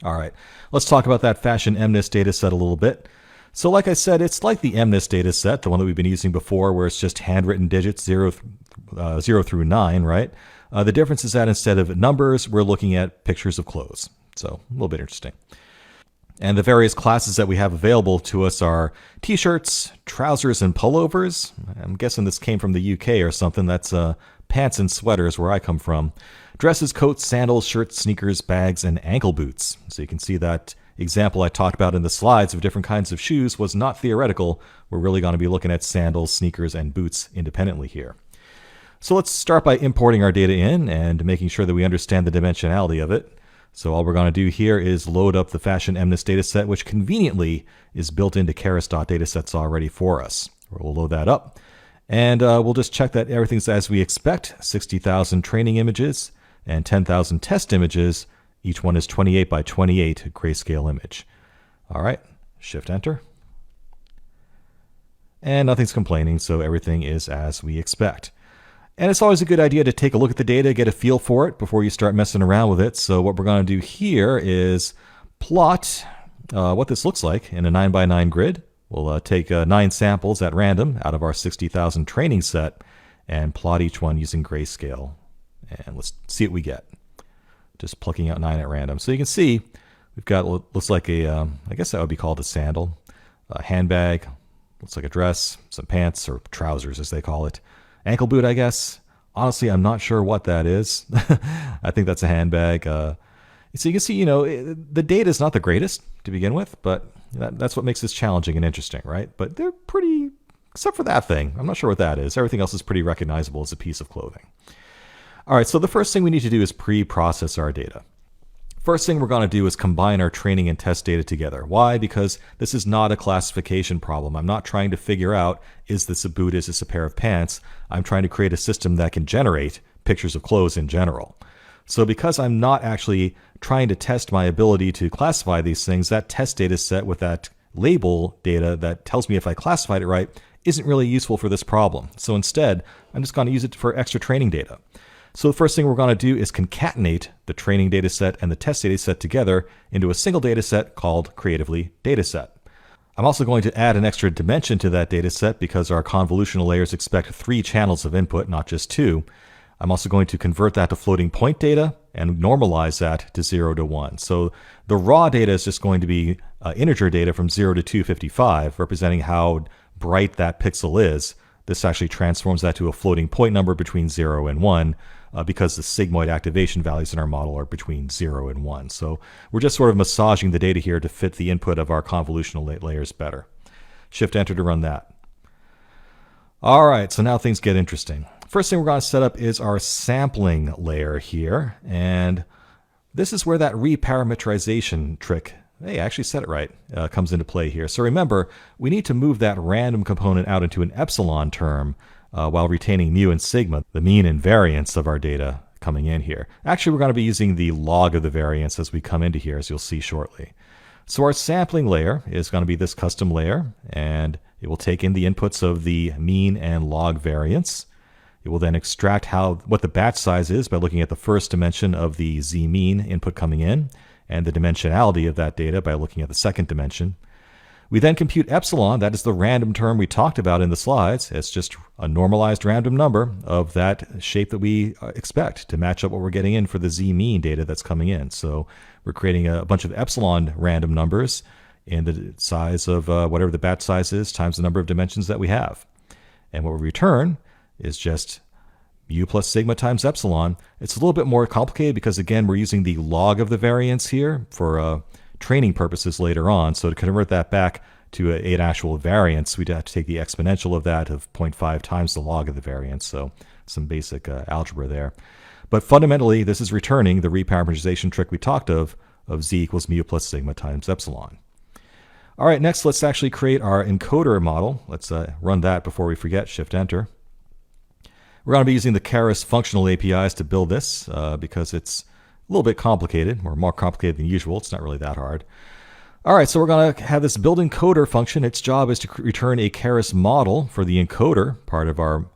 All right, let's talk about that Fashion MNIST dataset a little bit. So like I said, it's like the MNIST dataset, the one that we've been using before, where it's just handwritten digits 0 through 9, right? The difference is that instead of numbers, we're looking at pictures of clothes. So a little bit interesting. And the various classes that we have available to us are t-shirts, trousers, and pullovers. I'm guessing this came from the UK or something. That's pants and sweaters where I come from. Dresses, coats, sandals, shirts, sneakers, bags, and ankle boots. So you can see that example I talked about in the slides of different kinds of shoes was not theoretical. We're really going to be looking at sandals, sneakers, and boots independently here. So let's start by importing our data in and making sure that we understand the dimensionality of it. So all we're going to do here is load up the Fashion MNIST dataset, which conveniently is built into Keras.datasets already for us. We'll load that up, and we'll just check that everything's as we expect. 60,000 training images and 10,000 test images. Each one is 28 by 28 grayscale image. All right, Shift Enter. And nothing's complaining, so everything is as we expect. And it's always a good idea to take a look at the data, get a feel for it before you start messing around with it. So what we're going to do here is plot what this looks like in a 9x9 grid. We'll take 9 samples at random out of our 60,000 training set and plot each one using grayscale. And let's see what we get. Just plucking out 9 at random. So you can see we've got what looks like a, I guess that would be called a sandal, a handbag, looks like a dress, some pants or trousers as they call it. Ankle boot, I guess. Honestly, I'm not sure what that is. I think that's a handbag. So you can see, you know, the data is not the greatest to begin with, but that's what makes this challenging and interesting, right? But they're pretty, except for that thing. I'm not sure what that is. Everything else is pretty recognizable as a piece of clothing. All right, so the first thing we need to do is pre-process our data. First thing we're going to do is combine our training and test data together. Why? Because this is not a classification problem. I'm not trying to figure out, is this a boot, is this a pair of pants? I'm trying to create a system that can generate pictures of clothes in general. So because I'm not actually trying to test my ability to classify these things, that test data set with that label data that tells me if I classified it right isn't really useful for this problem. So instead, I'm just going to use it for extra training data. So the first thing we're going to do is concatenate the training data set and the test data set together into a single data set called Creatively Dataset. I'm also going to add an extra dimension to that data set because our convolutional layers expect 3 channels of input, not just 2. I'm also going to convert that to floating point data and normalize that to 0 to 1. So the raw data is just going to be integer data from 0 to 255, representing how bright that pixel is. This actually transforms that to a floating point number between 0 and 1 because the sigmoid activation values in our model are between 0 and 1. So we're just sort of massaging the data here to fit the input of our convolutional layers better. Shift-Enter to run that. All right, so now things get interesting. First thing we're going to set up is our sampling layer here, and this is where that reparametrization trick, hey, I actually said it right, comes into play here. So remember, we need to move that random component out into an epsilon term while retaining mu and sigma, the mean and variance of our data coming in here. Actually, we're going to be using the log of the variance as we come into here, as you'll see shortly. So our sampling layer is going to be this custom layer, and it will take in the inputs of the mean and log variance. It will then extract what the batch size is by looking at the first dimension of the z-mean input coming in, and the dimensionality of that data by looking at the second dimension. We then compute epsilon, that is the random term we talked about in the slides. It's just a normalized random number of that shape that we expect to match up what we're getting in for the z-mean data that's coming in. So we're creating a bunch of epsilon random numbers in the size of whatever the batch size is times the number of dimensions that we have. And what we return is just mu plus sigma times epsilon. It's a little bit more complicated because, again, we're using the log of the variance here for training purposes later on. So to convert that back to an actual variance, we'd have to take the exponential of that of 0.5 times the log of the variance. So some basic algebra there. But fundamentally, this is returning the reparameterization trick we talked of z equals mu plus sigma times epsilon. All right, next let's actually create our encoder model. Let's run that before we forget. Shift-Enter. We're going to be using the Keras functional APIs to build this because it's a little bit complicated, or more complicated than usual. It's not really that hard. All right, so we're going to have this build encoder function. Its job is to return a Keras model for the encoder, part of our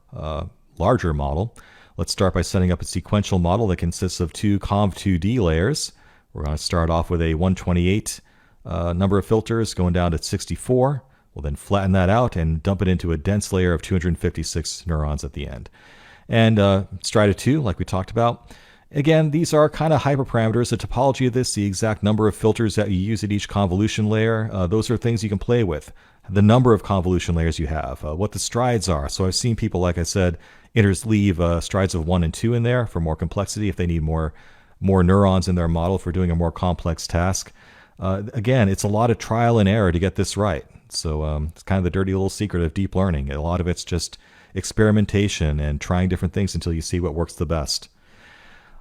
larger model. Let's start by setting up a sequential model that consists of 2 conv2d layers. We're going to start off with a 128 number of filters going down to 64. We'll then flatten that out and dump it into a dense layer of 256 neurons at the end. And Strida 2, like we talked about. Again, these are kind of hyperparameters. The topology of this, the exact number of filters that you use at each convolution layer, those are things you can play with. The number of convolution layers you have, what the strides are. So I've seen people, like I said, leave strides of 1 and 2 in there for more complexity if they need more neurons in their model for doing a more complex task. Again, it's a lot of trial and error to get this right. So it's kind of the dirty little secret of deep learning. A lot of it's just experimentation and trying different things until you see what works the best.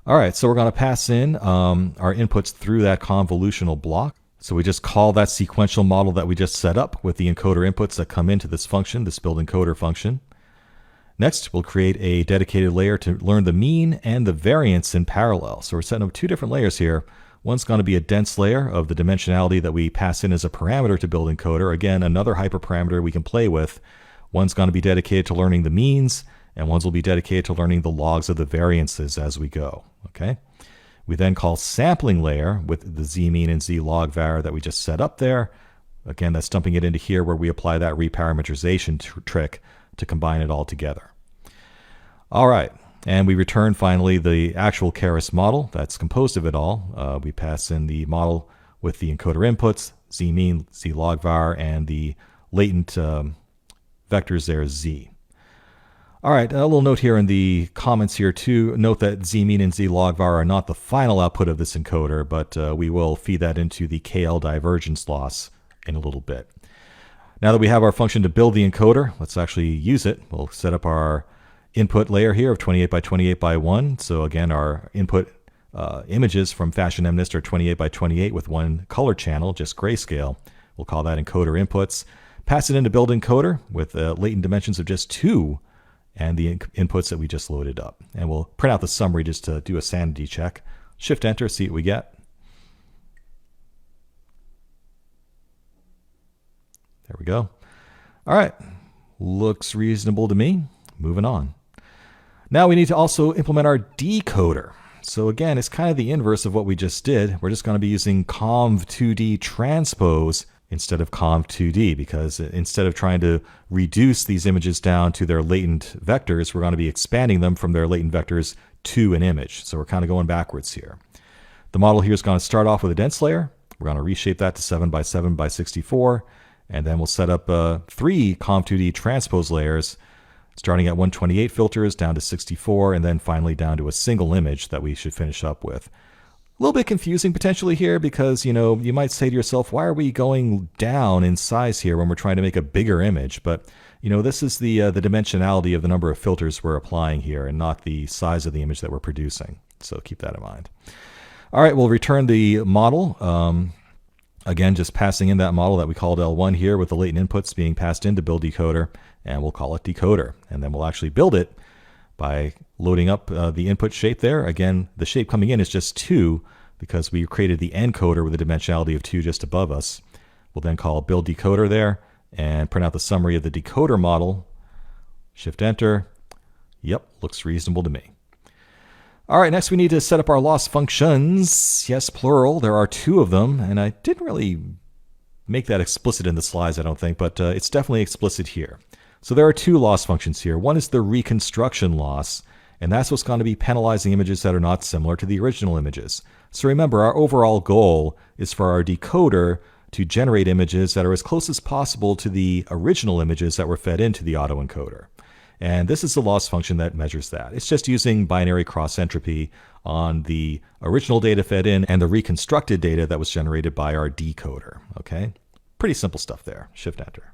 All right, so we're going to pass in our inputs through that convolutional block. So we just call that sequential model that we just set up with the encoder inputs that come into this function, this build encoder function. Next, we'll create a dedicated layer to learn the mean and the variance in parallel. So we're setting up 2 different layers here. One's going to be a dense layer of the dimensionality that we pass in as a parameter to build encoder. Again, another hyperparameter we can play with. One's going to be dedicated to learning the means, and ones will be dedicated to learning the logs of the variances as we go. Okay. We then call sampling layer with the z-mean and z-log var that we just set up there. Again, that's dumping it into here where we apply that reparameterization trick to combine it all together. All right. And we return finally the actual Keras model that's composed of it all. We pass in the model with the encoder inputs, z-mean, z-log var, and the latent vectors there is z. All right, a little note here in the comments here too. Note that z-mean and z-log var are not the final output of this encoder, but we will feed that into the KL divergence loss in a little bit. Now that we have our function to build the encoder, let's actually use it. We'll set up our input layer here of 28 by 28 by 1. So again, our input images from FashionMNIST are 28 by 28 with 1 color channel, just grayscale. We'll call that encoder inputs. Pass it into build encoder with latent dimensions of just 2 and the inputs that we just loaded up. And we'll print out the summary just to do a sanity check. Shift-Enter, see what we get. There we go. All right. Looks reasonable to me. Moving on. Now we need to also implement our decoder. So again, it's kind of the inverse of what we just did. We're just going to be using conv2d transpose instead of conv2d, because instead of trying to reduce these images down to their latent vectors, we're going to be expanding them from their latent vectors to an image. So we're kind of going backwards here. The model here is going to start off with a dense layer. We're going to reshape that to 7 by 7 by 64, and then we'll set up 3 conv2d transpose layers, starting at 128 filters down to 64, and then finally down to a single image that we should finish up with. A little bit confusing potentially here because, you might say to yourself, why are we going down in size here when we're trying to make a bigger image? But, this is the dimensionality of the number of filters we're applying here and not the size of the image that we're producing. So keep that in mind. All right, we'll return the model. Again, just passing in that model that we called L1 here with the latent inputs being passed into build decoder, and we'll call it decoder. And then we'll actually build it by loading up the input shape there. Again, the shape coming in is just 2 because we created the encoder with a dimensionality of 2 just above us. We'll then call build decoder there and print out the summary of the decoder model. Shift enter. Yep, looks reasonable to me. All right, next we need to set up our loss functions. Yes, plural. There are 2 of them, and I didn't really make that explicit in the slides, I don't think, but it's definitely explicit here. So there are 2 loss functions here. One is the reconstruction loss, and that's what's going to be penalizing images that are not similar to the original images. So remember, our overall goal is for our decoder to generate images that are as close as possible to the original images that were fed into the autoencoder. And this is the loss function that measures that. It's just using binary cross entropy on the original data fed in and the reconstructed data that was generated by our decoder. Okay, pretty simple stuff there. Shift enter.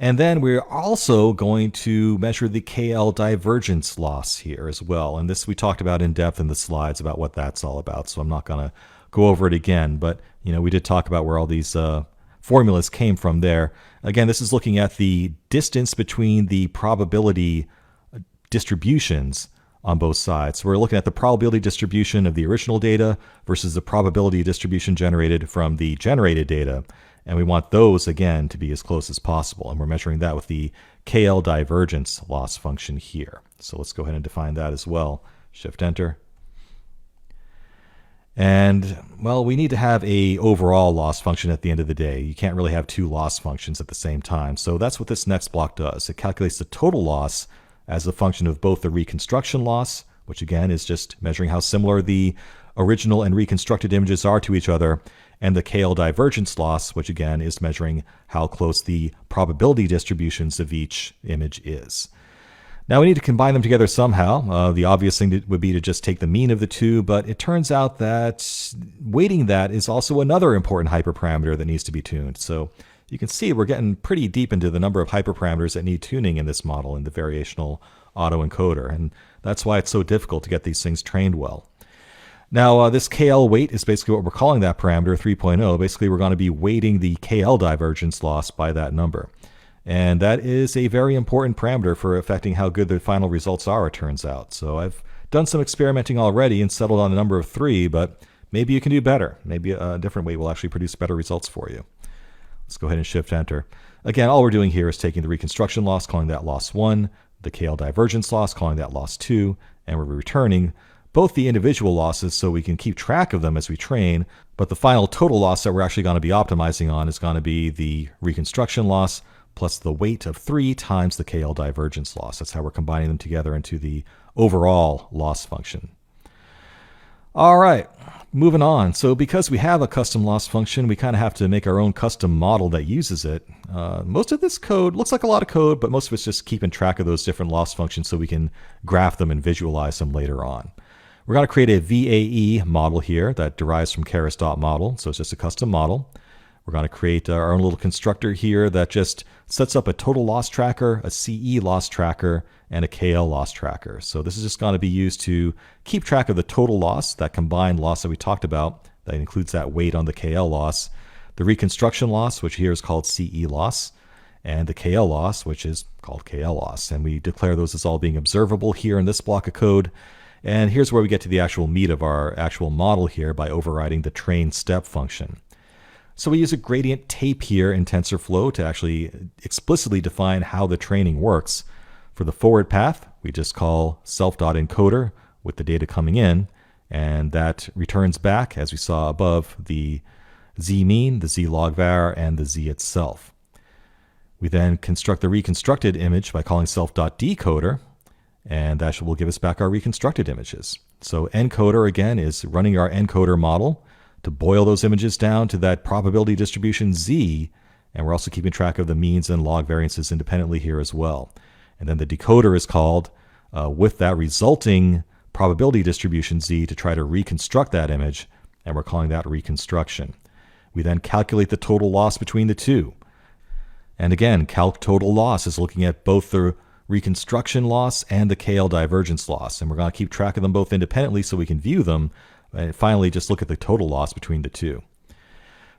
And then we're also going to measure the KL divergence loss here as well. And this we talked about in depth in the slides about what that's all about. So I'm not going to go over it again. But we did talk about where all these formulas came from there. Again, this is looking at the distance between the probability distributions on both sides. So we're looking at the probability distribution of the original data versus the probability distribution generated from the generated data. And we want those, again, to be as close as possible. And we're measuring that with the KL divergence loss function here. So let's go ahead and define that as well. Shift enter. And, well, we need to have a overall loss function at the end of the day. You can't really have 2 loss functions at the same time. So that's what this next block does. It calculates the total loss as a function of both the reconstruction loss, which again is just measuring how similar the original and reconstructed images are to each other, and the KL divergence loss, which again is measuring how close the probability distributions of each image is. Now we need to combine them together somehow. The obvious thing would be to just take the mean of the 2, but it turns out that weighting that is also another important hyperparameter that needs to be tuned. So you can see we're getting pretty deep into the number of hyperparameters that need tuning in this model in the variational autoencoder, and that's why it's so difficult to get these things trained well. Now, this KL weight is basically what we're calling that parameter 3.0. Basically, we're going to be weighting the KL divergence loss by that number. And that is a very important parameter for affecting how good the final results are, it turns out. So I've done some experimenting already and settled on a number of 3, but maybe you can do better. Maybe a different weight will actually produce better results for you. Let's go ahead and shift enter. Again, all we're doing here is taking the reconstruction loss, calling that loss 1, the KL divergence loss, calling that loss 2, and we're returning both the individual losses so we can keep track of them as we train, but the final total loss that we're actually going to be optimizing on is going to be the reconstruction loss plus the weight of 3 times the KL divergence loss. That's how we're combining them together into the overall loss function. All right, moving on. So because we have a custom loss function, we kind of have to make our own custom model that uses it. Most of this code looks like a lot of code, but most of it's just keeping track of those different loss functions so we can graph them and visualize them later on. We're going to create a VAE model here that derives from keras.model, so it's just a custom model. We're going to create our own little constructor here that just sets up a total loss tracker, a CE loss tracker, and a KL loss tracker. So this is just going to be used to keep track of the total loss, that combined loss that we talked about. That includes that weight on the KL loss, the reconstruction loss, which here is called CE loss, and the KL loss, which is called KL loss. And we declare those as all being observable here in this block of code. And here's where we get to the actual meat of our actual model here by overriding the train step function. So we use a gradient tape here in TensorFlow to actually explicitly define how the training works. For the forward path, we just call self.encoder with the data coming in, and that returns back, as we saw above, the z mean, the z log var, and the z itself. We then construct the reconstructed image by calling self.decoder, and that will give us back our reconstructed images. So encoder, again, is running our encoder model to boil those images down to that probability distribution z, and we're also keeping track of the means and log variances independently here as well. And then the decoder is called with that resulting probability distribution z to try to reconstruct that image, and we're calling that reconstruction. We then calculate the total loss between the two. And again, calc total loss is looking at both the reconstruction loss and the KL divergence loss, and we're going to keep track of them both independently so we can view them, and finally just look at the total loss between the two.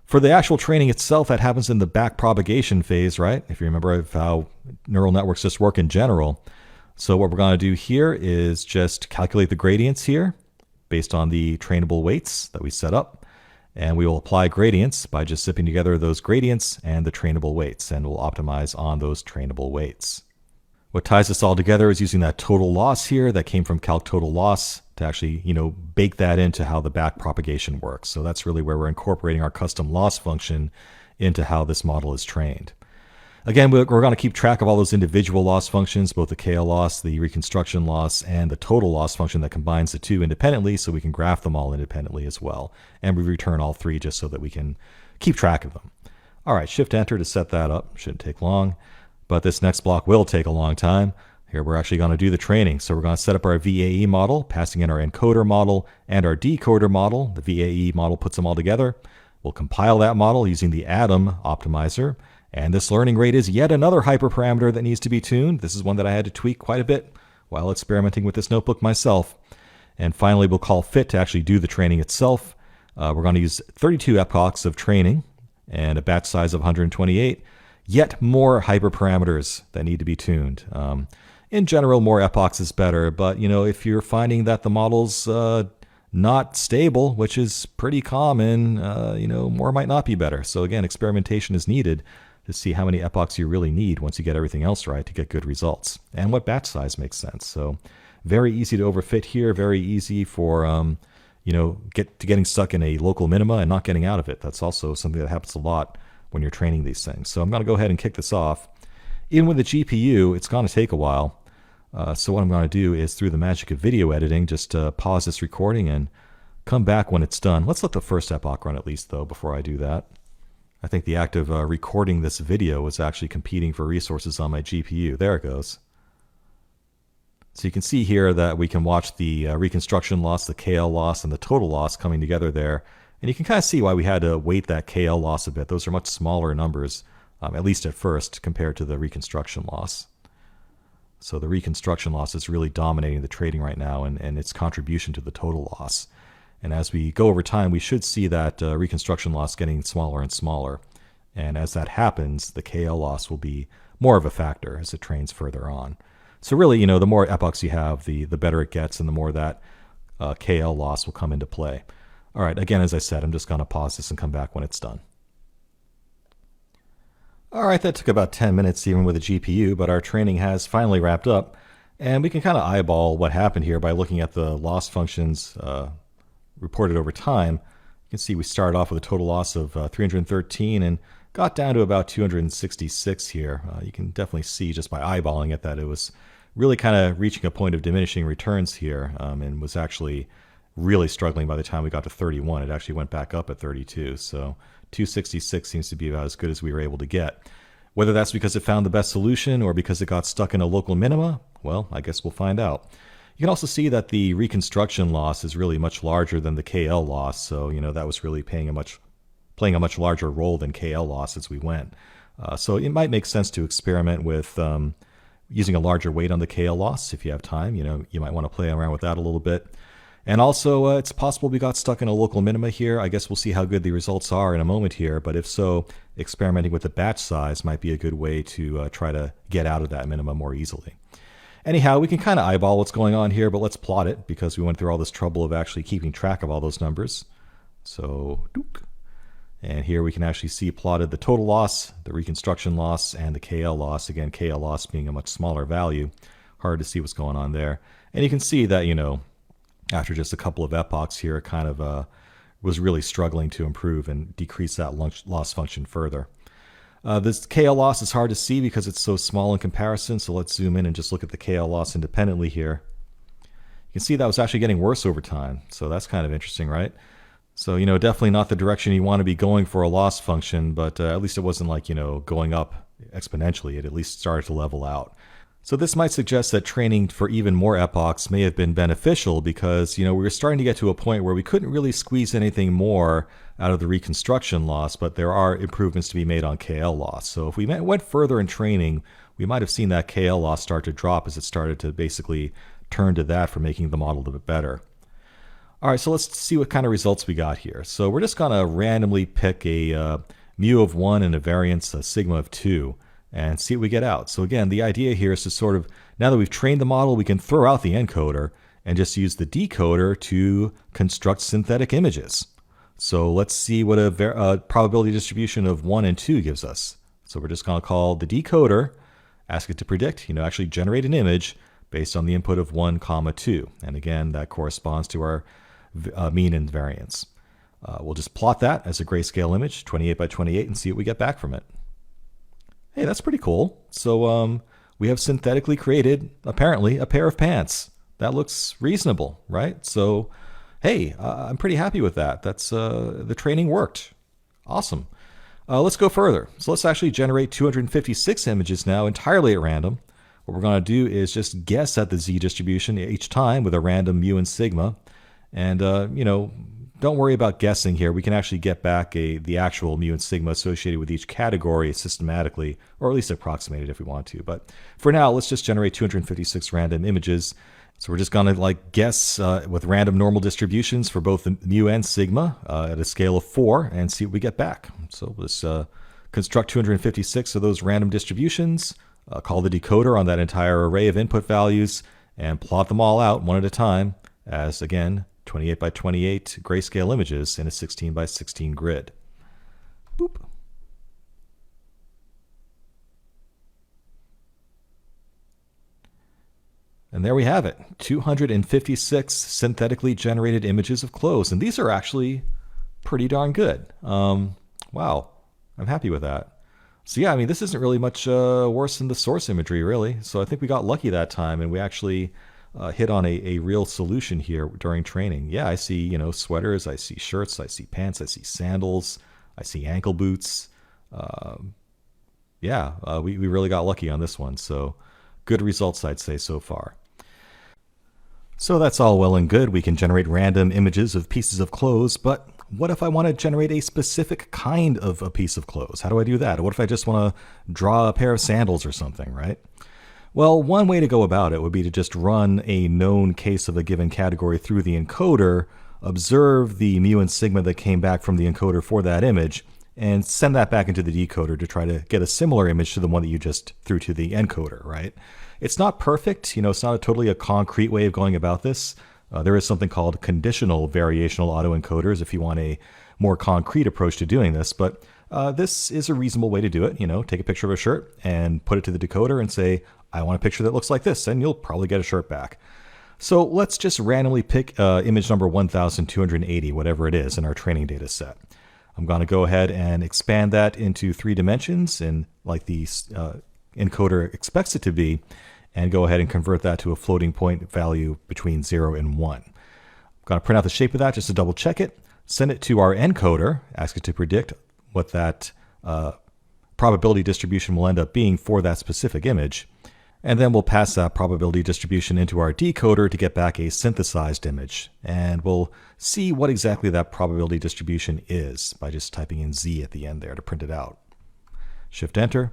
For the actual training itself, that happens in the back propagation phase, right? If you remember how neural networks just work in general. So what we're going to do here is just calculate the gradients here based on the trainable weights that we set up. And we will apply gradients by just zipping together those gradients and the trainable weights, and we'll optimize on those trainable weights. What ties this all together is using that total loss here that came from calc total loss to actually, bake that into how the back propagation works. So that's really where we're incorporating our custom loss function into how this model is trained. Again, we're going to keep track of all those individual loss functions, both the KL loss, the reconstruction loss, and the total loss function that combines the two independently, so we can graph them all independently as well. And we return all three just so that we can keep track of them. All right, Shift-Enter to set that up. Shouldn't take long, but this next block will take a long time. Here we're actually going to do the training. So we're going to set up our VAE model, passing in our encoder model and our decoder model. The VAE model puts them all together. We'll compile that model using the Atom optimizer. And this learning rate is yet another hyperparameter that needs to be tuned. This is one that I had to tweak quite a bit while experimenting with this notebook myself. And finally, we'll call fit to actually do the training itself. We're going to use 32 epochs of training and a batch size of 128. Yet more hyperparameters that need to be tuned. In general, more epochs is better, but if you're finding that the model's not stable, which is pretty common, more might not be better. So again, experimentation is needed to see how many epochs you really need once you get everything else right to get good results, and what batch size makes sense. So very easy to overfit here, very easy for getting stuck in a local minima and not getting out of it. That's also something that happens a lot when you're training these things. So I'm going to go ahead and kick this off. Even with the GPU, it's going to take a while. So what I'm going to do is, through the magic of video editing, just pause this recording and come back when it's done. Let's let the first epoch run at least, though, before I do that. I think the act of recording this video was actually competing for resources on my GPU. There it goes. So you can see here that we can watch the reconstruction loss, the KL loss, and the total loss coming together there. And you can kind of see why we had to weight that KL loss a bit. Those are much smaller numbers, at least at first, compared to the reconstruction loss. So the reconstruction loss is really dominating the trading right now, and its contribution to the total loss. And as we go over time, we should see that reconstruction loss getting smaller and smaller. And as that happens, the KL loss will be more of a factor as it trains further on. So really, the more epochs you have, the better it gets, and the more that KL loss will come into play. All right, again, as I said, I'm just going to pause this and come back when it's done. All right, that took about 10 minutes even with a GPU, but our training has finally wrapped up. And we can kind of eyeball what happened here by looking at the loss functions reported over time. You can see we started off with a total loss of 313 and got down to about 266 here. You can definitely see just by eyeballing it that it was really kind of reaching a point of diminishing returns here, and was actually really struggling by the time we got to 31. It actually went back up at 32. So 266 seems to be about as good as we were able to get. Whether that's because it found the best solution or because it got stuck in a local minima, well, I guess we'll find out. You can also see that the reconstruction loss is really much larger than the KL loss. So, that was really playing a much larger role than KL loss as we went. So it might make sense to experiment with using a larger weight on the KL loss if you have time. You might want to play around with that a little bit. And also, it's possible we got stuck in a local minima here. I guess we'll see how good the results are in a moment here. But if so, experimenting with the batch size might be a good way to try to get out of that minima more easily. Anyhow, we can kind of eyeball what's going on here, but let's plot it because we went through all this trouble of actually keeping track of all those numbers. So, And here we can actually see plotted the total loss, the reconstruction loss, and the KL loss. Again, KL loss being a much smaller value. Hard to see what's going on there. And you can see that, after just a couple of epochs here, it kind of was really struggling to improve and decrease that loss function further. This KL loss is hard to see because it's so small in comparison, so let's zoom in and just look at the KL loss independently here. You can see that was actually getting worse over time, so that's kind of interesting, right? So, definitely not the direction you want to be going for a loss function, but at least it wasn't like, going up exponentially. It at least started to level out. So this might suggest that training for even more epochs may have been beneficial because, we were starting to get to a point where we couldn't really squeeze anything more out of the reconstruction loss, but there are improvements to be made on KL loss. So if we went further in training, we might have seen that KL loss start to drop as it started to basically turn to that for making the model a bit better. All right, so let's see what kind of results we got here. So we're just going to randomly pick a mu of 1 and a variance, a sigma of 2, and see what we get out. So again, the idea here is to sort of, now that we've trained the model, we can throw out the encoder and just use the decoder to construct synthetic images. So let's see what a probability distribution of 1 and 2 gives us. So we're just going to call the decoder, ask it to predict, actually generate an image based on the input of 1, 2. And again, that corresponds to our mean and variance. We'll just plot that as a grayscale image, 28 by 28, and see what we get back from it. Hey, that's pretty cool. So we have synthetically created, apparently, a pair of pants. That looks reasonable, right? So, hey, I'm pretty happy with that. That's the training worked. Awesome. Let's go further. So let's actually generate 256 images now entirely at random. What we're going to do is just guess at the z distribution each time with a random mu and sigma. And, don't worry about guessing here. We can actually get back the actual mu and sigma associated with each category systematically, or at least approximate it if we want to. But for now, let's just generate 256 random images. So we're just going to guess with random normal distributions for both the mu and sigma at a scale of 4 and see what we get back. So let's construct 256 of those random distributions, call the decoder on that entire array of input values, and plot them all out one at a time as, again, 28 by 28 grayscale images in a 16 by 16 grid. Boop. And there we have it, 256 synthetically generated images of clothes. And these are actually pretty darn good. Wow, I'm happy with that. So yeah, this isn't really much worse than the source imagery, really. So I think we got lucky that time, and we actually hit on a real solution here during training. Yeah, I see, sweaters, I see shirts, I see pants, I see sandals, I see ankle boots. We really got lucky on this one. So good results, I'd say, so far. So that's all well and good. We can generate random images of pieces of clothes, but what if I want to generate a specific kind of a piece of clothes? How do I do that? Or what if I just want to draw a pair of sandals or something, right? Well, one way to go about it would be to just run a known case of a given category through the encoder, observe the mu and sigma that came back from the encoder for that image, and send that back into the decoder to try to get a similar image to the one that you just threw to the encoder, right? It's not perfect. It's not totally a concrete way of going about this. There is something called conditional variational autoencoders if you want a more concrete approach to doing this, but this is a reasonable way to do it. Take a picture of a shirt and put it to the decoder and say, I want a picture that looks like this, and you'll probably get a shirt back. So let's just randomly pick image number 1280, whatever it is, in our training data set. I'm going to go ahead and expand that into 3 dimensions, and like the encoder expects it to be, and go ahead and convert that to a floating point value between 0 and 1. I'm going to print out the shape of that just to double check it, send it to our encoder, ask it to predict what that probability distribution will end up being for that specific image. And then we'll pass that probability distribution into our decoder to get back a synthesized image. And we'll see what exactly that probability distribution is by just typing in Z at the end there to print it out. Shift Enter.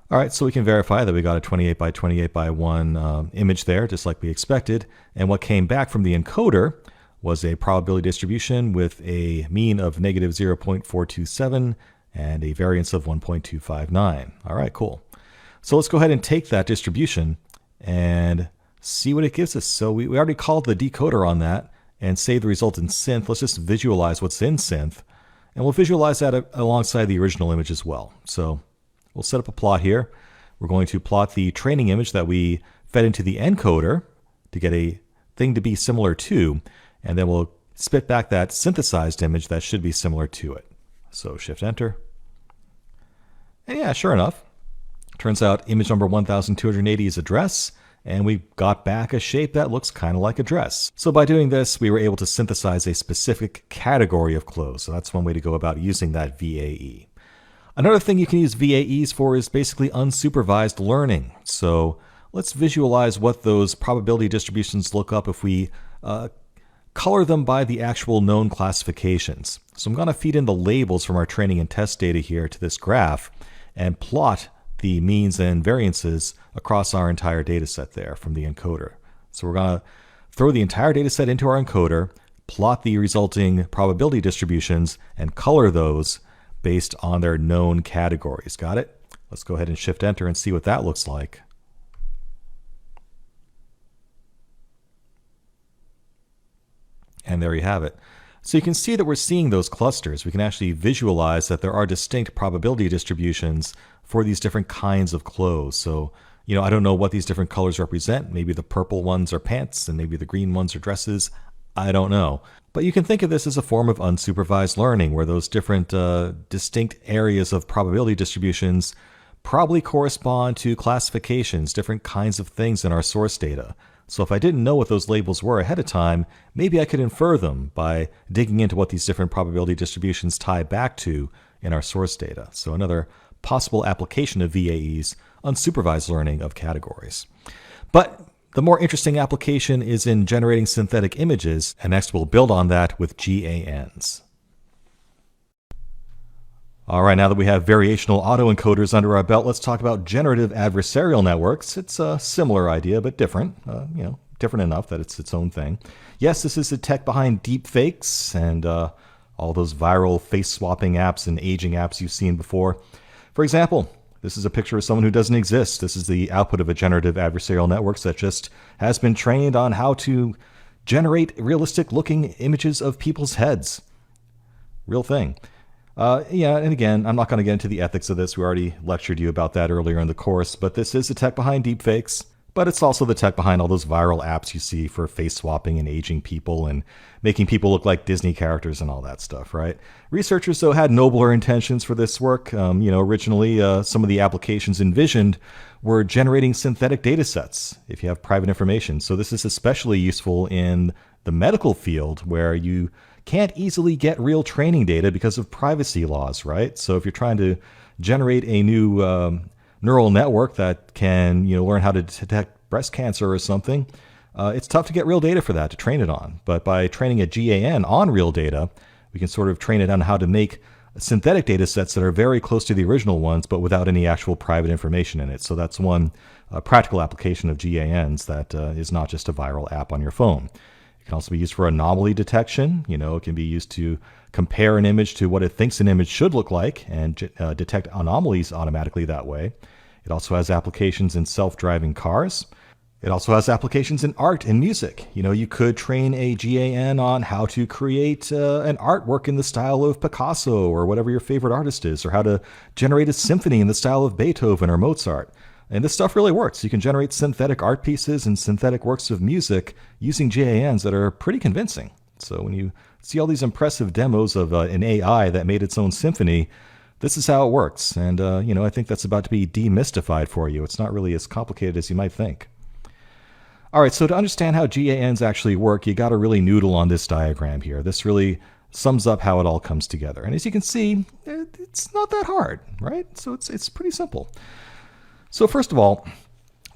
All right, so we can verify that we got a 28 by 28 by 1 image there, just like we expected. And what came back from the encoder was a probability distribution with a mean of negative 0.427 and a variance of 1.259. All right, cool. So let's go ahead and take that distribution and see what it gives us. So we already called the decoder on that and save the result in synth. Let's just visualize what's in synth. And we'll visualize that alongside the original image as well. So we'll set up a plot here. We're going to plot the training image that we fed into the encoder to get a thing to be similar to, and then we'll spit back that synthesized image that should be similar to it. So Shift-Enter. And yeah, sure enough, turns out image number 1280 is a dress, and we got back a shape that looks kind of like a dress. So by doing this, we were able to synthesize a specific category of clothes. So that's one way to go about using that VAE. Another thing you can use VAEs for is basically unsupervised learning. So let's visualize what those probability distributions look up if we color them by the actual known classifications. So I'm going to feed in the labels from our training and test data here to this graph and plot the means and variances across our entire data set there from the encoder. So we're going to throw the entire data set into our encoder, plot the resulting probability distributions, and color those based on their known categories. Got it? Let's go ahead and Shift-Enter and see what that looks like. And there you have it. So you can see that we're seeing those clusters. We can actually visualize that there are distinct probability distributions for these different kinds of clothes. So, I don't know what these different colors represent. Maybe the purple ones are pants and maybe the green ones are dresses. I don't know. But you can think of this as a form of unsupervised learning where those different distinct areas of probability distributions probably correspond to classifications, different kinds of things in our source data. So if I didn't know what those labels were ahead of time, maybe I could infer them by digging into what these different probability distributions tie back to in our source data. So another possible application of VAEs, unsupervised learning of categories. But the more interesting application is in generating synthetic images, and next we'll build on that with GANs. All right, now that we have variational autoencoders under our belt, let's talk about generative adversarial networks. It's a similar idea, but different. Different enough that it's its own thing. Yes, this is the tech behind deepfakes and all those viral face-swapping apps and aging apps you've seen before. For example, this is a picture of someone who doesn't exist. This is the output of a generative adversarial network that just has been trained on how to generate realistic-looking images of people's heads. Real thing. And again, I'm not going to get into the ethics of this. We already lectured you about that earlier in the course, but this is the tech behind deepfakes, but it's also the tech behind all those viral apps you see for face swapping and aging people and making people look like Disney characters and all that stuff, right? Researchers, though, had nobler intentions for this work. Originally, some of the applications envisioned were generating synthetic data sets if you have private information. So this is especially useful in the medical field where you can't easily get real training data because of privacy laws, right? So if you're trying to generate a new neural network that can, learn how to detect breast cancer or something, it's tough to get real data for that to train it on. But by training a GAN on real data, we can sort of train it on how to make synthetic data sets that are very close to the original ones, but without any actual private information in it. So that's one practical application of GANs that is not just a viral app on your phone. It can also be used for anomaly detection. It can be used to compare an image to what it thinks an image should look like and detect anomalies automatically that way. It also has applications in self-driving cars. It also has applications in art and music. You could train a GAN on how to create an artwork in the style of Picasso or whatever your favorite artist is, or how to generate a symphony in the style of Beethoven or Mozart. And this stuff really works. You can generate synthetic art pieces and synthetic works of music using GANs that are pretty convincing. So when you see all these impressive demos of an AI that made its own symphony, this is how it works. And, I think that's about to be demystified for you. It's not really as complicated as you might think. All right, so to understand how GANs actually work, you got to really noodle on this diagram here. This really sums up how it all comes together. And as you can see, it's not that hard, right? So it's pretty simple. So first of all,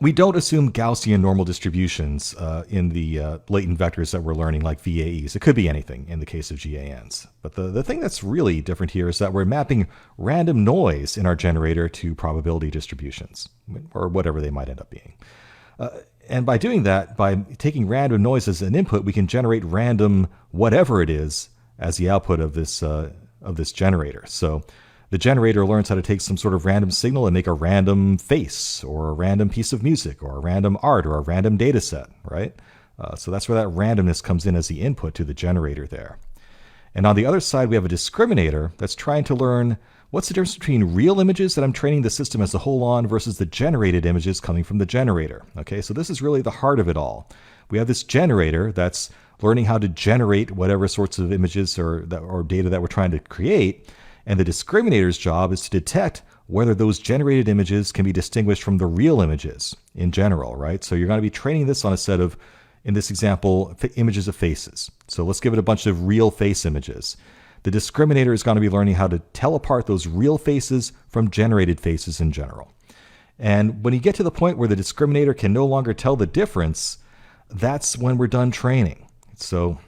we don't assume Gaussian normal distributions in the latent vectors that we're learning, like VAEs. It could be anything in the case of GANs. But the thing that's really different here is that we're mapping random noise in our generator to probability distributions, or whatever they might end up being. And by doing that, by taking random noise as an input, we can generate random whatever it is as the output of this generator. So the generator learns how to take some sort of random signal and make a random face, or a random piece of music, or a random art, or a random data set, right? So that's where that randomness comes in as the input to the generator there. And on the other side, we have a discriminator that's trying to learn what's the difference between real images that I'm training the system as a whole on versus the generated images coming from the generator. Okay, so this is really the heart of it all. We have this generator that's learning how to generate whatever sorts of images or data that we're trying to create. And the discriminator's job is to detect whether those generated images can be distinguished from the real images in general, right? So you're going to be training this on a set of, in this example, images of faces. So let's give it a bunch of real face images. The discriminator is going to be learning how to tell apart those real faces from generated faces in general. And when you get to the point where the discriminator can no longer tell the difference, that's when we're done training. So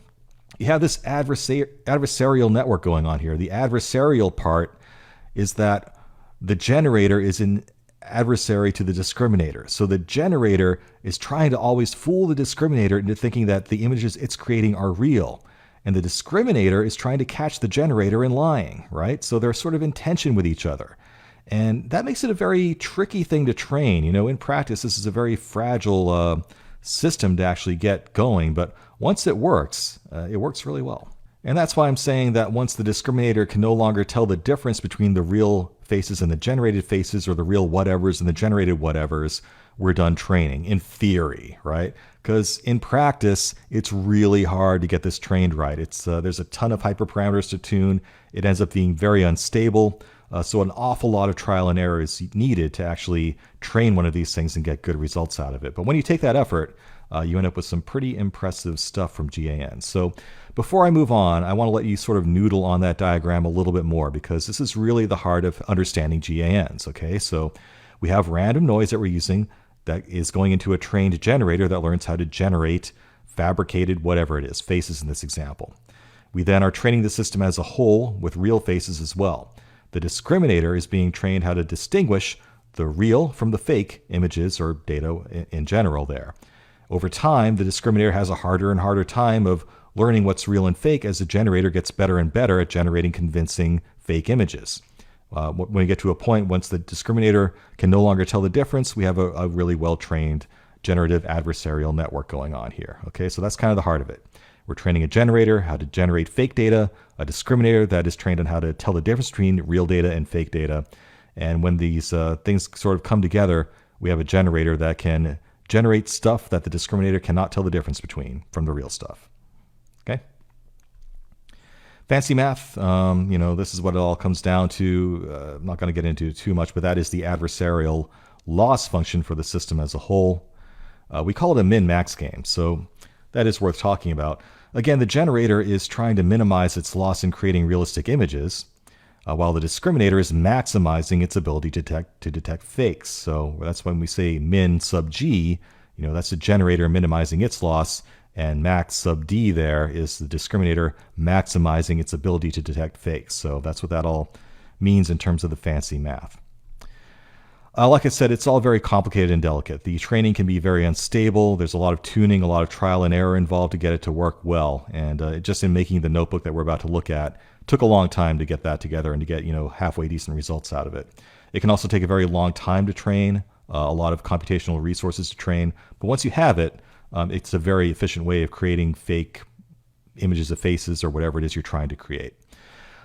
you have this adversarial network going on here. The adversarial part is that the generator is an adversary to the discriminator. So the generator is trying to always fool the discriminator into thinking that the images it's creating are real. And the discriminator is trying to catch the generator in lying, right? So they're sort of in tension with each other. And that makes it a very tricky thing to train. You know, in practice, this is a very fragile system to actually get going. But once it works really well. And that's why I'm saying that once the discriminator can no longer tell the difference between the real faces and the generated faces, or the real whatevers and the generated whatevers, we're done training, in theory, right? Because in practice, it's really hard to get this trained right. There's a ton of hyperparameters to tune. It ends up being very unstable. So an awful lot of trial and error is needed to actually train one of these things and get good results out of it. But when you take that effort, you end up with some pretty impressive stuff from GAN. So before I move on, I want to let you sort of noodle on that diagram a little bit more, because this is really the heart of understanding GANs, okay? So we have random noise that we're using that is going into a trained generator that learns how to generate fabricated whatever it is, faces in this example. We then are training the system as a whole with real faces as well. The discriminator is being trained how to distinguish the real from the fake images or data in general there. Over time, the discriminator has a harder and harder time of learning what's real and fake as the generator gets better and better at generating convincing fake images. When we get to a point, once the discriminator can no longer tell the difference, we have a really well-trained generative adversarial network going on here. Okay, so that's kind of the heart of it. We're training a generator how to generate fake data, a discriminator that is trained on how to tell the difference between real data and fake data. And when these things sort of come together, we have a generator that can generate stuff that the discriminator cannot tell the difference between from the real stuff. Okay? Fancy math, this is what it all comes down to. I'm not going to get into it too much, but that is the adversarial loss function for the system as a whole. We call it a min-max game, so that is worth talking about. Again, the generator is trying to minimize its loss in creating realistic images, while the discriminator is maximizing its ability to detect fakes. So that's when we say min sub g, that's the generator minimizing its loss, and max sub d there is the discriminator maximizing its ability to detect fakes. So that's what that all means in terms of the fancy math. Like I said, it's all very complicated and delicate. The training can be very unstable. There's a lot of tuning, a lot of trial and error involved to get it to work well. And just in making the notebook that we're about to look at, took a long time to get that together and to get, halfway decent results out of it. It can also take a very long time to train, a lot of computational resources to train. But once you have it, it's a very efficient way of creating fake images of faces or whatever it is you're trying to create.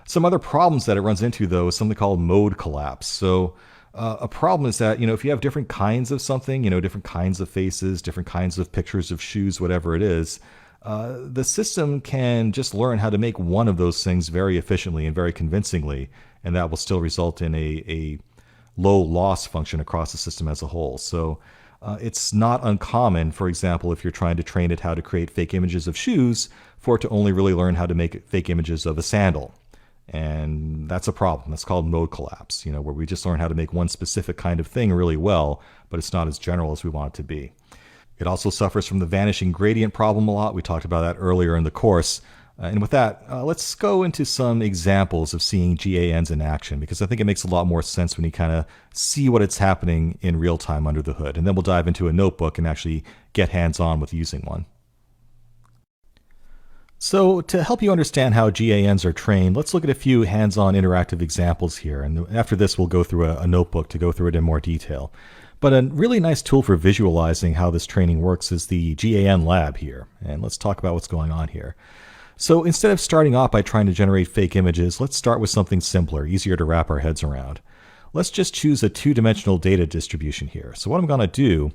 Some other problems that it runs into, though, is something called mode collapse. So a problem is that, if you have different kinds of something, different kinds of faces, different kinds of pictures of shoes, whatever it is, the system can just learn how to make one of those things very efficiently and very convincingly, and that will still result in a low loss function across the system as a whole. So it's not uncommon, for example, if you're trying to train it how to create fake images of shoes, for it to only really learn how to make fake images of a sandal. And that's a problem. That's called mode collapse, where we just learn how to make one specific kind of thing really well, but it's not as general as we want it to be. It also suffers from the vanishing gradient problem a lot. We talked about that earlier in the course. And with that, let's go into some examples of seeing GANs in action, because I think it makes a lot more sense when you kind of see what it's happening in real time under the hood. And then we'll dive into a notebook and actually get hands-on with using one. So to help you understand how GANs are trained, let's look at a few hands-on interactive examples here. And after this, we'll go through a notebook to go through it in more detail. But a really nice tool for visualizing how this training works is the GAN lab here. And let's talk about what's going on here. So instead of starting off by trying to generate fake images, let's start with something simpler, easier to wrap our heads around. Let's just choose a two-dimensional data distribution here. So what I'm going to do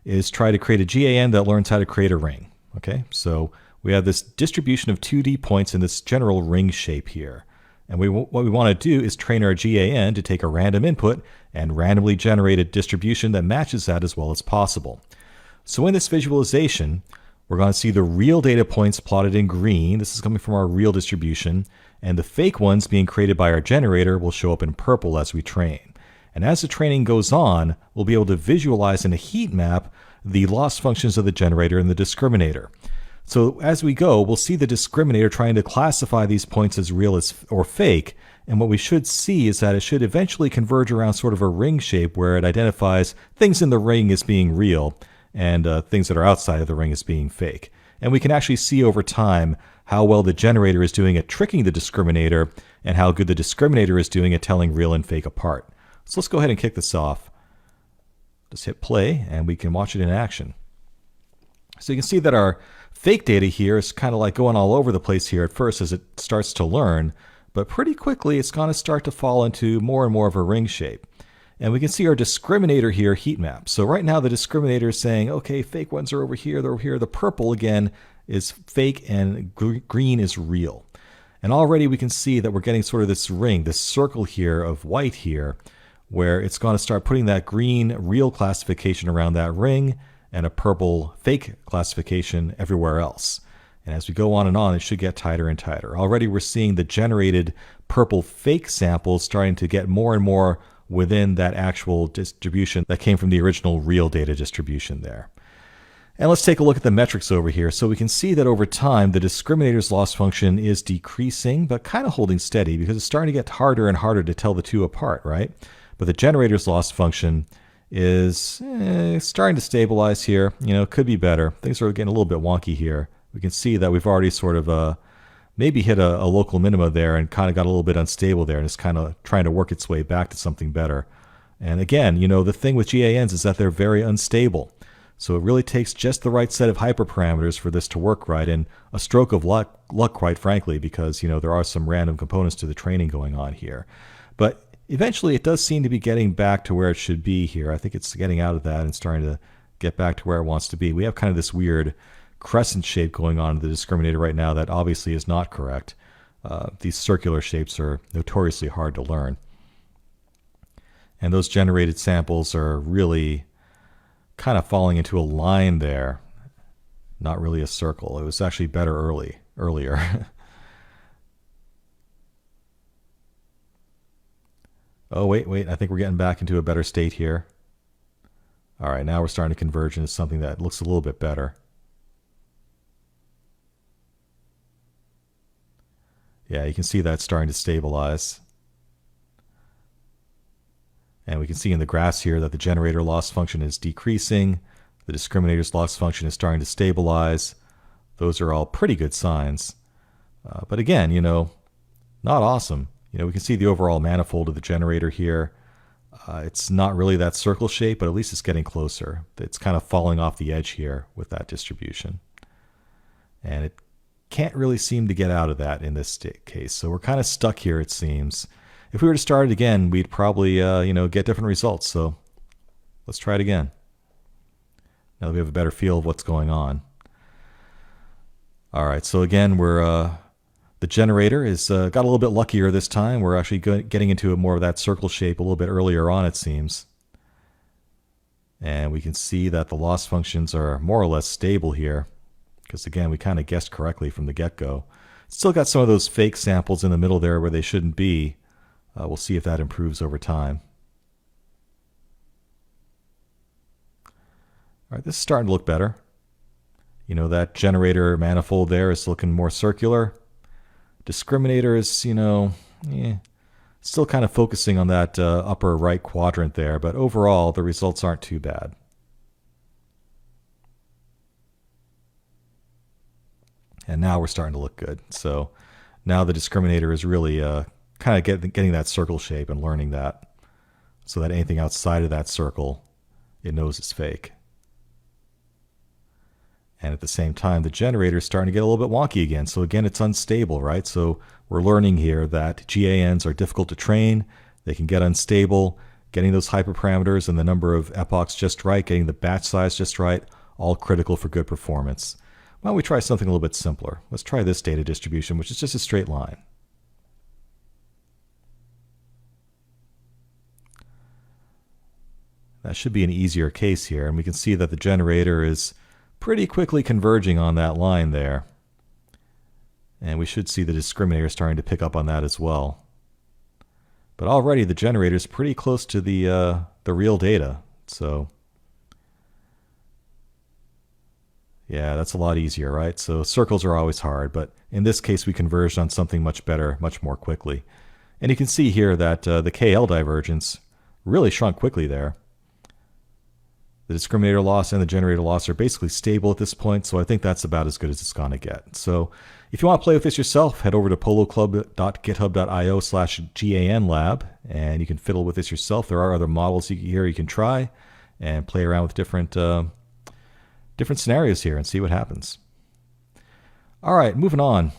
is try to create a GAN that learns how to create a ring. Okay, so we have this distribution of 2D points in this general ring shape here. And what we want to do is train our GAN to take a random input and randomly generate a distribution that matches that as well as possible. So in this visualization, we're going to see the real data points plotted in green. This is coming from our real distribution. And the fake ones being created by our generator will show up in purple as we train. And as the training goes on, we'll be able to visualize in a heat map the loss functions of the generator and the discriminator. So as we go, we'll see the discriminator trying to classify these points as real or fake. And what we should see is that it should eventually converge around sort of a ring shape where it identifies things in the ring as being real and things that are outside of the ring as being fake. And we can actually see over time how well the generator is doing at tricking the discriminator and how good the discriminator is doing at telling real and fake apart. So let's go ahead and kick this off. Just hit play and we can watch it in action. So you can see that our fake data here is kind of like going all over the place here at first as it starts to learn, but pretty quickly it's going to start to fall into more and more of a ring shape. And we can see our discriminator here heat map. So right now the discriminator is saying, okay, fake ones are over here, they're over here. The purple again is fake and green is real. And already we can see that we're getting sort of this ring, this circle here of white here, where it's going to start putting that green real classification around that ring and a purple fake classification everywhere else. And as we go on, it should get tighter and tighter. Already we're seeing the generated purple fake samples starting to get more and more within that actual distribution that came from the original real data distribution there. And let's take a look at the metrics over here. So we can see that over time, the discriminator's loss function is decreasing, but kind of holding steady because it's starting to get harder and harder to tell the two apart, right? But the generator's loss function is starting to stabilize here. You know, could be better. Things are getting a little bit wonky here. We can see that we've already sort of maybe hit a local minima there and kind of got a little bit unstable there and it's kind of trying to work its way back to something better. And again, you know, the thing with GANs is that they're very unstable. So it really takes just the right set of hyperparameters for this to work right, and a stroke of luck quite frankly, because, you know, there are some random components to the training going on here. But eventually it does seem to be getting back to where it should be here. I think it's getting out of that and starting to get back to where it wants to be. We have kind of this weird crescent shape going on in the discriminator right now that obviously is not correct. These circular shapes are notoriously hard to learn. And those generated samples are really kind of falling into a line there, not really a circle. It was actually better earlier. Oh, wait, I think we're getting back into a better state here. All right, now we're starting to converge into something that looks a little bit better. Yeah, you can see that starting to stabilize. And we can see in the graphs here that the generator loss function is decreasing. The discriminator's loss function is starting to stabilize. Those are all pretty good signs. But again, you know, not awesome. You know, we can see the overall manifold of the generator here. It's not really that circle shape, but at least it's getting closer. It's kind of falling off the edge here with that distribution. And it can't really seem to get out of that in this case. So we're kind of stuck here, it seems. If we were to start it again, we'd probably, get different results. So let's try it again. Now that we have a better feel of what's going on. All right, so again, the generator has got a little bit luckier this time. We're actually getting into more of that circle shape a little bit earlier on, it seems. And we can see that the loss functions are more or less stable here. Because again, we kind of guessed correctly from the get-go. Still got some of those fake samples in the middle there where they shouldn't be. We'll see if that improves over time. All right, this is starting to look better. You know, that generator manifold there is looking more circular. Discriminator is, still kind of focusing on that upper right quadrant there, but overall the results aren't too bad. And now we're starting to look good. So now the discriminator is really kind of getting that circle shape and learning that, so that anything outside of that circle, it knows it's fake. And at the same time, the generator is starting to get a little bit wonky again. So again, it's unstable, right? So we're learning here that GANs are difficult to train. They can get unstable. Getting those hyperparameters and the number of epochs just right, getting the batch size just right, all critical for good performance. Why don't we try something a little bit simpler? Let's try this data distribution, which is just a straight line. That should be an easier case here, and we can see that the generator is pretty quickly converging on that line there. And we should see the discriminator starting to pick up on that as well. But already the generator is pretty close to the real data. So yeah, that's a lot easier, right? So circles are always hard, but in this case we converged on something much better, much more quickly. And you can see here that the KL divergence really shrunk quickly there. The discriminator loss and the generator loss are basically stable at this point, so I think that's about as good as it's going to get. So if you want to play with this yourself, head over to poloclub.github.io/GANlab, and you can fiddle with this yourself. There are other models here you can try and play around with different scenarios here and see what happens. All right, moving on.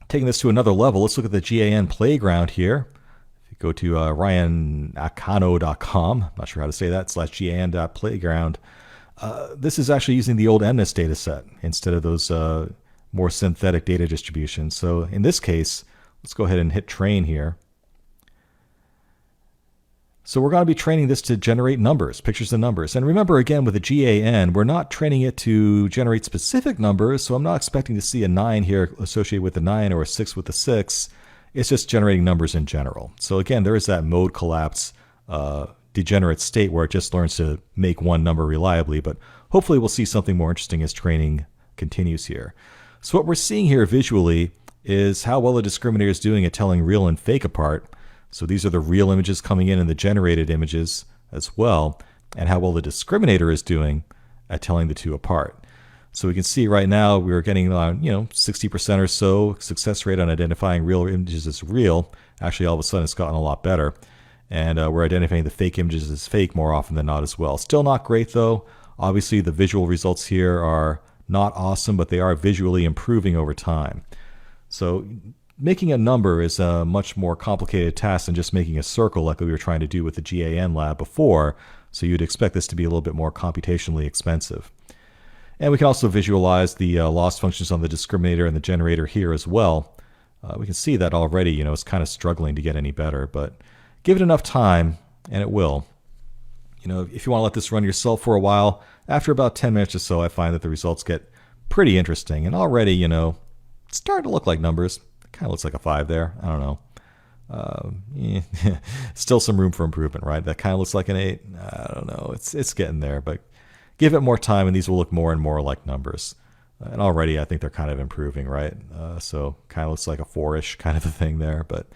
Taking this to another level, let's look at the GAN playground here. Go to ryanakano.com, not sure how to say that, /GAN.playground. This is actually using the old MNIST data set instead of those more synthetic data distributions. So in this case, let's go ahead and hit train here. So we're going to be training this to generate numbers, pictures and numbers. And remember, again, with the GAN, we're not training it to generate specific numbers, so I'm not expecting to see a 9 here associated with the 9 or a 6 with the 6. It's just generating numbers in general. So again, there is that mode collapse degenerate state where it just learns to make one number reliably, but hopefully we'll see something more interesting as training continues here. So what we're seeing here visually is how well the discriminator is doing at telling real and fake apart. So these are the real images coming in and the generated images as well, and how well the discriminator is doing at telling the two apart. So we can see right now we're getting 60% or so success rate on identifying real images as real. Actually, all of a sudden it's gotten a lot better. And we're identifying the fake images as fake more often than not as well. Still not great though. Obviously the visual results here are not awesome, but they are visually improving over time. So making a number is a much more complicated task than just making a circle like we were trying to do with the GAN lab before. So you'd expect this to be a little bit more computationally expensive. And we can also visualize the loss functions on the discriminator and the generator here as well. We can see that already, it's kind of struggling to get any better, but give it enough time and it will. If you want to let this run yourself for a while, after about 10 minutes or so, I find that the results get pretty interesting. And already, it's starting to look like numbers. It kind of looks like a 5 there. I don't know. Still some room for improvement, right? That kind of looks like an 8. I don't know. It's getting there, but give it more time and these will look more and more like numbers. And already I think they're kind of improving, right? So kind of looks like a 4-ish kind of a thing there, but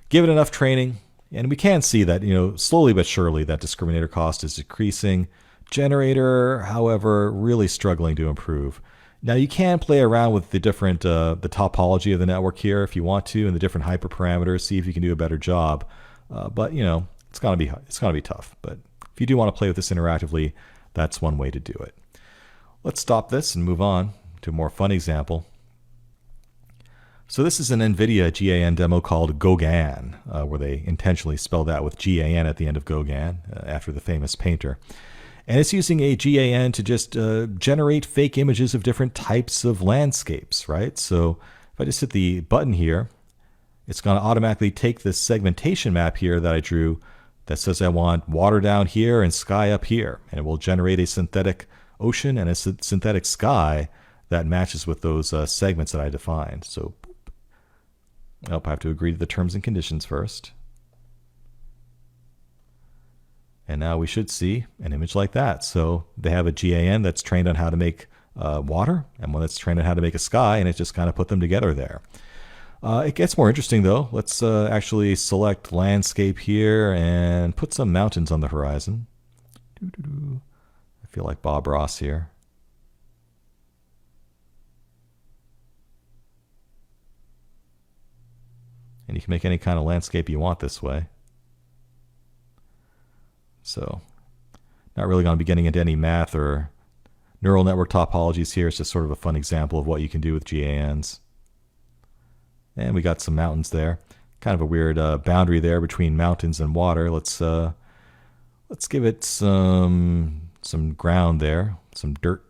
give it enough training. And we can see that, slowly but surely that discriminator cost is decreasing. Generator, however, really struggling to improve. Now you can play around with the different, the topology of the network here if you want to, and the different hyperparameters, see if you can do a better job. But it's gonna be tough. But if you do want to play with this interactively, that's one way to do it. Let's stop this and move on to a more fun example. So this is an NVIDIA GAN demo called GoGAN, where they intentionally spelled that with GAN at the end of GoGAN, after the famous painter. And it's using a GAN to just generate fake images of different types of landscapes, right? So if I just hit the button here, it's going to automatically take this segmentation map here that I drew that says I want water down here and sky up here. And it will generate a synthetic ocean and a synthetic sky that matches with those segments that I defined. So I have to agree to the terms and conditions first. And now we should see an image like that. So they have a GAN that's trained on how to make water and one that's trained on how to make a sky, and it just kind of put them together there. It gets more interesting though. Let's actually select landscape here and put some mountains on the horizon. I feel like Bob Ross here. And you can make any kind of landscape you want this way. So not really going to be getting into any math or Neural network topologies here is just sort of a fun example of what you can do with GANs. And we got some mountains there. Kind of a weird boundary there between mountains and water. Let's give it some ground there, some dirt.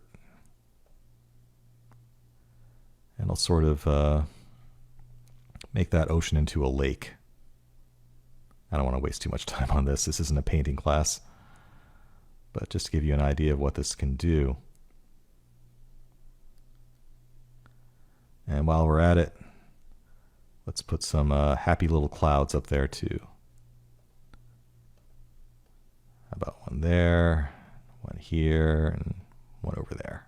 And I'll sort of make that ocean into a lake. I don't want to waste too much time on this. This isn't a painting class. But just to give you an idea of what this can do. And while we're at it, let's put some happy little clouds up there too. How about one there, one here, and one over there.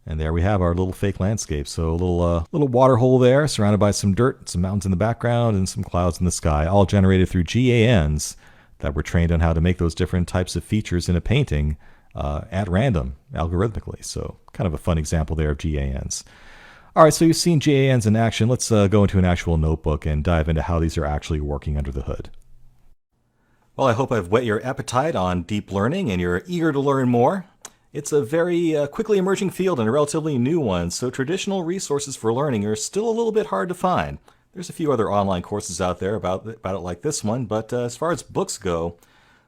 And there we have our little fake landscape. So a little water hole there, surrounded by some dirt, some mountains in the background, and some clouds in the sky, all generated through GANs that were trained on how to make those different types of features in a painting at random, algorithmically. So kind of a fun example there of GANs. All right, so you've seen GANs in action. Let's go into an actual notebook and dive into how these are actually working under the hood. Well, I hope I've whet your appetite on deep learning and you're eager to learn more. It's a very quickly emerging field and a relatively new one, so traditional resources for learning are still a little bit hard to find. There's a few other online courses out there about it like this one, but as far as books go,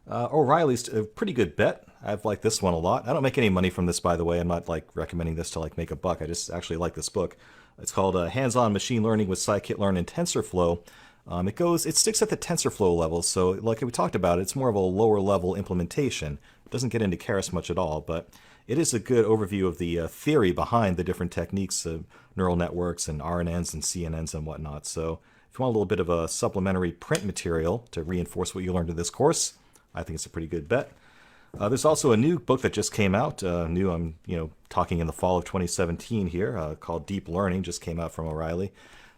O'Reilly's a pretty good bet. I've liked this one a lot. I don't make any money from this, by the way. I'm not recommending this to make a buck. I just actually like this book. It's called Hands-on Machine Learning with Scikit-learn and TensorFlow. It sticks at the TensorFlow level, so like we talked about, it's more of a lower level implementation. It doesn't get into Keras much at all, but it is a good overview of the theory behind the different techniques of neural networks and RNNs and CNNs and whatnot. So if you want a little bit of a supplementary print material to reinforce what you learned in this course, I think it's a pretty good bet. There's also a new book that just came out. I'm talking in the fall of 2017 here, called Deep Learning, just came out from O'Reilly.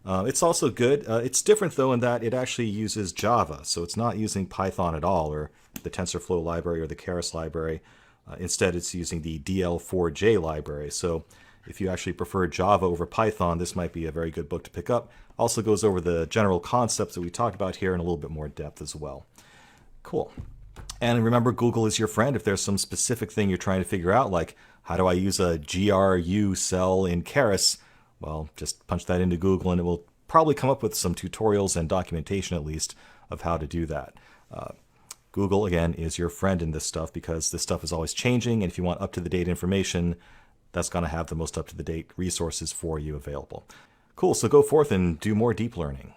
It's also good. It's different, though, in that it actually uses Java. So it's not using Python at all, or the TensorFlow library or the Keras library. Instead, it's using the DL4J library. So if you actually prefer Java over Python, this might be a very good book to pick up. Also goes over the general concepts that we talked about here in a little bit more depth as well. Cool. And remember, Google is your friend. If there's some specific thing you're trying to figure out, like how do I use a GRU cell in Keras, well, just punch that into Google and it will probably come up with some tutorials and documentation, at least, of how to do that. Google, again, is your friend in this stuff because this stuff is always changing, and if you want up-to-the-date information, that's going to have the most up-to-the-date resources for you available. Cool, so go forth and do more deep learning.